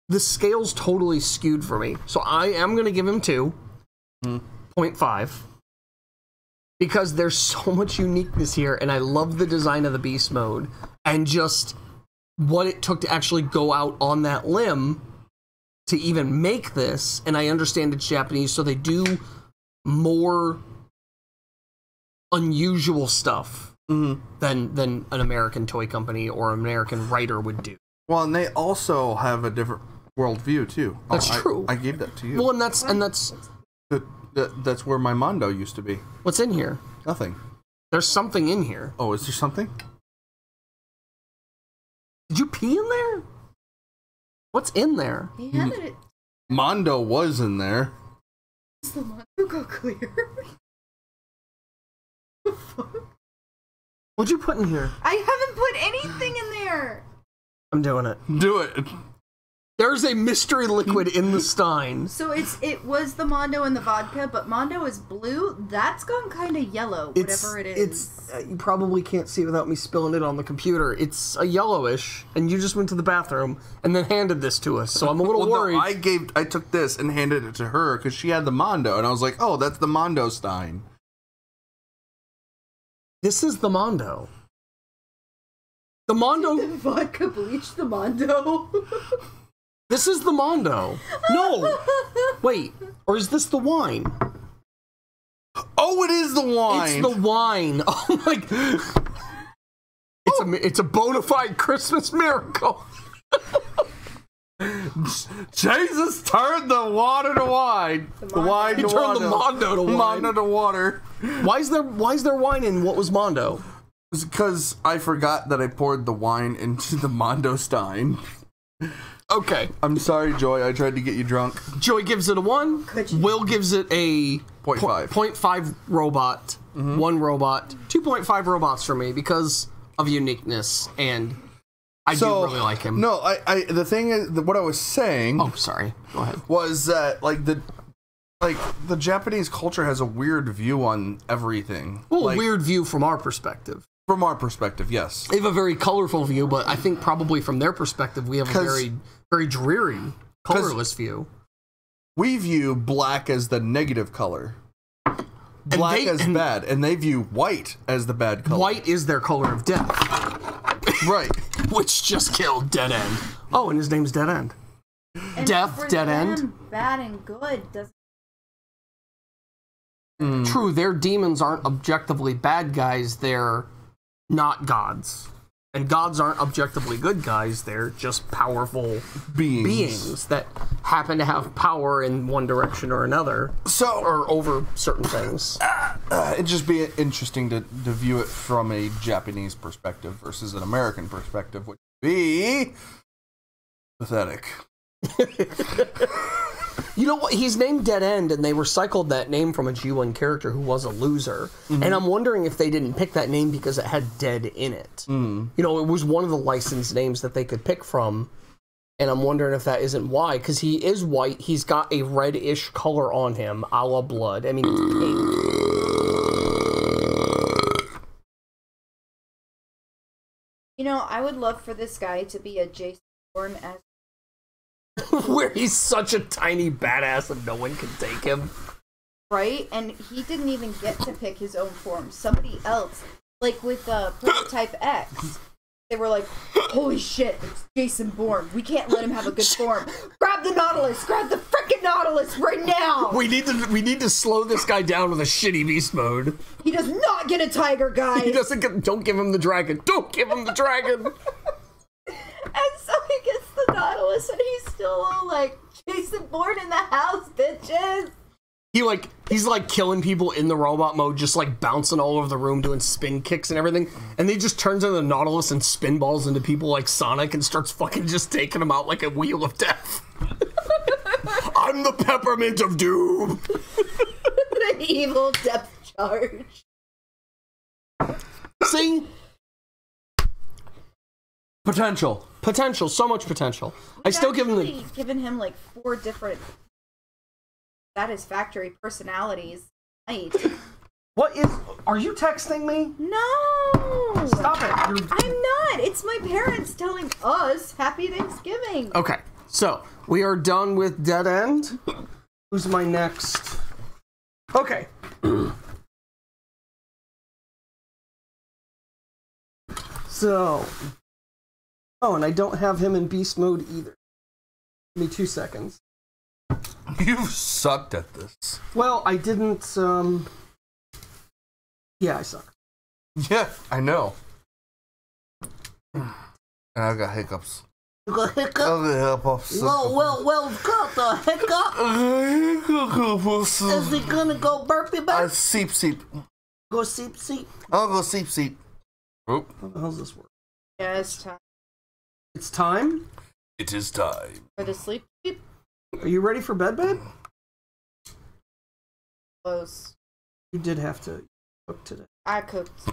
the scale's totally skewed for me. So I am going to give him 2.5 because there's so much uniqueness here, and I love the design of the beast mode and just what it took to actually go out on that limb to even make this. And I understand it's Japanese, so they do more unusual stuff than an American toy company or an American writer would do. Well, and they also have a different worldview too. That's true. I gave that to you. Well, and that's that's where my Mondo used to be. what's in here. Nothing. There's something in here. Oh, is there something? Did you pee in there? What's in there? He had it. Mondo was in there. Is the Mondo go clear? The fuck? What'd you put in here? I haven't put anything in there. I'm doing it. Do it. There's a mystery liquid in the stein. So it was the Mondo and the vodka, but Mondo is blue. That's gone kind of yellow, whatever it is. You probably can't see without me spilling it on the computer. It's a yellowish, and you just went to the bathroom and then handed this to us, so I'm a little worried. No, I took this and handed it to her because she had the Mondo, and I was like, oh, that's the Mondo Stein. This is the Mondo. The Mondo... The vodka bleached the Mondo. This is the Mondo. No. Wait. Or is this the wine? Oh, it is the wine. It's the wine. Oh my... It's a bona fide Christmas miracle. Jesus turned the water to wine. The wine He to turned water. the Mondo to wine. Mondo to water. Why is there wine in what was Mondo? It's because I forgot that I poured the wine into the Mondo Stein. Okay. I'm sorry, Joy. I tried to get you drunk. Joy gives it a 1. Will gives it a 0.5. 0.5 robot. 1 robot. 2.5 robots for me because of uniqueness, and I do really like him. No, the thing is, what I was saying... Oh, sorry. Go ahead. Was that, the Japanese culture has a weird view on everything. Well, a weird view from our perspective. From our perspective, yes. They have a very colorful view, but I think probably from their perspective, we have a very, very dreary, colorless view. We view black as the negative color. Black as bad, and they view white as the bad color. White is their color of death. Right. Which just killed Dead End. Oh, and his name's Dead End. And Death, Dead End. Bad and good doesn't. True, their demons aren't objectively bad guys, they're not gods. And gods aren't objectively good guys, they're just powerful beings that happen to have power in one direction or another. Or over certain things. It'd just be interesting to view it from a Japanese perspective versus an American perspective, which would be pathetic. You know what? He's named Dead End, and they recycled that name from a G1 character who was a loser. And I'm wondering if they didn't pick that name because it had dead in it. You know, it was one of the licensed names that they could pick from. And I'm wondering if that isn't why, because he is white. He's got a reddish color on him, a la blood. I mean, it's pink. You know, I would love for this guy to be a Jason Bourne as where he's such a tiny badass and no one can take him. Right? And he didn't even get to pick his own form. Somebody else, like with Prototype X, they were like, holy shit, it's Jason Bourne. We can't let him have a good form. Grab the Nautilus! Grab the frickin' Nautilus right now! We need to slow this guy down with a shitty beast mode. He does not get a tiger, guys! He doesn't get, don't give him the dragon. Don't give him the dragon! And so he gets the Nautilus, and he's still all like, Jason Bourne in the house, bitches! He's like killing people in the robot mode, just like bouncing all over the room, doing spin kicks and everything. And he just turns into the Nautilus and spinballs into people like Sonic and starts fucking just taking them out like a wheel of death. I'm the peppermint of doom! The evil depth charge. See? Potential, so much potential. I still give him given him like 4 different satisfactory personalities. What is? Are you texting me? No! Stop it! I'm not! It's my parents telling us Happy Thanksgiving! Okay, so we are done with Dead End. Who's my next? Okay. So. Oh, and I don't have him in beast mode either. Give me 2 seconds. You've sucked at this. Well, I didn't, Yeah, I suck. Yeah, I know. And I got hiccups. You got hiccup? Hiccups. Well, got the hiccup. Is he gonna go burpee back? Seep. Go seep. I'll go seep. Oop. How the hell's this work? Yeah, it's time. It's time? It is time. For the sleep. Are you ready for bed, babe? Close. You did have to cook today. I cooked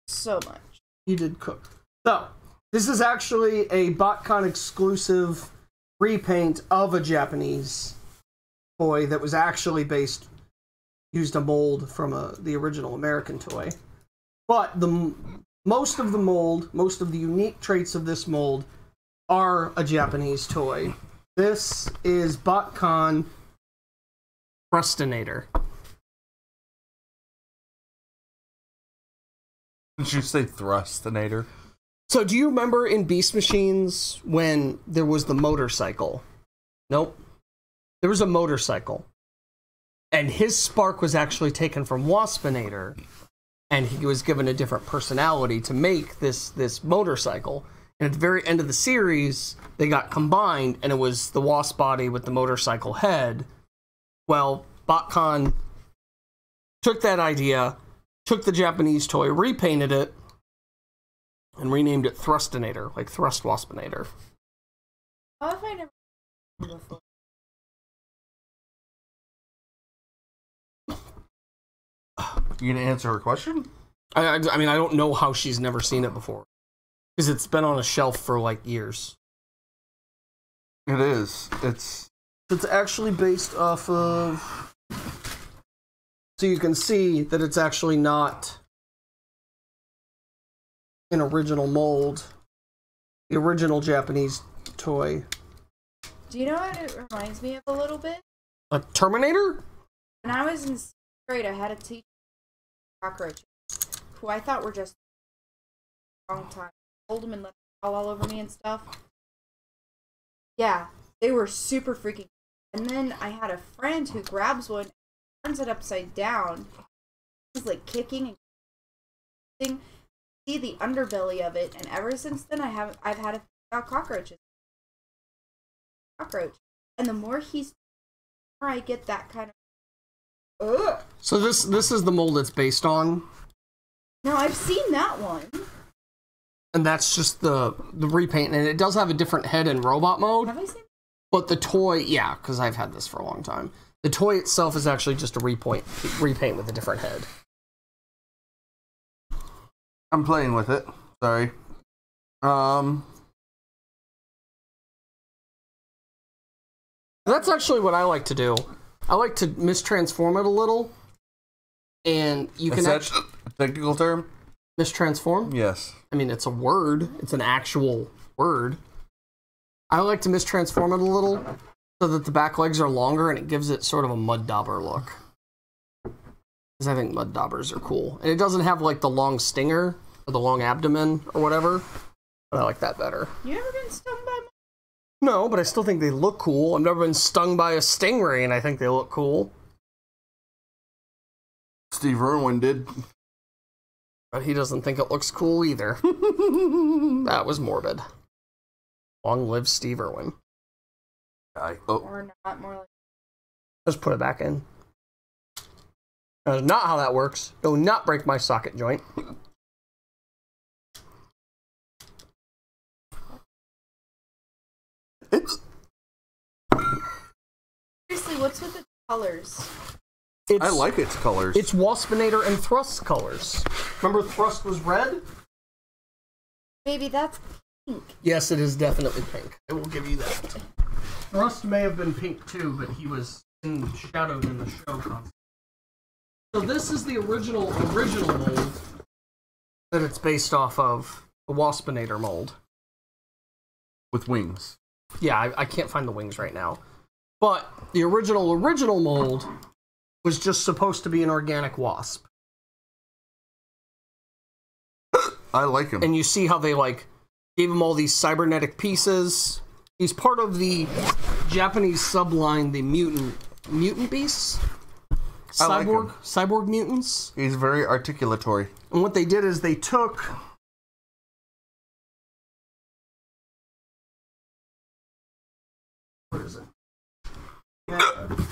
so much. You did cook. So, this is actually a BotCon exclusive repaint of a Japanese toy that was actually used a mold from the original American toy. But most of the unique traits of this mold are a Japanese toy. This is BotCon Frustinator. Did you say thrustinator? So do you remember in Beast Machines when there was the motorcycle? Nope. There was a motorcycle. And his spark was actually taken from Waspinator. and he was given a different personality to make this motorcycle. And at the very end of the series, they got combined, and it was the wasp body with the motorcycle head. Well, BotCon took that idea, took the Japanese toy, repainted it, and renamed it Thrustinator, like Thrust Waspinator. How have I never before? You gonna answer her question? I mean, I don't know how she's never seen it before. Because it's been on a shelf for, like, years. It is. It's actually based off of... So you can see that it's actually not an original mold. The original Japanese toy. Do you know what it reminds me of a little bit? A Terminator? When I was in 6th grade, I had a teacher, cockroaches, who I thought were just a long time. Hold them and let them fall all over me and stuff. Yeah, they were super freaking. And then I had a friend who grabs one, turns it upside down. He's like kicking and kicking. See the underbelly of it, and ever since then I've had a thing about cockroaches. Cockroach, and the more the more I get that kind of. Ugh. So this is the mold it's based on. No, I've seen that one. And that's just the repaint, and it does have a different head in robot mode. Have I seen? But the toy, yeah, because I've had this for a long time. The toy itself is actually just a repaint with a different head. I'm playing with it. Sorry. That's actually what I like to do. I like to mistransform it a little, and you can actually a technical term. Mistransform? Yes. I mean, it's a word. It's an actual word. I like to mistransform it a little so that the back legs are longer and it gives it sort of a mud dauber look. Because I think mud daubers are cool. And it doesn't have like the long stinger or the long abdomen or whatever. But I like that better. You ever been stung by mud? No, but I still think they look cool. I've never been stung by a stingray and I think they look cool. Steve Irwin did. But he doesn't think it looks cool either. That was morbid. Long live Steve Irwin. Or not, more like... Let's put it back in. That's not how that works. Do not break my socket joint. Seriously, what's with the colors? I like its colors. It's Waspinator and Thrust colors. Remember Thrust was red? Baby, that's pink. Yes, it is definitely pink. I will give you that. Thrust may have been pink too, but he was shadowed in the show constantly. So this is the original mold that it's based off of, the Waspinator mold. With wings. Yeah, I can't find the wings right now. But the original mold was just supposed to be an organic wasp. I like him. And you see how they, like, gave him all these cybernetic pieces. He's part of the Japanese subline, the mutant beasts. Cyborg mutants. He's very articulatory. And what they did is they took... What is it?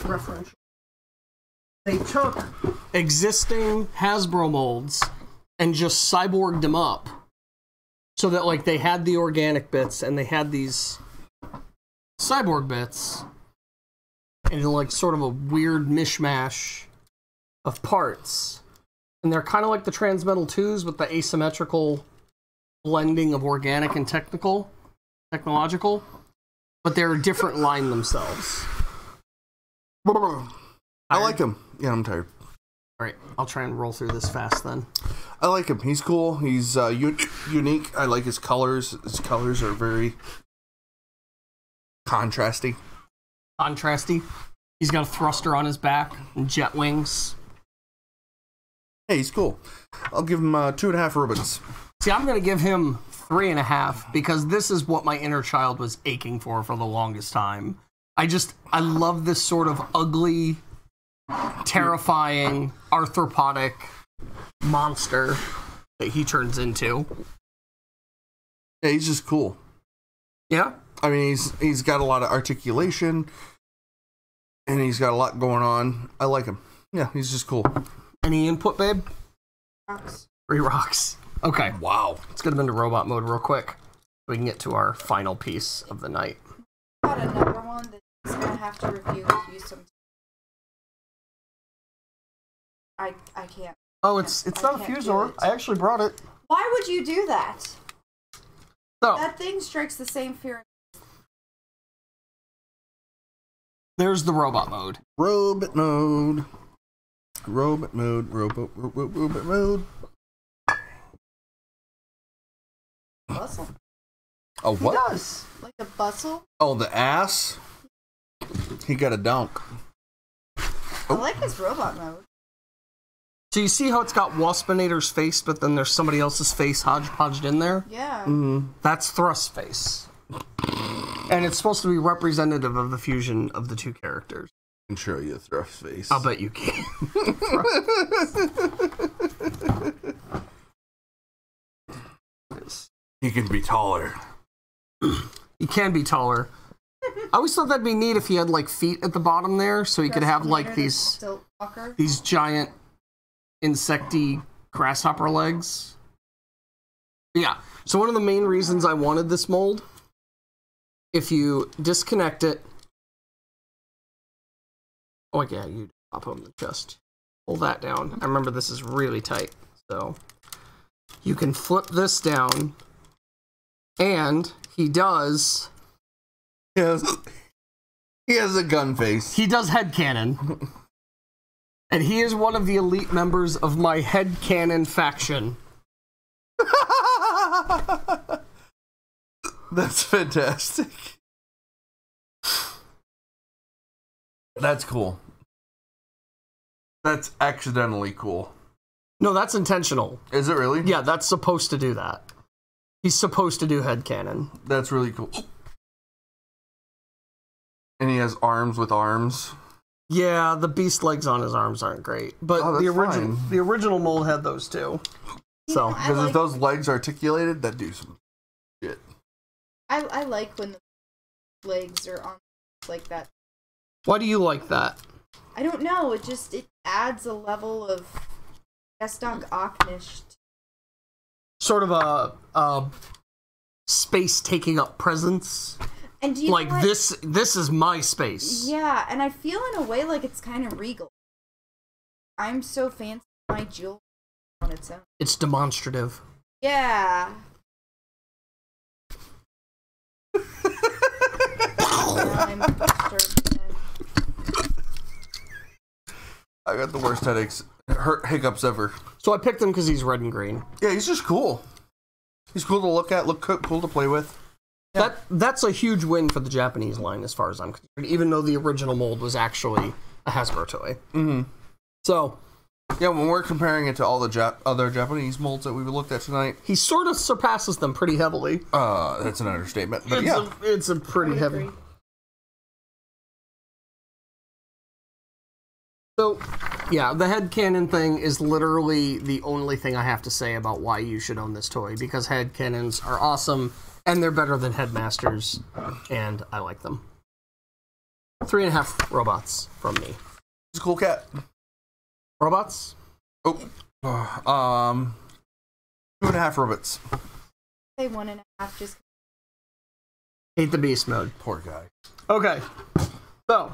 Reference. They took existing Hasbro molds and just cyborged them up so that, like, they had the organic bits and they had these cyborg bits and, like, sort of a weird mishmash of parts. And they're kind of like the Transmetal 2s with the asymmetrical blending of organic and technological, but they're a different line themselves. I like him. Yeah, I'm tired. Alright, I'll try and roll through this fast then. I like him. He's cool. He's unique. I like his colors. His colors are very contrasty. He's got a thruster on his back and jet wings. Hey, he's cool. I'll give him 2.5 ribbons. See, I'm going to give him 3.5 because this is what my inner child was aching for the longest time. I love this sort of ugly, terrifying, arthropodic monster that he turns into. Yeah, he's just cool. Yeah? I mean, he's got a lot of articulation, and he's got a lot going on. I like him. Yeah, he's just cool. Any input, babe? Rocks. 3 rocks. Okay. Wow. Let's get him into robot mode real quick so we can get to our final piece of the night. Got another one that he's gonna have to review with you sometime. I can't. Oh, it's not a Fusor. I actually brought it. Why would you do that? So, That thing strikes the same fear. there's the robot mode. Robot mode. Robot mode. Robot mode. Bustle. Oh, what? He does. Like a bustle? Oh, the ass? He got a dunk. I like his robot mode. So you see how it's got Waspinator's face, but then there's somebody else's face hodgepodged in there? Yeah. That's Thrust's face. And it's supposed to be representative of the fusion of the two characters. I can show you Thrust's face. I'll bet you can. He can be taller. He can be taller. I always thought that'd be neat if he had like feet at the bottom there, so he could have like these giant insecty grasshopper legs. Yeah. So one of the main reasons I wanted this mold, if you disconnect it, oh yeah, you pop him in the chest. Pull that down. I remember this is really tight, so you can flip this down, and he does. He has a gun face. He does headcanon. And he is one of the elite members of my headcanon faction. That's fantastic. That's cool. That's accidentally cool. No, that's intentional. Is it really? Yeah, that's supposed to do that. He's supposed to do headcanon. That's really cool. And he has arms with arms. Yeah, the beast legs on his arms aren't great, but the original mold had those too. So because if those legs articulated, that do some shit. I like when the legs are on like that. Why do you like that? I don't know. It adds a level of Estoc Ocknish. Sort of a space taking up presence. And do you like know what? this is my space. Yeah, and I feel in a way like it's kind of regal. I'm so fancy with my jewelry on its own. It's demonstrative. Yeah. I got the worst headaches, hiccups ever. So I picked him because he's red and green. Yeah, he's just cool. He's cool to look at, cool to play with. Yeah. That's a huge win for the Japanese line as far as I'm concerned, even though the original mold was actually a Hasbro toy. Mm-hmm. So, yeah, when we're comparing it to all the other Japanese molds that we looked at tonight, he sort of surpasses them pretty heavily. That's an understatement, but it's a pretty heavy. So, yeah, the headcanon thing is literally the only thing I have to say about why you should own this toy, because headcanons are awesome, and they're better than headmasters, and I like them. 3.5 robots from me. It's a cool cat. Robots? Oh. 2.5 robots. Say 1.5, just... Hate the beast mode. Poor guy. Okay. So...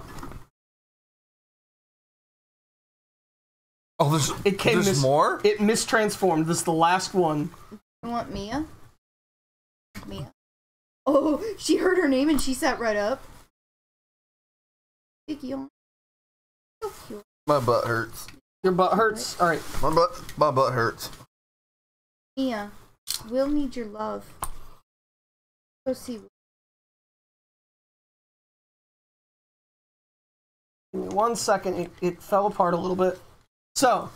Oh, there's more? It mistransformed. This is the last one. You want Mia? Mia. Oh, she heard her name and she sat right up. Big yawn. So cute. My butt hurts. Your butt hurts? Alright. My butt hurts. Mia, we'll need your love. Go see. Give me 1 second. It fell apart a little bit. So,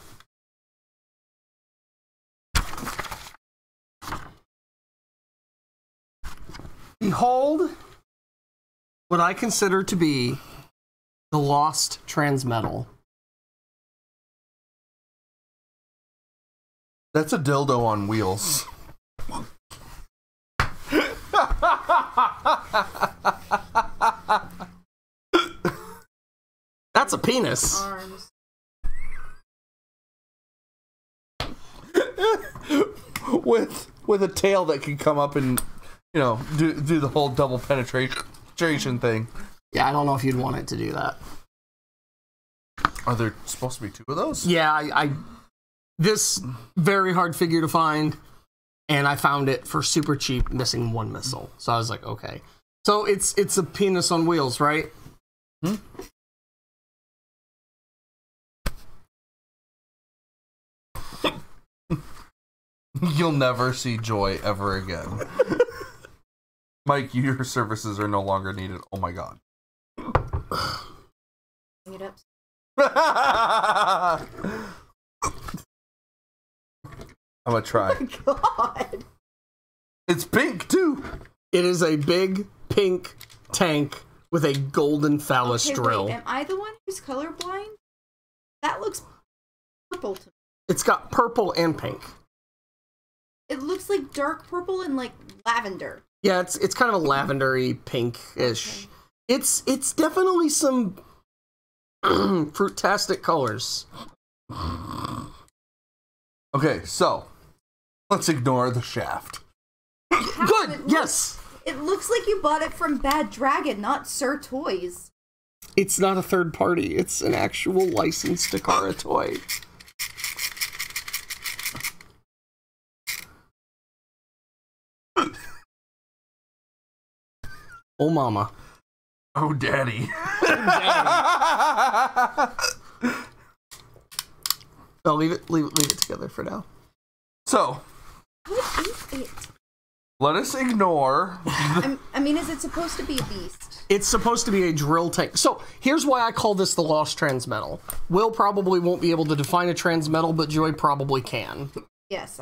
behold what I consider to be the lost transmetal. That's a dildo on wheels. That's a penis. Arms. with a tail that can come up and, you know, do the whole double penetration thing. Yeah, I don't know if you'd want it to do that. Are there supposed to be 2 of those? Yeah, I this very hard figure to find, and I found it for super cheap, missing 1 missile. So I was like, okay. So it's a penis on wheels, right? Hmm? You'll never see joy ever again. Mike, your services are no longer needed. Oh my god. Bring it up. I'm gonna try. Oh my god. It's pink too. It is a big pink tank with a golden phallus drill. Wait, am I the one who's colorblind? That looks purple to me. It's got purple and pink. It looks like dark purple and like lavender. Yeah, it's kind of a lavendery pinkish. Okay. It's definitely some fruitastic colors. Okay, so let's ignore the shaft. Good. Yes. It looks like you bought it from Bad Dragon, not Sir Toys. It's not a third party. It's an actual licensed Takara toy. Oh, mama. Oh, daddy. No, leave it together for now. So, What is it? let us ignore. I mean, is it supposed to be a beast? It's supposed to be a drill tank. So here's why I call this the Lost Transmetal. Will probably won't be able to define a transmetal, but Joy probably can. Yes,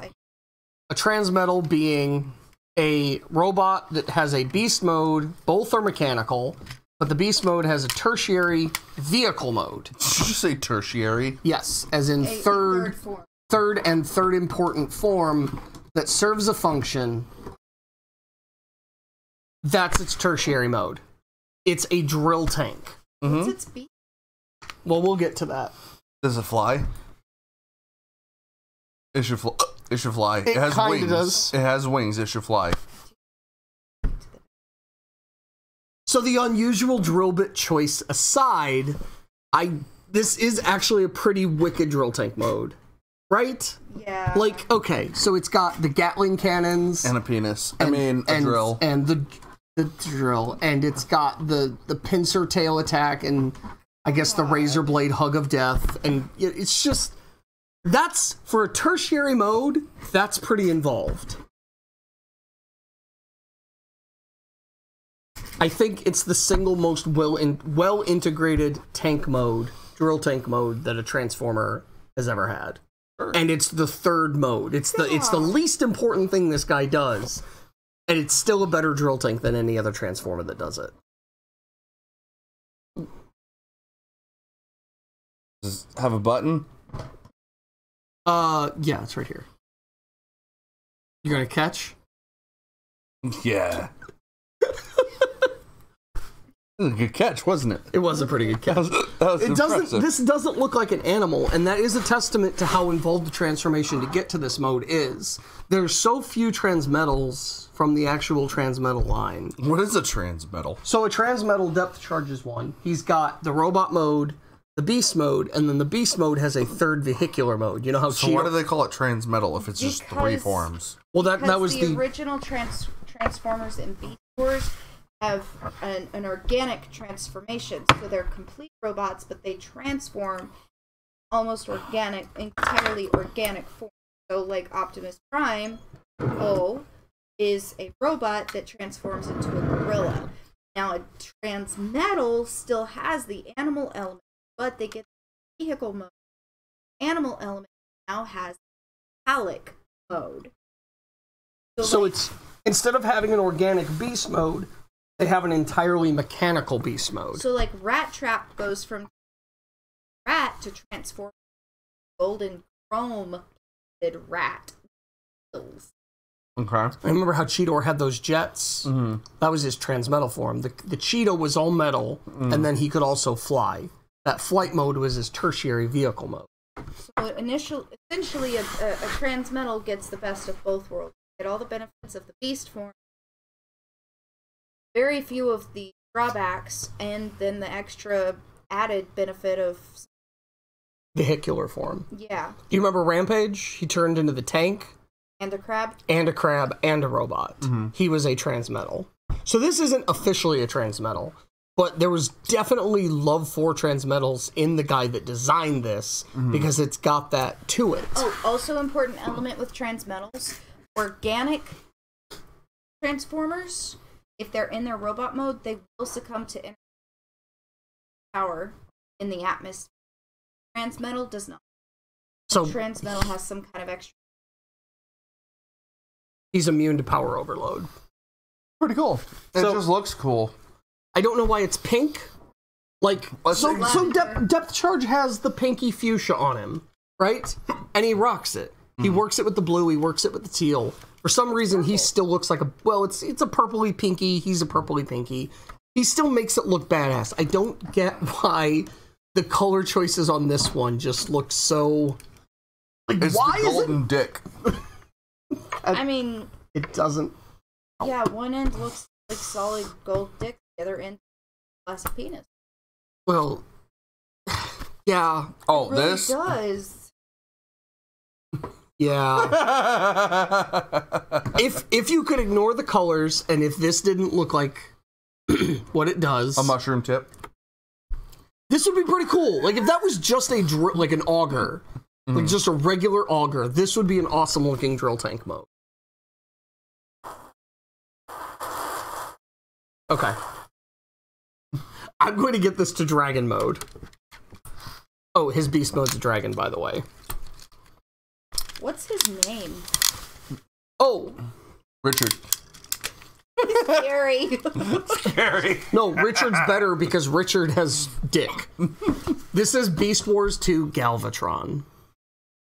A transmetal being a robot that has a beast mode. Both are mechanical, but the beast mode has a tertiary vehicle mode. Did you say tertiary? Yes, as in third form. third important form that serves a function. That's its tertiary mode. It's a drill tank. What's its beast? Well, we'll get to that. Does it fly? It should fly. It should fly. It has wings. Does. It has wings. It should fly. So the unusual drill bit choice aside, this is actually a pretty wicked drill tank mode, right? Yeah. Like, okay, so it's got the Gatling cannons And a penis. A drill. and the drill, and it's got the pincer tail attack, and I guess the razor blade hug of death, and it's just. That's, for a tertiary mode, that's pretty involved. I think it's the single most well-integrated tank mode, drill tank mode, that a Transformer has ever had. Sure. And it's the third mode. It's the least important thing this guy does, and it's still a better drill tank than any other Transformer that does it. Does it have a button? Yeah, it's right here. You're gonna catch? Yeah. It was a good catch, wasn't it? It was a pretty good catch. That was impressive. This doesn't look like an animal, and that is a testament to how involved the transformation to get to this mode is. There's so few transmetals from the actual transmetal line. What is a transmetal? So a transmetal depth charges 1. He's got the robot mode, the beast mode, and then the beast mode has a third vehicular mode. You know how So why do they call it transmetal if it's just 3 forms? Well, that was the original Transformers in Beast Wars have an organic transformation, so they're complete robots, but they transform almost organic, entirely organic form. So, like Optimus Prime, is a robot that transforms into a gorilla. Now, a transmetal still has the animal element, but they get the vehicle mode. Animal element now has metallic mode. So it's, instead of having an organic beast mode, they have an entirely mechanical beast mode. So, like, Rat Trap goes from rat to transform golden chrome rat kills. Okay. I remember how Cheetor had those jets. Mm-hmm. That was his transmetal form. The Cheeto was all metal, and then he could also fly. That flight mode was his tertiary vehicle mode. So essentially, a transmetal gets the best of both worlds. You get all the benefits of the beast form, very few of the drawbacks, and then the extra added benefit of Vehicular form. yeah. Do you remember Rampage? He turned into the tank. And the crab. And a crab and a robot. Mm-hmm. He was a transmetal. So this isn't officially a transmetal, but there was definitely love for transmetals in the guy that designed this because it's got that to it. Oh, also important element with transmetals, organic transformers, if they're in their robot mode, they will succumb to power in the atmosphere. Transmetal does not. So transmetal has some kind of extra. He's immune to power overload. Pretty cool. It just looks cool. I don't know why it's pink. Like, so depth charge has the pinky fuchsia on him, right? And he rocks it. He works it with the blue, he works it with the teal. For some reason, he still looks like it's a purpley pinky, he's a purpley pinky. He still makes it look badass. I don't get why the color choices on this one just look so... Like, it's why the golden dick. I mean... It doesn't... Yeah, one end looks like solid gold dick, the other end plastic penis. Well... Yeah. Oh, it really this? does. Yeah. if you could ignore the colors, and if this didn't look like what it does... A mushroom tip? This would be pretty cool. Like, if that was just like an auger, like just a regular auger, this would be an awesome looking drill tank mode. Okay. I'm going to get this to dragon mode. Oh, his beast mode's a dragon, by the way. What's his name? Oh! Richard. Scary. Scary. No, Richard's better because Richard has dick. This is Beast Wars 2 Galvatron.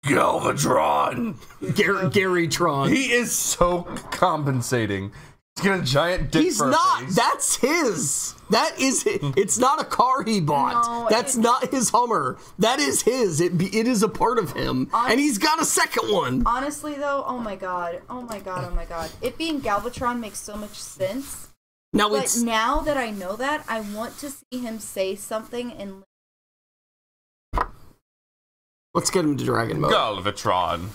Galvatron. Garytron. He is so compensating. He's got a giant dick He's for a not. face. That's his. That is his. It's not a car he bought. No, That's not his Hummer. That is his. It is a part of him. And he's got a second one. Honestly, though, oh my god. It being Galvatron makes so much sense. Now But now that I know that, I want to see him say something and... Let's get him to dragon mode. Galvatron.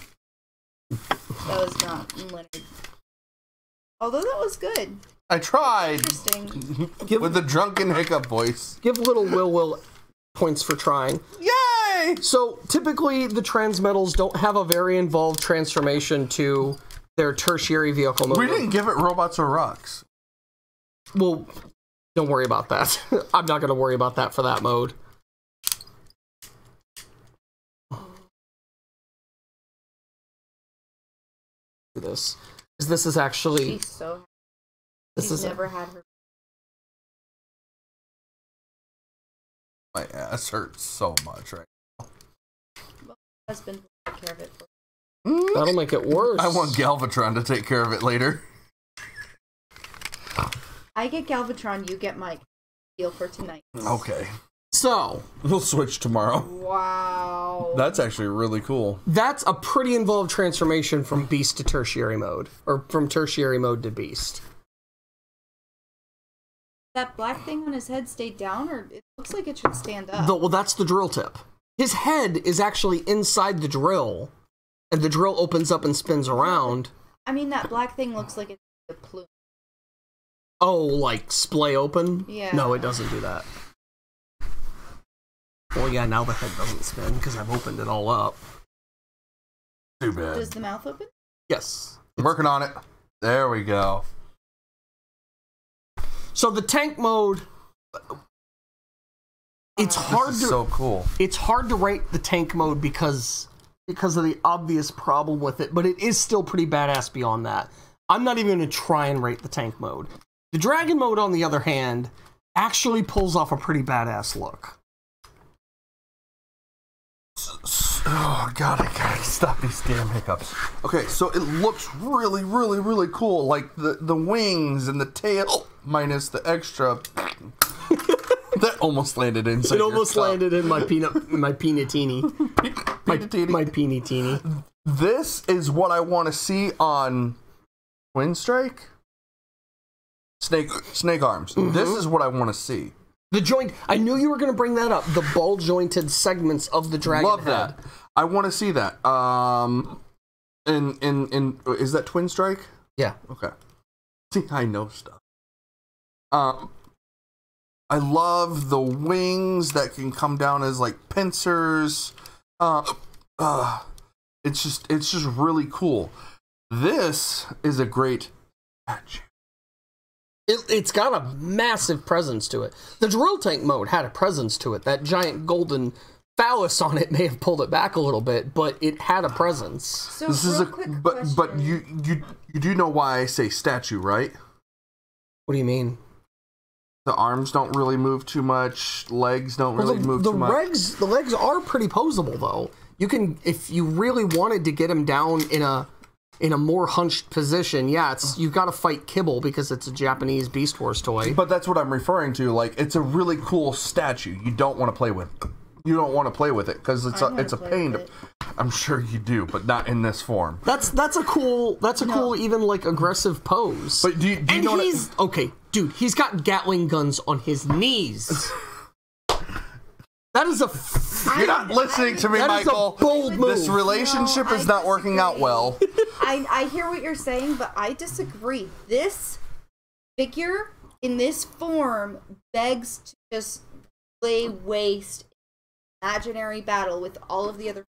That was not Leonard. Although that was good. I tried. Interesting. With the drunken hiccup voice. Give little Will points for trying. Yay! So typically the transmetals don't have a very involved transformation to their tertiary vehicle mode. We didn't give it robots or rocks. Well, don't worry about that. I'm not going to worry about that for that mode. This is actually... She's so... This She's is never had her... My ass hurts so much right husband will take care of it for That'll make it worse. I want Galvatron to take care of it later. I get Galvatron, you get Mike. Deal for tonight. Okay. So, We'll switch tomorrow. Wow. That's actually really cool. that's a pretty involved transformation from beast to tertiary mode. Or from tertiary mode to beast. That black thing on his head stayed down, or it looks like it should stand up? Well, that's the drill tip. His head is actually inside the drill, and the drill opens up and spins around. I mean, that black thing looks like it's a plume. Oh, like splay open? Yeah. No, it doesn't do that. Well, yeah, now the head doesn't spin because I've opened it all up. Too bad. Does the mouth open? Yes. I'm working on it. There we go. So the tank mode, it's hard This to is so cool. it's hard to rate the tank mode because of the obvious problem with it, but it is still pretty badass beyond that. I'm not even going to try and rate the tank mode. The dragon mode, on the other hand, actually pulls off a pretty badass look. Oh god, I gotta stop these damn hiccups. Okay, so it looks really, really, really cool. Like the wings and the tail, minus the extra. That almost landed inside. It almost landed in my peanutini. My peanutini. This is what I want to see on Twin Strike. Snake arms. This is what I want to see. The joint. I knew you were going to bring that up. The ball jointed segments of the dragon Love that. I want to see that. Is that Twin Strike? Yeah. Okay. See, I know stuff. I love the wings that can come down as like pincers. It's just really cool. This is a great statue. It's got a massive presence to it. The drill tank mode had a presence to it. That giant golden phallus on it may have pulled it back a little bit, but it had a presence. So this is but you do know why I say statue, right? What do you mean? The arms don't really move too much. Legs don't really move too much. The legs are pretty posable though. You can, if you really wanted to get him down in a more hunched position, yeah, you've got to fight Kibble because it's a Japanese Beast Wars toy. But that's what I'm referring to. Like, it's a really cool statue. You don't want to play with. You don't want to play with it because it's a pain. I'm sure you do, but not in this form. That's a cool even like aggressive pose. But do you know okay, dude? He's got Gatling guns on his knees. That is You're not listening to me, Michael. Is a bold move. This relationship is not working out well. I hear what you're saying, but I disagree. This figure in this form begs to just lay waste imaginary battle with all of the other.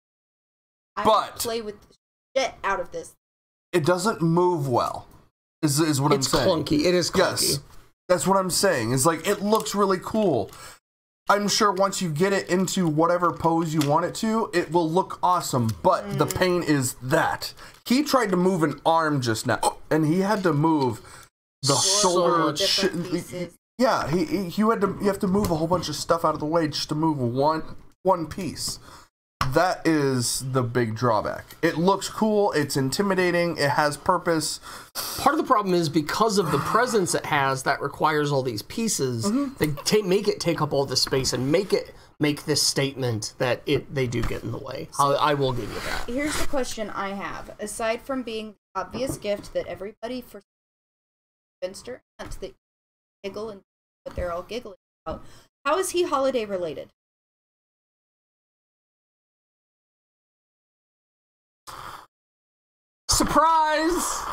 I want to play with the shit out of this. It doesn't move well. Is what I'm saying. It's clunky. It is clunky. Yes, that's what I'm saying. It's like it looks really cool. I'm sure once you get it into whatever pose you want it to, it will look awesome. But the pain is that he tried to move an arm just now, and he had to move the shoulder. Yeah, you have to move a whole bunch of stuff out of the way just to move one piece. That is the big drawback. It looks cool. It's intimidating. It has purpose. Part of the problem is because of the presence it has that requires all these pieces, they make it take up all this space and make this statement that they do get in the way. I will give you that. Here's the question I have. Aside from being the obvious gift that everybody for Finster and that giggle and what they're all giggling about, how is he holiday related? Surprise!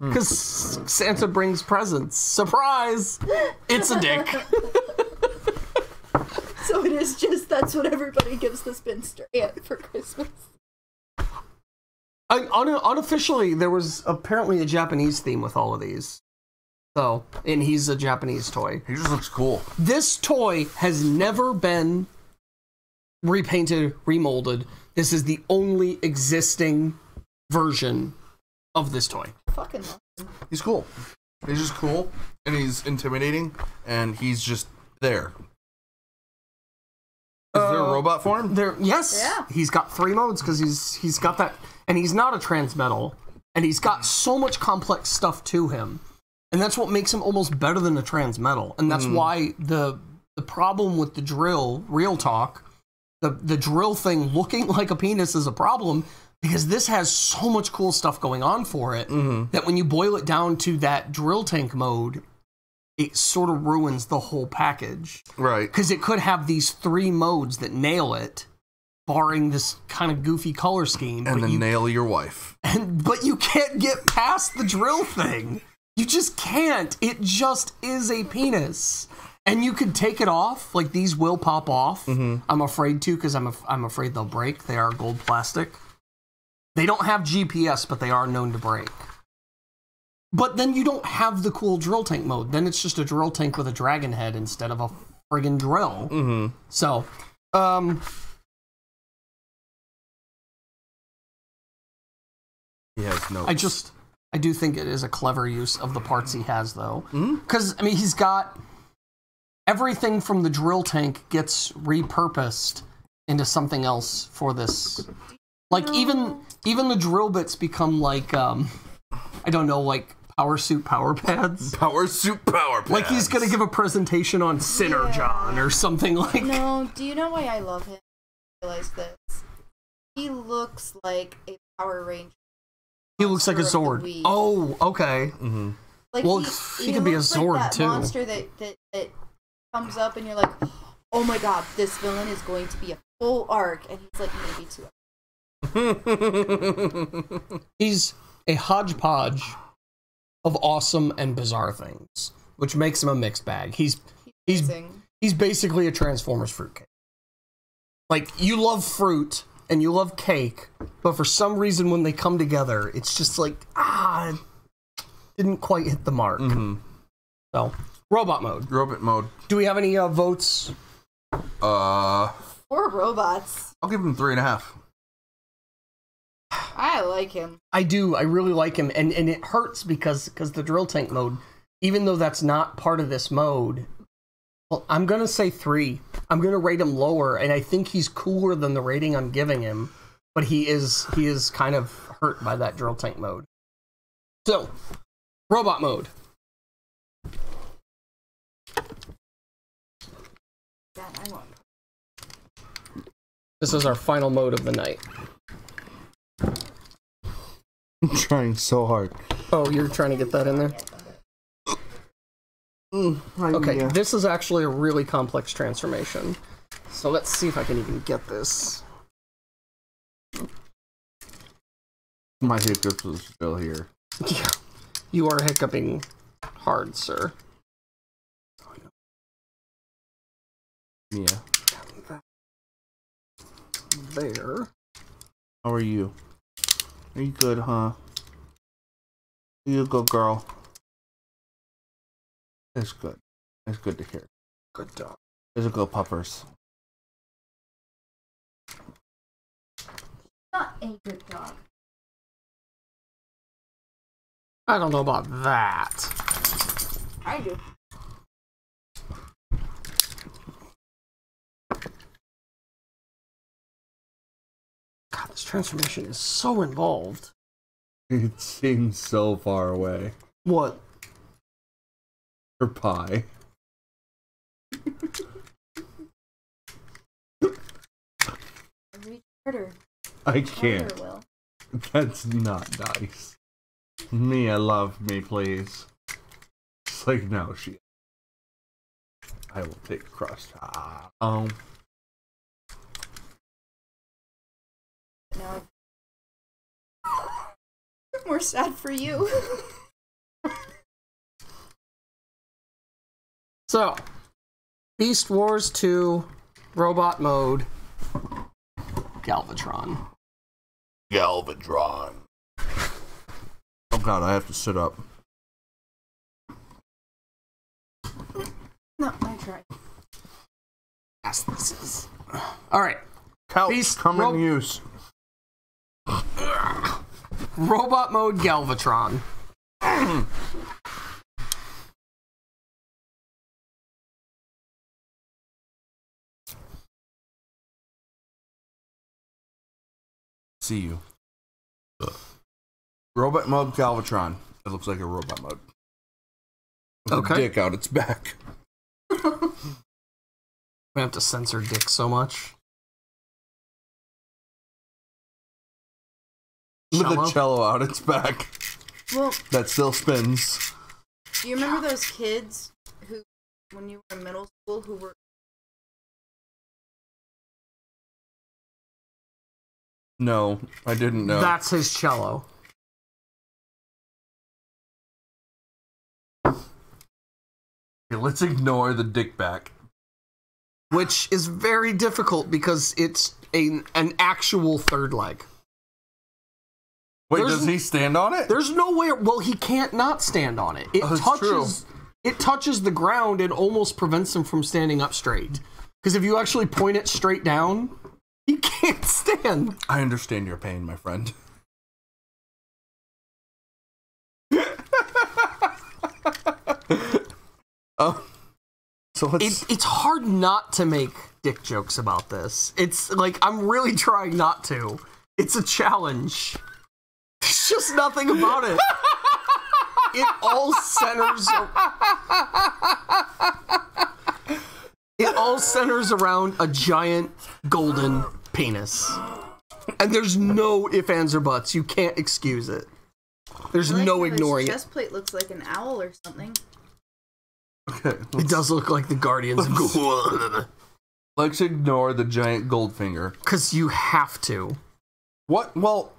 Because Santa brings presents. Surprise! It's a dick. So it is just that's what everybody gives the spinster aunt for Christmas. Unofficially, there was apparently a Japanese theme with all of these. So, and he's a Japanese toy. He just looks cool. This toy has never been repainted, remolded. This is the only existing version of this toy. Fucking love him. He's cool. He's just cool, and he's intimidating, and he's just there. Is there a robot form? Yes. Yeah. He's got 3 modes because he's got that, and he's not a transmetal, and he's got so much complex stuff to him, and that's what makes him almost better than a transmetal, and that's why the problem with the drill, real talk. The drill thing looking like a penis is a problem because this has so much cool stuff going on for it that when you boil it down to that drill tank mode, it sort of ruins the whole package. Right. Because it could have these 3 modes that nail it, barring this kind of goofy color scheme. And then nail your wife. But you can't get past the drill thing. You just can't. It just is a penis. And you could take it off, like these will pop off. I'm afraid to, because I'm afraid they'll break. They are gold plastic. They don't have GPS, but they are known to break. But then you don't have the cool drill tank mode. Then it's just a drill tank with a dragon head instead of a friggin' drill. So, he has notes. I do think it is a clever use of the parts he has, though. Because, I mean, he's got everything from the drill tank gets repurposed into something else for this. Like even the drill bits become like I don't know, like power suit power pads. Power suit power pads. Like he's gonna give a presentation on Synergon or something like. No, do you know why I love him? I realized this. He looks like a Power Ranger. He looks like a Zord. Oh, okay. Mm-hmm. Like well, he could be a Zord like that too. Monster that comes up and you're like, oh my god, this villain is going to be a full arc, and he's like maybe 2. He's a hodgepodge of awesome and bizarre things, which makes him a mixed bag. He's basically a Transformers fruitcake. Like, you love fruit and you love cake, but for some reason when they come together, it's just like, didn't quite hit the mark. Mm-hmm. So, robot mode. Robot mode. Do we have any votes? 4 robots. I'll give him 3.5. I like him. I do. I really like him, and it hurts because the drill tank mode, even though that's not part of this mode, well, I'm gonna say 3. I'm gonna rate him lower, and I think he's cooler than the rating I'm giving him, but he is kind of hurt by that drill tank mode. So, robot mode. This is our final mode of the night. I'm trying so hard. Oh, you're trying to get that in there? Okay, this is actually a really complex transformation. So let's see if I can even get this. My hiccups is still here. Yeah, you are hiccuping hard, sir. Yeah. There. How are you? Are you good, huh? You a good girl. That's good. That's good to hear. Good dog. Those are good puppers. Not a good dog. I don't know about that. I do. God, this transformation is so involved. It seems so far away. What? Her pie. Reach harder. I can't. Harder, Will. That's not nice. Mia, love me, please. It's like, no, she. I will take crust. Now I'm more sad for you. So, Beast Wars 2, robot mode, Galvatron. Galvatron. Oh god, I have to sit up. No, I tried. Yes, this is. Alright. Couch, Beast come in use. Robot mode Galvatron. See you. Robot mode Galvatron. It looks like a robot mode. With Okay. a dick out its back. We have to censor dick so much. With Cello? a cello out its back. Well, That still spins. do you remember those kids who, when you were in middle school, who were... No, I didn't know. That's his cello. Okay, let's ignore the dick back. Which is very difficult because it's an actual third leg. Wait, There's- does he stand on it? There's no way. Well, he can't not stand on it. It Oh, that's touches. It touches the ground and almost prevents him from standing up straight. Because if you actually point it straight down, he can't stand. I understand your pain, my friend. So it's hard not to make dick jokes about this. It's like, I'm really trying not to. It's a challenge. There's just nothing about it. It all centers... It all centers around a giant golden penis. And there's no ifs, ands, or buts. You can't excuse it. There's no ignoring it. His chest plate looks like an owl or something. Okay. It does look like the Guardians of... Let's ignore the giant gold finger. Because you have to. What? Well...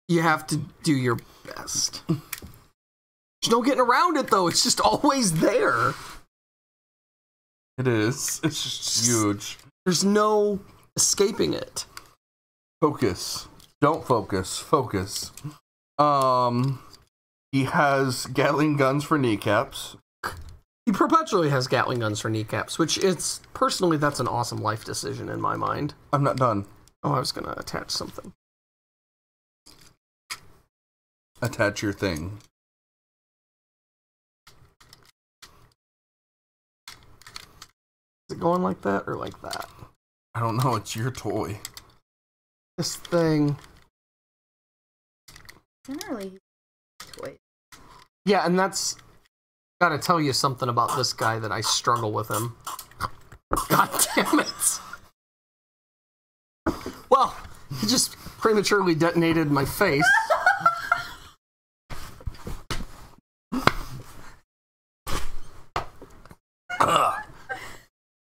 You have to do your best. There's no getting around it, though. It's just always there. It is. It's just huge. There's no escaping it. Focus. Don't focus. Focus. He has Gatling guns for kneecaps. He perpetually has Gatling guns for kneecaps, which it's... Personally, that's an awesome life decision in my mind. I'm not done. Oh, I was going to attach something. Attach your thing. Is it going like that or like that? I don't know. It's your toy. This thing... Generally, toy. Yeah, and that's... Gotta tell you something about this guy that I struggle with him. God damn it! Well, he just prematurely detonated my face.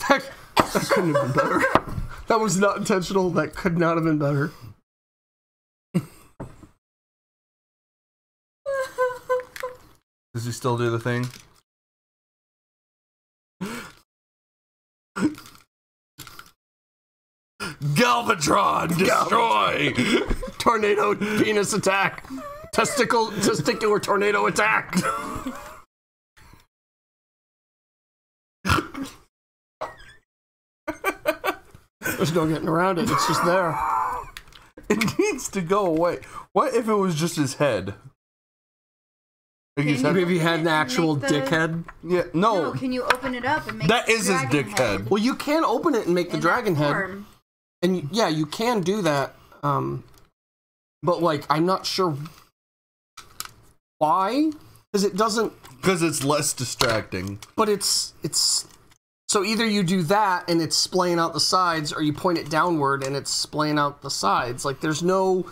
That couldn't have been better. That was not intentional. That could not have been better. Does he still do the thing? Galvatron, destroy! Tornado penis attack. Testicular tornado attack. There's no getting around it. It's just there. It needs to go away. What if it was just his head? Like his head? Maybe if he had an actual dickhead. Yeah, no. No, can you open it up and make That the is his dragon dick head. Well, you can open it and make the dragon head. And yeah, you can do that. But like, I'm not sure why. Because it doesn't... Because it's less distracting. But it's... So either you do that and it's splaying out the sides, or you point it downward and it's splaying out the sides. Like, there's no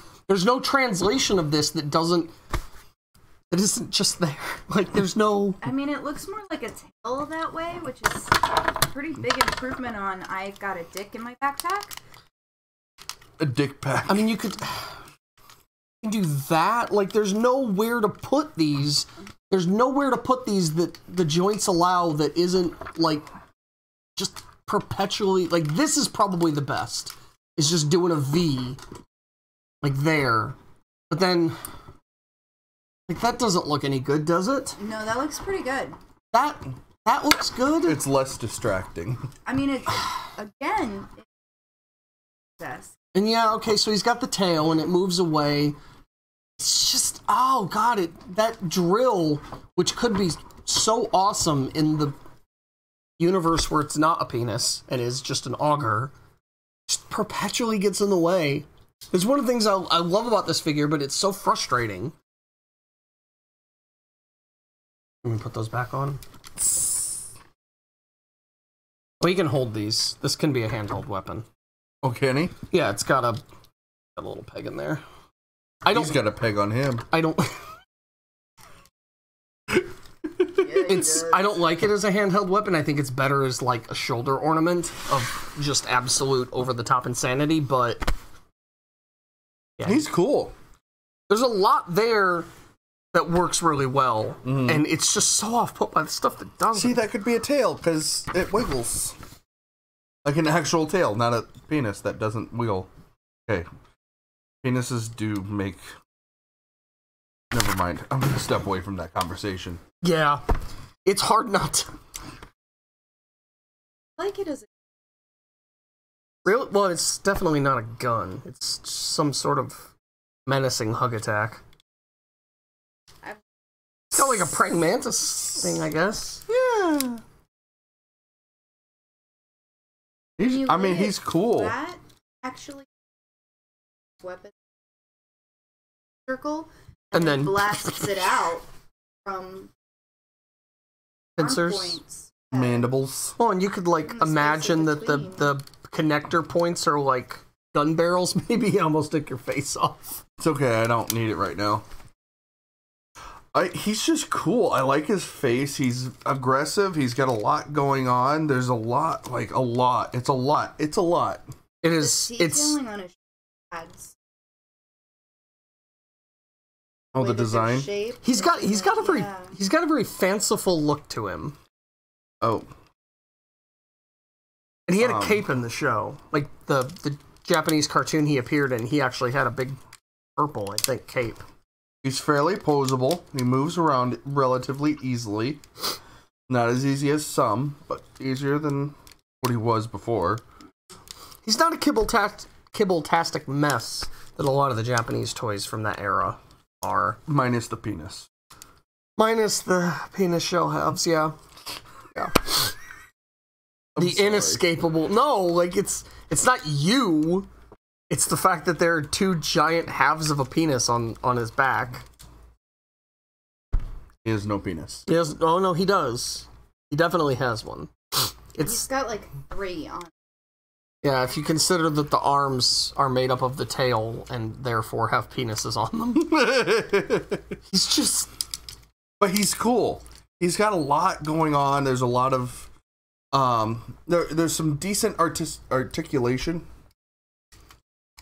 translation of this that doesn't... It isn't just there. Like, there's no... I mean, it looks more like a tail that way, which is a pretty big improvement on I got a dick in my backpack. A dick pack. I mean, you could do that. Like, there's nowhere to put these. There's nowhere to put these that the joints allow that isn't, like, just perpetually... Like, this is probably the best. It's just doing a V. Like, there. But then... Like, that doesn't look any good, does it? No, that looks pretty good. That looks good? It's less distracting. I mean, it's... Again... It's And yeah, okay, so he's got the tail and it moves away. It's just, oh god, that drill, which could be so awesome in the universe where it's not a penis and is just an auger, just perpetually gets in the way. It's one of the things I love about this figure, but it's so frustrating. Let me put those back on. Well, you can hold these. This can be a handheld weapon. Oh, can he? Yeah, it's got a little peg in there. He's got a peg on him. I don't... I don't like it as a handheld weapon. I think it's better as, like, a shoulder ornament of just absolute over-the-top insanity, but... Yeah. He's cool. There's a lot there that works really well, and it's just so off-put by the stuff that doesn't. See, that could be a tail, because it wiggles. Like an actual tail, not a penis that doesn't wiggle. Okay. Penises do make... Never mind. I'm going to step away from that conversation. Yeah. It's hard not to... I like it as a... Really? Well, it's definitely not a gun. It's some sort of menacing hug attack. It's got like a praying mantis thing, I guess. Yeah. He's cool. That actually weapon circle and then blasts it out from pincers, points. Mandibles. Well, and you could like imagine that the connector points are like gun barrels. Maybe you almost took your face off. It's okay. I don't need it right now. He's just cool. I like his face. He's aggressive. He's got a lot going on. There's a lot, like a lot. It's a lot. It's a lot. It is. It's on his pads. Oh, the design. He's got a very fanciful look to him. Oh. And he had a cape in the show. Like the Japanese cartoon he appeared in, he actually had a big purple, I think, cape. He's fairly posable. He moves around relatively easily. Not as easy as some, but easier than what he was before. He's not a kibble-tastic mess that a lot of the Japanese toys from that era are. Minus the penis. Minus the penis shell halves, yeah. Yeah. The inescapable. No, like it's not you. It's the fact that there are two giant halves of a penis on his back. He has no penis. Oh no, he does. He definitely has one. He's got like 3 on. Yeah, if you consider that the arms are made up of the tail and therefore have penises on them. He's just... But he's cool. He's got a lot going on. There's a lot of... There's some decent articulation.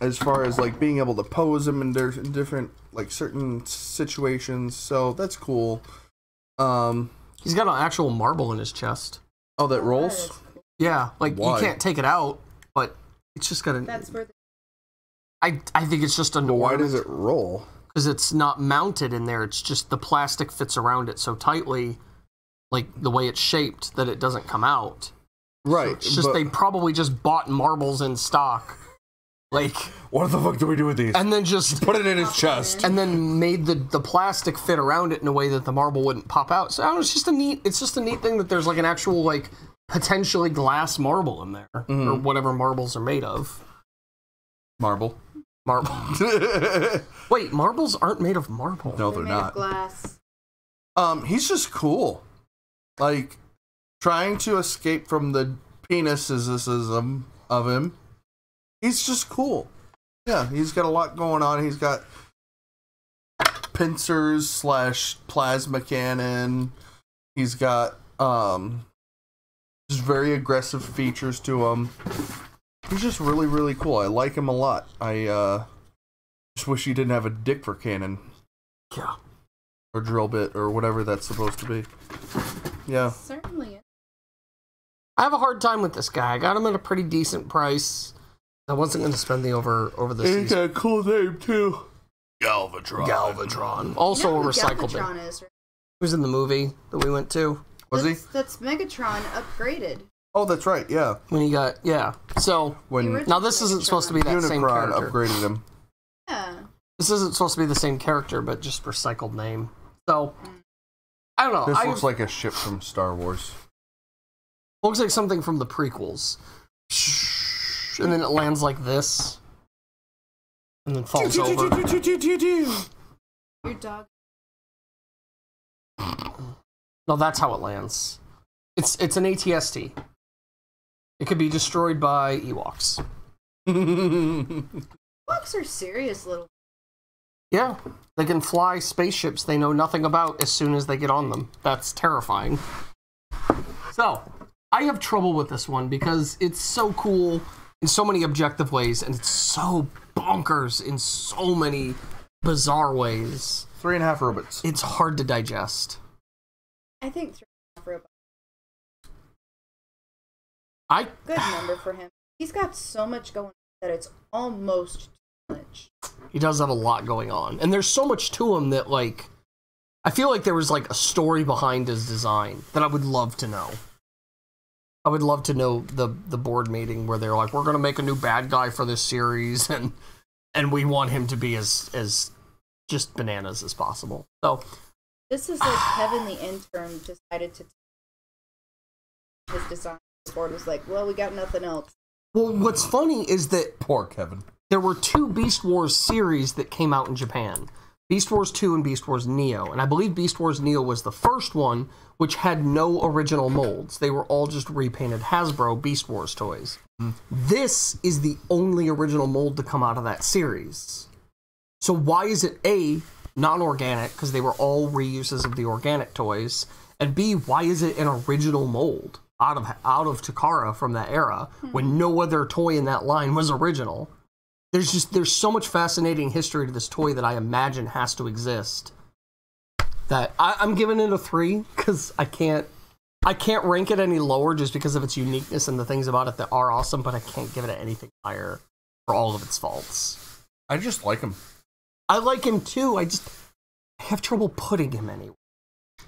As far as, like, being able to pose him in different, like, certain situations. So, that's cool. He's got an actual marble in his chest. Oh, that rolls? Yeah, like, Why? you can't take it out, but it's just got a... That's where I think it's just a normal... Why does it roll? Because it's not mounted in there. It's just the plastic fits around it so tightly, like, the way it's shaped, that it doesn't come out. Right. So it's just they probably just bought marbles in stock. Like, what the fuck do we do with these? And then just put it in his chest, and then made the plastic fit around it in a way that the marble wouldn't pop out. So I don't know, it's just a neat thing that there's like an actual like potentially glass marble in there, or whatever marbles are made of. Marble. Wait, marbles aren't made of marble. No, they're not. Of glass. He's just cool. Like trying to escape from the penicism of him. He's just cool. Yeah, he's got a lot going on. He's got pincers / plasma cannon. He's got just very aggressive features to him. He's just really, really cool. I like him a lot. I just wish he didn't have a dick for cannon. Yeah. Or drill bit or whatever that's supposed to be. Yeah. Certainly. I have a hard time with this guy. I got him at a pretty decent price. I wasn't going to spend the over the season. He's got a cool name, too. Galvatron. Also you know a recycled Galvatron bin. is, right? He was in the movie that we went to. Was he? That's Megatron upgraded. Oh, that's right, yeah. When he got, yeah. So, now this isn't supposed to be that same Unicron character. upgraded him. Yeah. This isn't supposed to be the same character, but just recycled name. So, I don't know. This looks like a ship from Star Wars. Looks like something from the prequels. And then it lands like this. And then falls over. Your dog. No, that's how it lands. It's an ATST. It could be destroyed by Ewoks. Ewoks are serious little. Yeah, they can fly spaceships they know nothing about as soon as they get on them. That's terrifying. So, I have trouble with this one because it's so cool in so many objective ways, and it's so bonkers in so many bizarre ways. 3.5 robots. It's hard to digest. I think 3.5 robots. Good number for him. He's got so much going on that it's almost too much. He does have a lot going on. And there's so much to him that, like, I feel like there was, like, a story behind his design that I would love to know. I would love to know the board meeting where they're like, we're going to make a new bad guy for this series, and we want him to be as just bananas as possible. So this is like Kevin the intern decided to his design. The board was like, well, we got nothing else. Well, what's funny is that Poor Kevin. there were 2 Beast Wars series that came out in Japan. Beast Wars 2 and Beast Wars Neo. And I believe Beast Wars Neo was the first one, which had no original molds. They were all just repainted Hasbro Beast Wars toys. This is the only original mold to come out of that series. So why is it A, non-organic, because they were all reuses of the organic toys, and B, why is it an original mold out of Takara from that era when no other toy in that line was original? There's so much fascinating history to this toy that I imagine has to exist. That I'm giving it a 3 because I can't rank it any lower just because of its uniqueness and the things about it that are awesome, but I can't give it anything higher for all of its faults. I just like him. I like him too. I have trouble putting him anywhere.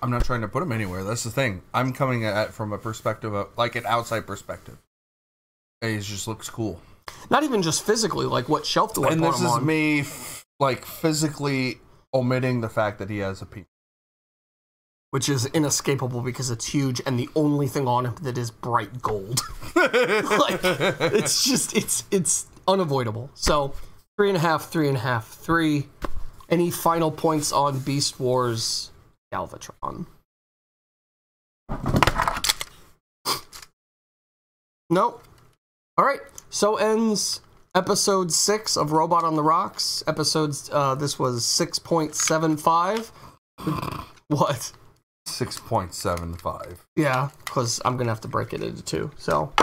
I'm not trying to put him anywhere. That's the thing. I'm coming at it from a perspective of, like, an outside perspective. He just looks cool. Not even just physically, like what shelf do I put him on? And this is me, like, physically omitting the fact that he has a penis. Which is inescapable because it's huge and the only thing on him that is bright gold. Like, it's unavoidable. So, 3.5, 3.5, 3. Any final points on Beast Wars Galvatron? Nope. All right. So ends episode 6 of Robot on the Rocks. This was 6.75. What? 6.75. Yeah, because I'm going to have to break it into 2. So,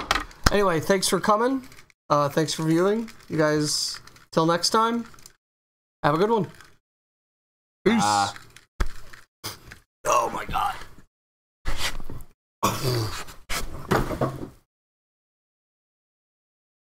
anyway, thanks for coming. Thanks for viewing. You guys, till next time, have a good one. Peace. Oh my god.